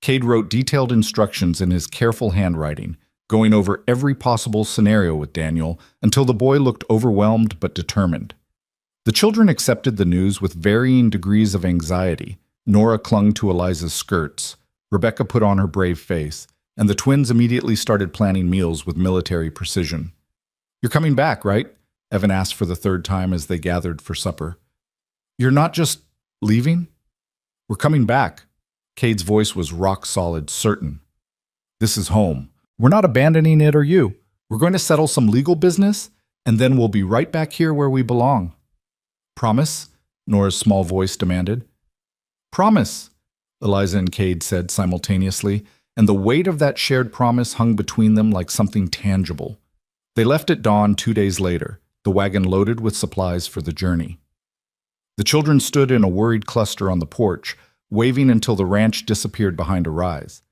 [SPEAKER 1] Cade wrote detailed instructions in his careful handwriting, going over every possible scenario with Daniel until the boy looked overwhelmed but determined. The children accepted the news with varying degrees of anxiety. Nora clung to Eliza's skirts. Rebecca put on her brave face, and the twins immediately started planning meals with military precision. "You're coming back, right?" Evan asked for the third time as they gathered for supper. "You're not just leaving?" "We're coming back." Cade's voice was rock-solid, certain. "This is home. We're not abandoning it or you. We're going to settle some legal business, and then we'll be right back here where we belong." "Promise?" Nora's small voice demanded. "Promise," Eliza and Cade said simultaneously, and the weight of that shared promise hung between them like something tangible. They left at dawn 2 days later, the wagon loaded with supplies for the journey. The children stood in a worried cluster on the porch, waving until the ranch disappeared behind a rise.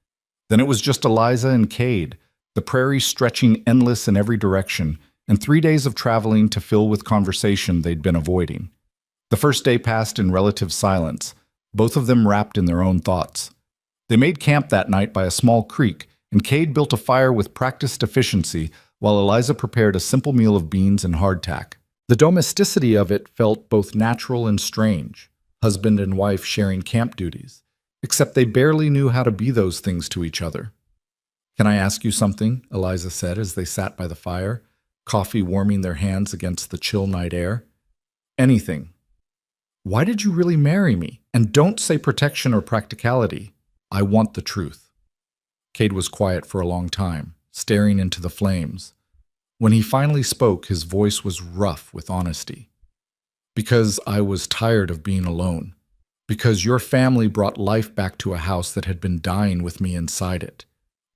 [SPEAKER 1] Then it was just Eliza and Cade, the prairie stretching endless in every direction, and 3 days of traveling to fill with conversation they'd been avoiding. The first day passed in relative silence, both of them wrapped in their own thoughts. They made camp that night by a small creek, and Cade built a fire with practiced efficiency while Eliza prepared a simple meal of beans and hardtack. The domesticity of it felt both natural and strange, husband and wife sharing camp duties, except they barely knew how to be those things to each other. "Can I ask you something?" Eliza said as they sat by the fire, coffee warming their hands against the chill night air. "Anything. Why did you really marry me? And don't say protection or practicality. I want the truth." Cade was quiet for a long time, staring into the flames. When he finally spoke, his voice was rough with honesty. "Because I was tired of being alone. Because your family brought life back to a house that had been dying with me inside it.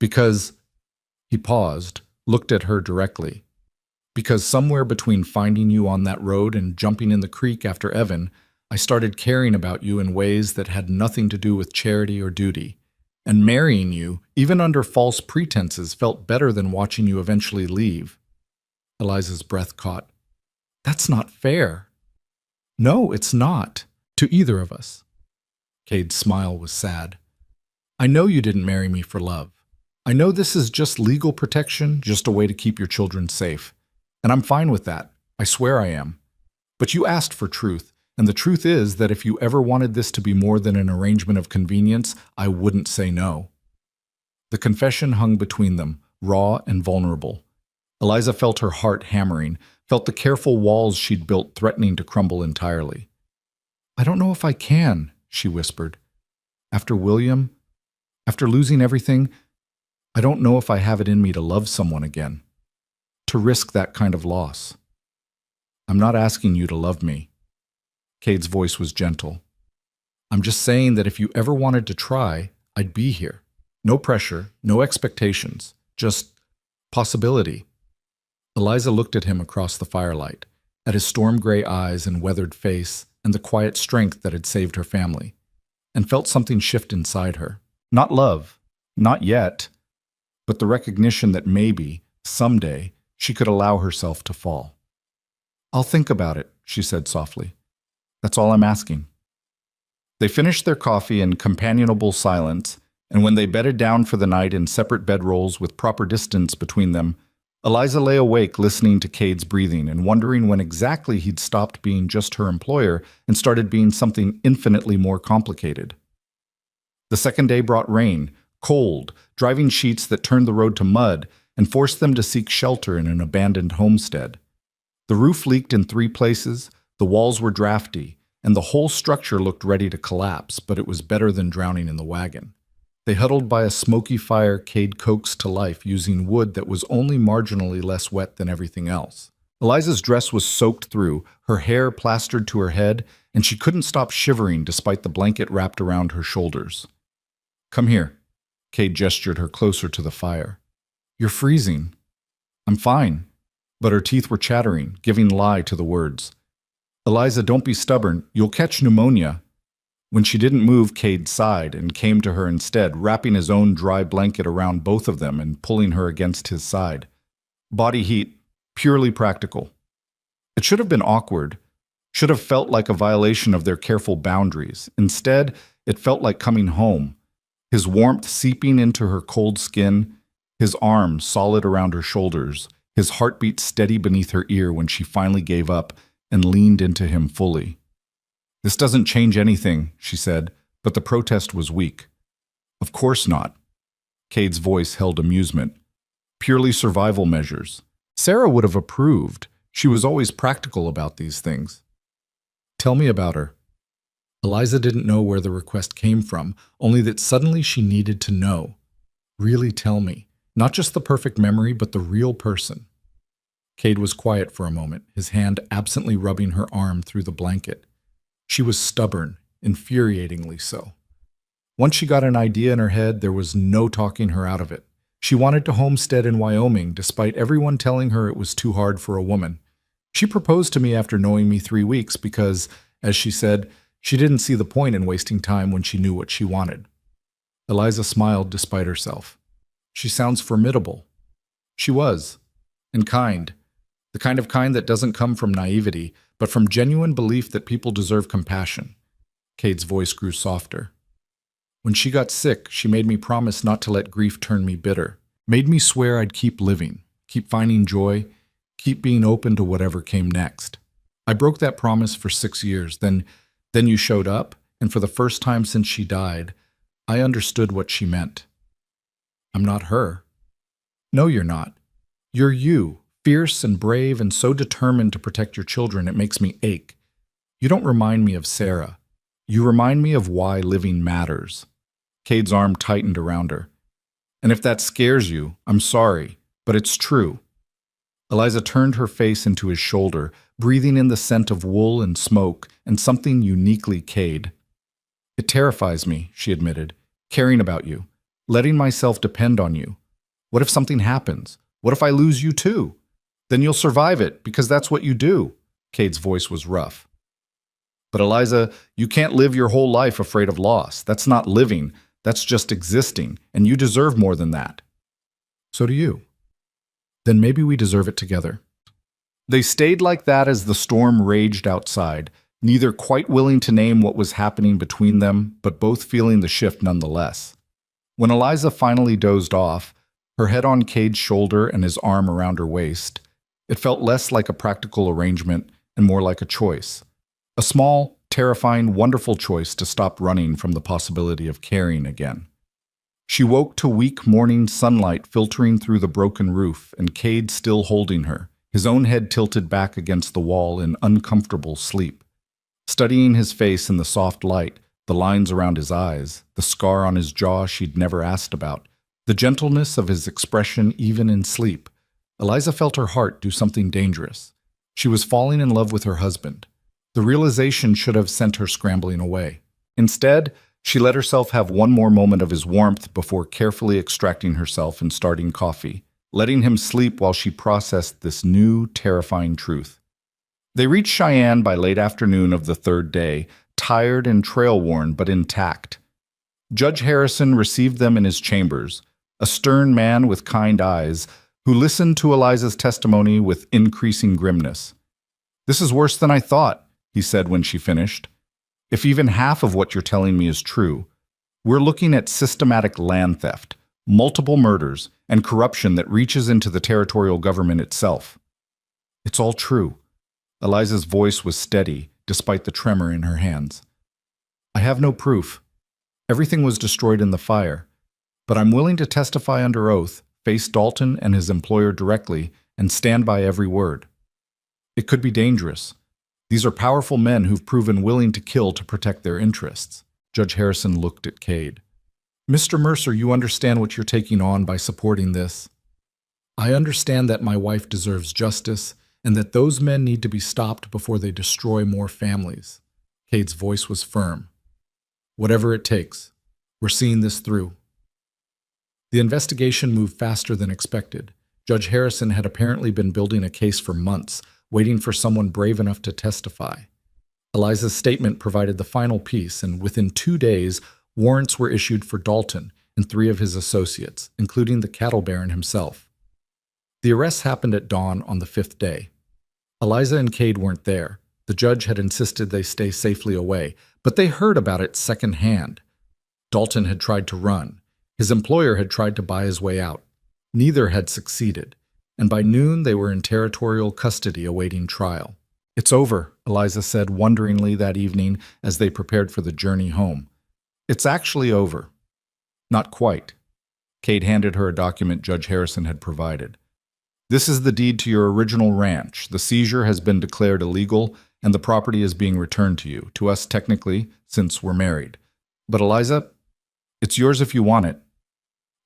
[SPEAKER 1] Because—" He paused, looked at her directly. "Because somewhere between finding you on that road and jumping in the creek after Evan, I started caring about you in ways that had nothing to do with charity or duty. And marrying you, even under false pretenses, felt better than watching you eventually leave." Eliza's breath caught. "That's not fair." "No, it's not. To either of us." Cade's smile was sad. "I know you didn't marry me for love. I know this is just legal protection, just a way to keep your children safe. And I'm fine with that. I swear I am. But you asked for truth. And the truth is that if you ever wanted this to be more than an arrangement of convenience, I wouldn't say no." The confession hung between them, raw and vulnerable. Eliza felt her heart hammering, felt the careful walls she'd built threatening to crumble entirely. "I don't know if I can," she whispered. "After William, after losing everything, I don't know if I have it in me to love someone again. To risk that kind of loss. I'm not asking you to love me." Cade's voice was gentle. "I'm just saying that if you ever wanted to try, I'd be here. No pressure, no expectations, just possibility." Eliza looked at him across the firelight, at his storm-gray eyes and weathered face and the quiet strength that had saved her family, and felt something shift inside her. Not love, not yet, but the recognition that maybe, someday, she could allow herself to fall. "I'll think about it," she said softly. "That's all I'm asking." They finished their coffee in companionable silence, and when they bedded down for the night in separate bedrolls with proper distance between them, Eliza lay awake listening to Cade's breathing and wondering when exactly he'd stopped being just her employer and started being something infinitely more complicated. The second day brought rain, cold, driving sheets that turned the road to mud and forced them to seek shelter in an abandoned homestead. The roof leaked in 3 places, the walls were drafty, and the whole structure looked ready to collapse, but it was better than drowning in the wagon. They huddled by a smoky fire Cade coaxed to life using wood that was only marginally less wet than everything else. Eliza's dress was soaked through, her hair plastered to her head, and she couldn't stop shivering despite the blanket wrapped around her shoulders. "Come here." Cade gestured her closer to the fire. "You're freezing." "I'm fine." But her teeth were chattering, giving lie to the words. "Eliza, don't be stubborn. You'll catch pneumonia." When she didn't move, Cade sighed and came to her instead, wrapping his own dry blanket around both of them and pulling her against his side. "Body heat, purely practical." It should have been awkward, should have felt like a violation of their careful boundaries. Instead, it felt like coming home, his warmth seeping into her cold skin, his arms solid around her shoulders, his heartbeat steady beneath her ear when she finally gave up and leaned into him fully. "This doesn't change anything," she said, but the protest was weak. "Of course not." Cade's voice held amusement. "Purely survival measures. Sarah would have approved. She was always practical about these things." "Tell me about her." Eliza didn't know where the request came from, only that suddenly she needed to know. Really tell me. Not just the perfect memory, but the real person. Cade was quiet for a moment, his hand absently rubbing her arm through the blanket. She was stubborn, infuriatingly so. Once she got an idea in her head, there was no talking her out of it. She wanted to homestead in Wyoming, despite everyone telling her it was too hard for a woman. She proposed to me after knowing me 3 weeks because, as she said, she didn't see the point in wasting time when she knew what she wanted. Eliza smiled despite herself. "She sounds formidable." She was. And kind. The kind that doesn't come from naivety, but from genuine belief that people deserve compassion. Cade's voice grew softer. "When she got sick, she made me promise not to let grief turn me bitter. Made me swear I'd keep living, keep finding joy, keep being open to whatever came next. I broke that promise for 6 years. Then you showed up, and for the first time since she died, I understood what she meant. I'm not her." "No, you're not. You're you, fierce and brave and so determined to protect your children it makes me ache. You don't remind me of Sarah. You remind me of why living matters." Cade's arm tightened around her. "And if that scares you, I'm sorry, but it's true." Eliza turned her face into his shoulder, breathing in the scent of wool and smoke and something uniquely Cade. "It terrifies me," she admitted, "caring about you, letting myself depend on you. What if something happens? What if I lose you too? Then you'll survive it, because that's what you do." Cade's voice was rough. "But Eliza, you can't live your whole life afraid of loss. That's not living, that's just existing, and you deserve more than that." "So do you. Then maybe we deserve it together." They stayed like that as the storm raged outside, neither quite willing to name what was happening between them, but both feeling the shift nonetheless. When Eliza finally dozed off, her head on Cade's shoulder and his arm around her waist, it felt less like a practical arrangement and more like a choice. A small, terrifying, wonderful choice to stop running from the possibility of caring again. She woke to weak morning sunlight filtering through the broken roof and Cade still holding her, his own head tilted back against the wall in uncomfortable sleep. Studying his face in the soft light, the lines around his eyes, the scar on his jaw she'd never asked about, the gentleness of his expression even in sleep, Eliza felt her heart do something dangerous. She was falling in love with her husband. The realization should have sent her scrambling away. Instead, she let herself have one more moment of his warmth before carefully extracting herself and starting coffee, letting him sleep while she processed this new, terrifying truth. They reached Cheyenne by late afternoon of the 3rd day, tired and trail-worn but intact. Judge Harrison received them in his chambers, a stern man with kind eyes, who listened to Eliza's testimony with increasing grimness. "This is worse than I thought," he said when she finished. "If even half of what you're telling me is true, we're looking at systematic land theft, multiple murders, and corruption that reaches into the territorial government itself." "It's all true." Eliza's voice was steady, despite the tremor in her hands. "I have no proof. Everything was destroyed in the fire. But I'm willing to testify under oath, face Dalton and his employer directly, and stand by every word. It could be dangerous. These are powerful men who've proven willing to kill to protect their interests." Judge Harrison looked at Cade. "Mr. Mercer, you understand what you're taking on by supporting this. I understand that my wife deserves justice and that those men need to be stopped before they destroy more families." Cade's voice was firm. "Whatever it takes. We're seeing this through." The investigation moved faster than expected. Judge Harrison had apparently been building a case for months, waiting for someone brave enough to testify. Eliza's statement provided the final piece, and within 2 days, warrants were issued for Dalton and 3 of his associates, including the cattle baron himself. The arrests happened at dawn on the 5th day. Eliza and Cade weren't there. The judge had insisted they stay safely away, but they heard about it secondhand. Dalton had tried to run. His employer had tried to buy his way out. Neither had succeeded, and by noon they were in territorial custody awaiting trial. "It's over," Eliza said wonderingly that evening as they prepared for the journey home. "It's actually over." "Not quite." Cade handed her a document Judge Harrison had provided. "This is the deed to your original ranch. The seizure has been declared illegal, and the property is being returned to you, to us technically, since we're married. But Eliza, it's yours if you want it."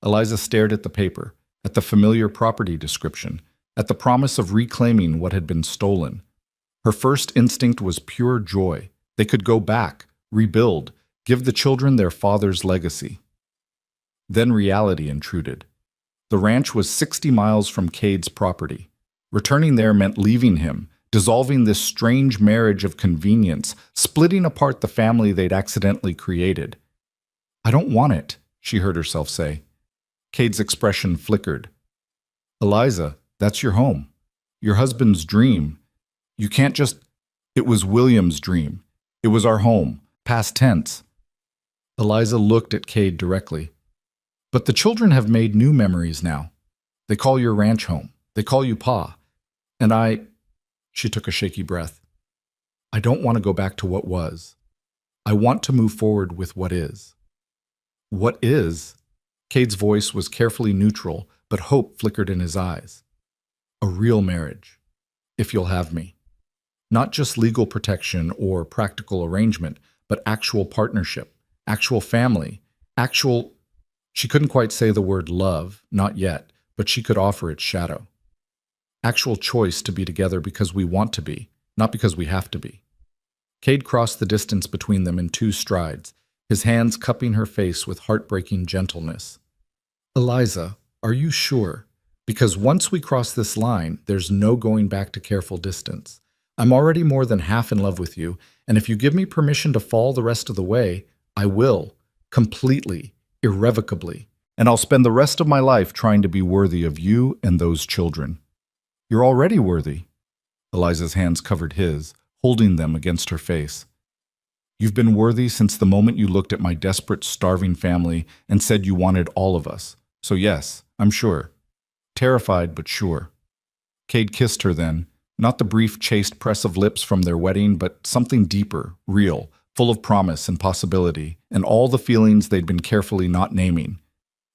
[SPEAKER 1] Eliza stared at the paper, at the familiar property description, at the promise of reclaiming what had been stolen. Her first instinct was pure joy. They could go back, rebuild, give the children their father's legacy. Then reality intruded. The ranch was 60 miles from Cade's property. Returning there meant leaving him, dissolving this strange marriage of convenience, splitting apart the family they'd accidentally created. "I don't want it," she heard herself say. Cade's expression flickered. "Eliza, that's your home. Your husband's dream. You can't just—" "It was William's dream. It was our home. Past tense." Eliza looked at Cade directly. "But the children have made new memories now. They call your ranch home. They call you Pa. And I—" She took a shaky breath. "I don't want to go back to what was. I want to move forward with what is." "What is?" Cade's voice was carefully neutral, but hope flickered in his eyes. "A real marriage, if you'll have me. Not just legal protection or practical arrangement, but actual partnership, actual family, actual—" She couldn't quite say the word love, not yet, but she could offer its shadow. "Actual choice to be together because we want to be, not because we have to be." Cade crossed the distance between them in 2 strides, his hands cupping her face with heartbreaking gentleness. "Eliza, are you sure? Because once we cross this line, there's no going back to careful distance. I'm already more than half in love with you, and if you give me permission to fall the rest of the way, I will, completely, irrevocably, and I'll spend the rest of my life trying to be worthy of you and those children." "You're already worthy." Eliza's hands covered his, holding them against her face. "You've been worthy since the moment you looked at my desperate, starving family and said you wanted all of us. So yes, I'm sure. Terrified, but sure." Cade kissed her then, not the brief, chaste press of lips from their wedding, but something deeper, real, full of promise and possibility, and all the feelings they'd been carefully not naming.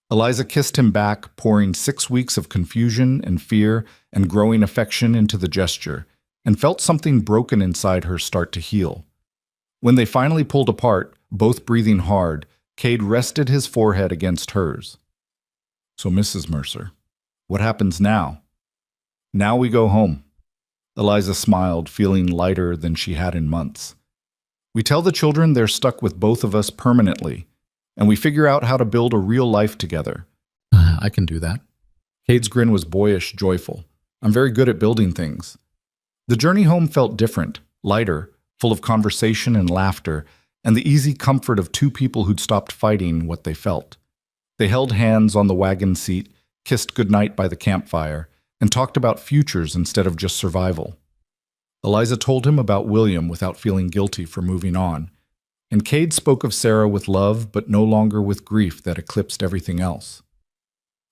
[SPEAKER 1] Eliza kissed him back, pouring 6 weeks of confusion and fear and growing affection into the gesture, and felt something broken inside her start to heal. When they finally pulled apart, both breathing hard, Cade rested his forehead against hers. "So, Mrs. Mercer, what happens now?" "Now we go home." Eliza smiled, feeling lighter than she had in months. "We tell the children they're stuck with both of us permanently, and we figure out how to build a real life together." "I can do that." Cade's grin was boyish, joyful. "I'm very good at building things." The journey home felt different, lighter, full of conversation and laughter, and the easy comfort of 2 people who'd stopped fighting what they felt. They held hands on the wagon seat, kissed goodnight by the campfire, and talked about futures instead of just survival. Eliza told him about William without feeling guilty for moving on, and Cade spoke of Sarah with love but no longer with grief that eclipsed everything else.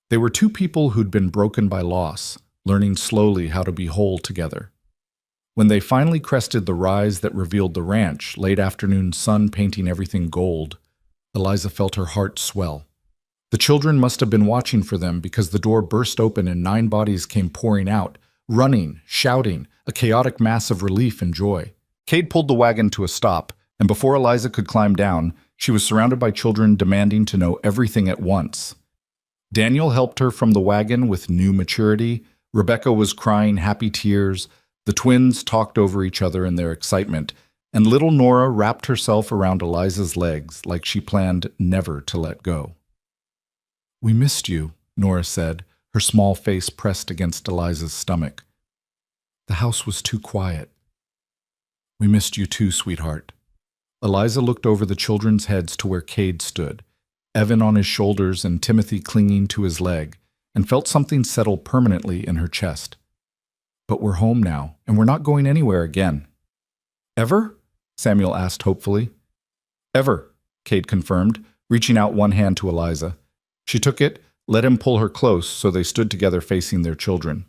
[SPEAKER 1] They were 2 people who'd been broken by loss, learning slowly how to be whole together. When they finally crested the rise that revealed the ranch, late afternoon sun painting everything gold, Eliza felt her heart swell. The children must have been watching for them because the door burst open and 9 bodies came pouring out, running, shouting, a chaotic mass of relief and joy. Cade pulled the wagon to a stop, and before Eliza could climb down, she was surrounded by children demanding to know everything at once. Daniel helped her from the wagon with new maturity. Rebecca was crying happy tears. The twins talked over each other in their excitement, and little Nora wrapped herself around Eliza's legs like she planned never to let go. "We missed you," Nora said, her small face pressed against Eliza's stomach. "The house was too quiet." "We missed you too, sweetheart." Eliza looked over the children's heads to where Cade stood, Evan on his shoulders and Timothy clinging to his leg, and felt something settle permanently in her chest. But we're home now, and we're not going anywhere again. Ever? Samuel asked hopefully. Ever, Kate confirmed, reaching out one hand to Eliza. She took it, let him pull her close so they stood together facing their children.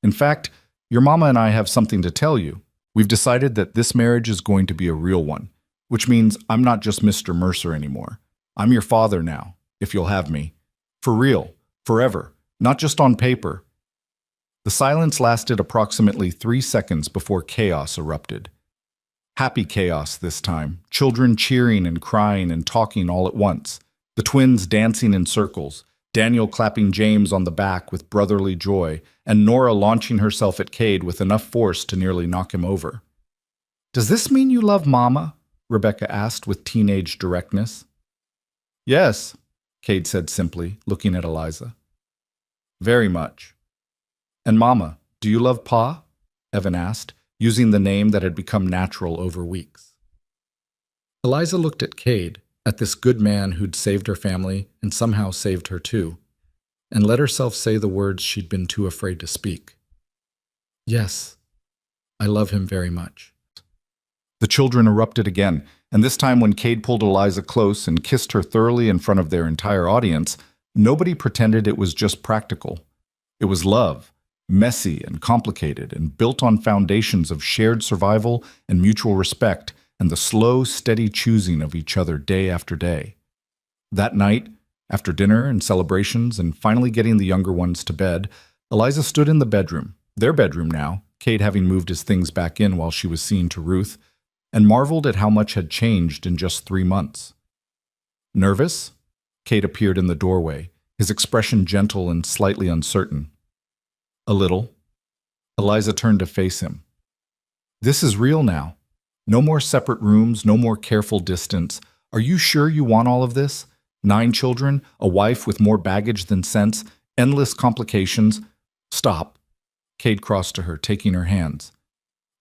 [SPEAKER 1] In fact, your mama and I have something to tell you. We've decided that this marriage is going to be a real one, which means I'm not just Mr. Mercer anymore. I'm your father now, if you'll have me. For real, forever, not just on paper. The silence lasted approximately 3 seconds before chaos erupted. Happy chaos this time, children cheering and crying and talking all at once, the twins dancing in circles, Daniel clapping James on the back with brotherly joy, and Nora launching herself at Cade with enough force to nearly knock him over. Does this mean you love Mama? Rebecca asked with teenage directness. Yes, Cade said simply, looking at Eliza. Very much. And Mama, do you love Pa? Evan asked, using the name that had become natural over weeks. Eliza looked at Cade, at this good man who'd saved her family and somehow saved her too, and let herself say the words she'd been too afraid to speak. Yes, I love him very much. The children erupted again, and this time when Cade pulled Eliza close and kissed her thoroughly in front of their entire audience, nobody pretended it was just practical. It was love, messy and complicated and built on foundations of shared survival and mutual respect and the slow, steady choosing of each other day after day. That night, after dinner and celebrations and finally getting the younger ones to bed, Eliza stood in the bedroom, their bedroom now, Cade having moved his things back in while she was seeing to Ruth, and marveled at how much had changed in just 3 months. Nervous? Cade appeared in the doorway, his expression gentle and slightly uncertain. A little. Eliza turned to face him. This is real now. No more separate rooms, no more careful distance. Are you sure you want all of this? 9 children, a wife with more baggage than sense, endless complications. Stop. Cade crossed to her, taking her hands.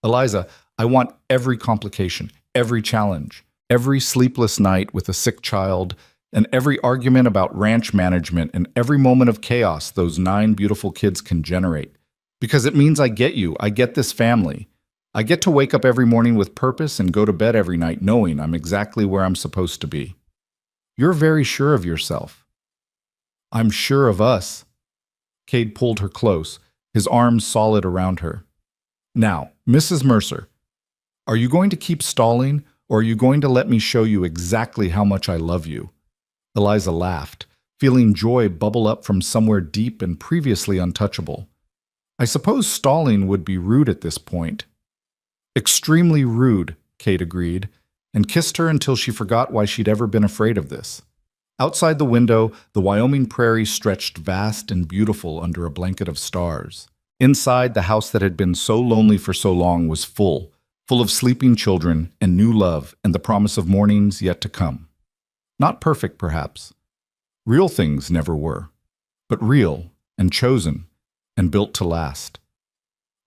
[SPEAKER 1] Eliza, I want every complication, every challenge, every sleepless night with a sick child, and every argument about ranch management and every moment of chaos those 9 beautiful kids can generate. Because it means I get you, I get this family. I get to wake up every morning with purpose and go to bed every night knowing I'm exactly where I'm supposed to be. You're very sure of yourself. I'm sure of us. Cade pulled her close, his arms solid around her. Now, Mrs. Mercer, are you going to keep stalling, or are you going to let me show you exactly how much I love you? Eliza laughed, feeling joy bubble up from somewhere deep and previously untouchable. I suppose stalling would be rude at this point. Extremely rude, Cade agreed, and kissed her until she forgot why she'd ever been afraid of this. Outside the window, the Wyoming prairie stretched vast and beautiful under a blanket of stars. Inside, the house that had been so lonely for so long was full of sleeping children and new love and the promise of mornings yet to come. Not perfect, perhaps. Real things never were, but real and chosen and built to last.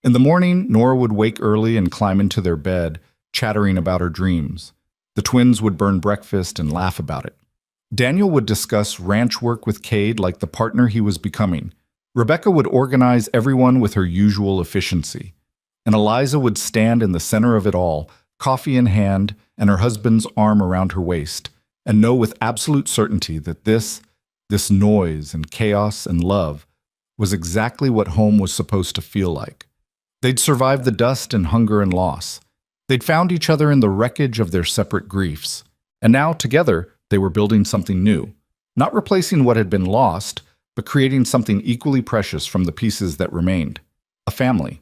[SPEAKER 1] In the morning, Nora would wake early and climb into their bed, chattering about her dreams. The twins would burn breakfast and laugh about it. Daniel would discuss ranch work with Cade like the partner he was becoming. Rebecca would organize everyone with her usual efficiency. And Eliza would stand in the center of it all, coffee in hand and her husband's arm around her waist, and know with absolute certainty that this noise and chaos and love was exactly what home was supposed to feel like. They'd survived the dust and hunger and loss. They'd found each other in the wreckage of their separate griefs. And now, together, they were building something new. Not replacing what had been lost, but creating something equally precious from the pieces that remained. A family.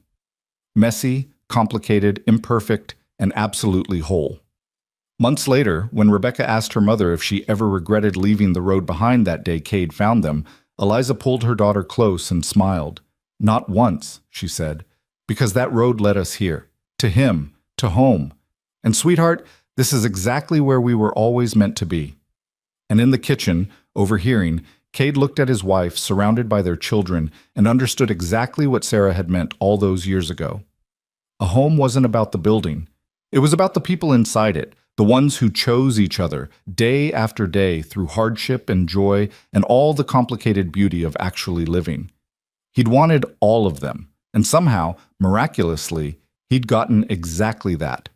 [SPEAKER 1] Messy, complicated, imperfect, and absolutely whole. Months later, when Rebecca asked her mother if she ever regretted leaving the road behind that day Cade found them, Eliza pulled her daughter close and smiled. Not once, she said, because that road led us here, to him, to home. And sweetheart, this is exactly where we were always meant to be. And in the kitchen, overhearing, Cade looked at his wife, surrounded by their children, and understood exactly what Sarah had meant all those years ago. A home wasn't about the building. It was about the people inside it, the ones who chose each other, day after day, through hardship and joy and all the complicated beauty of actually living. He'd wanted all of them, And somehow, miraculously, he'd gotten exactly that.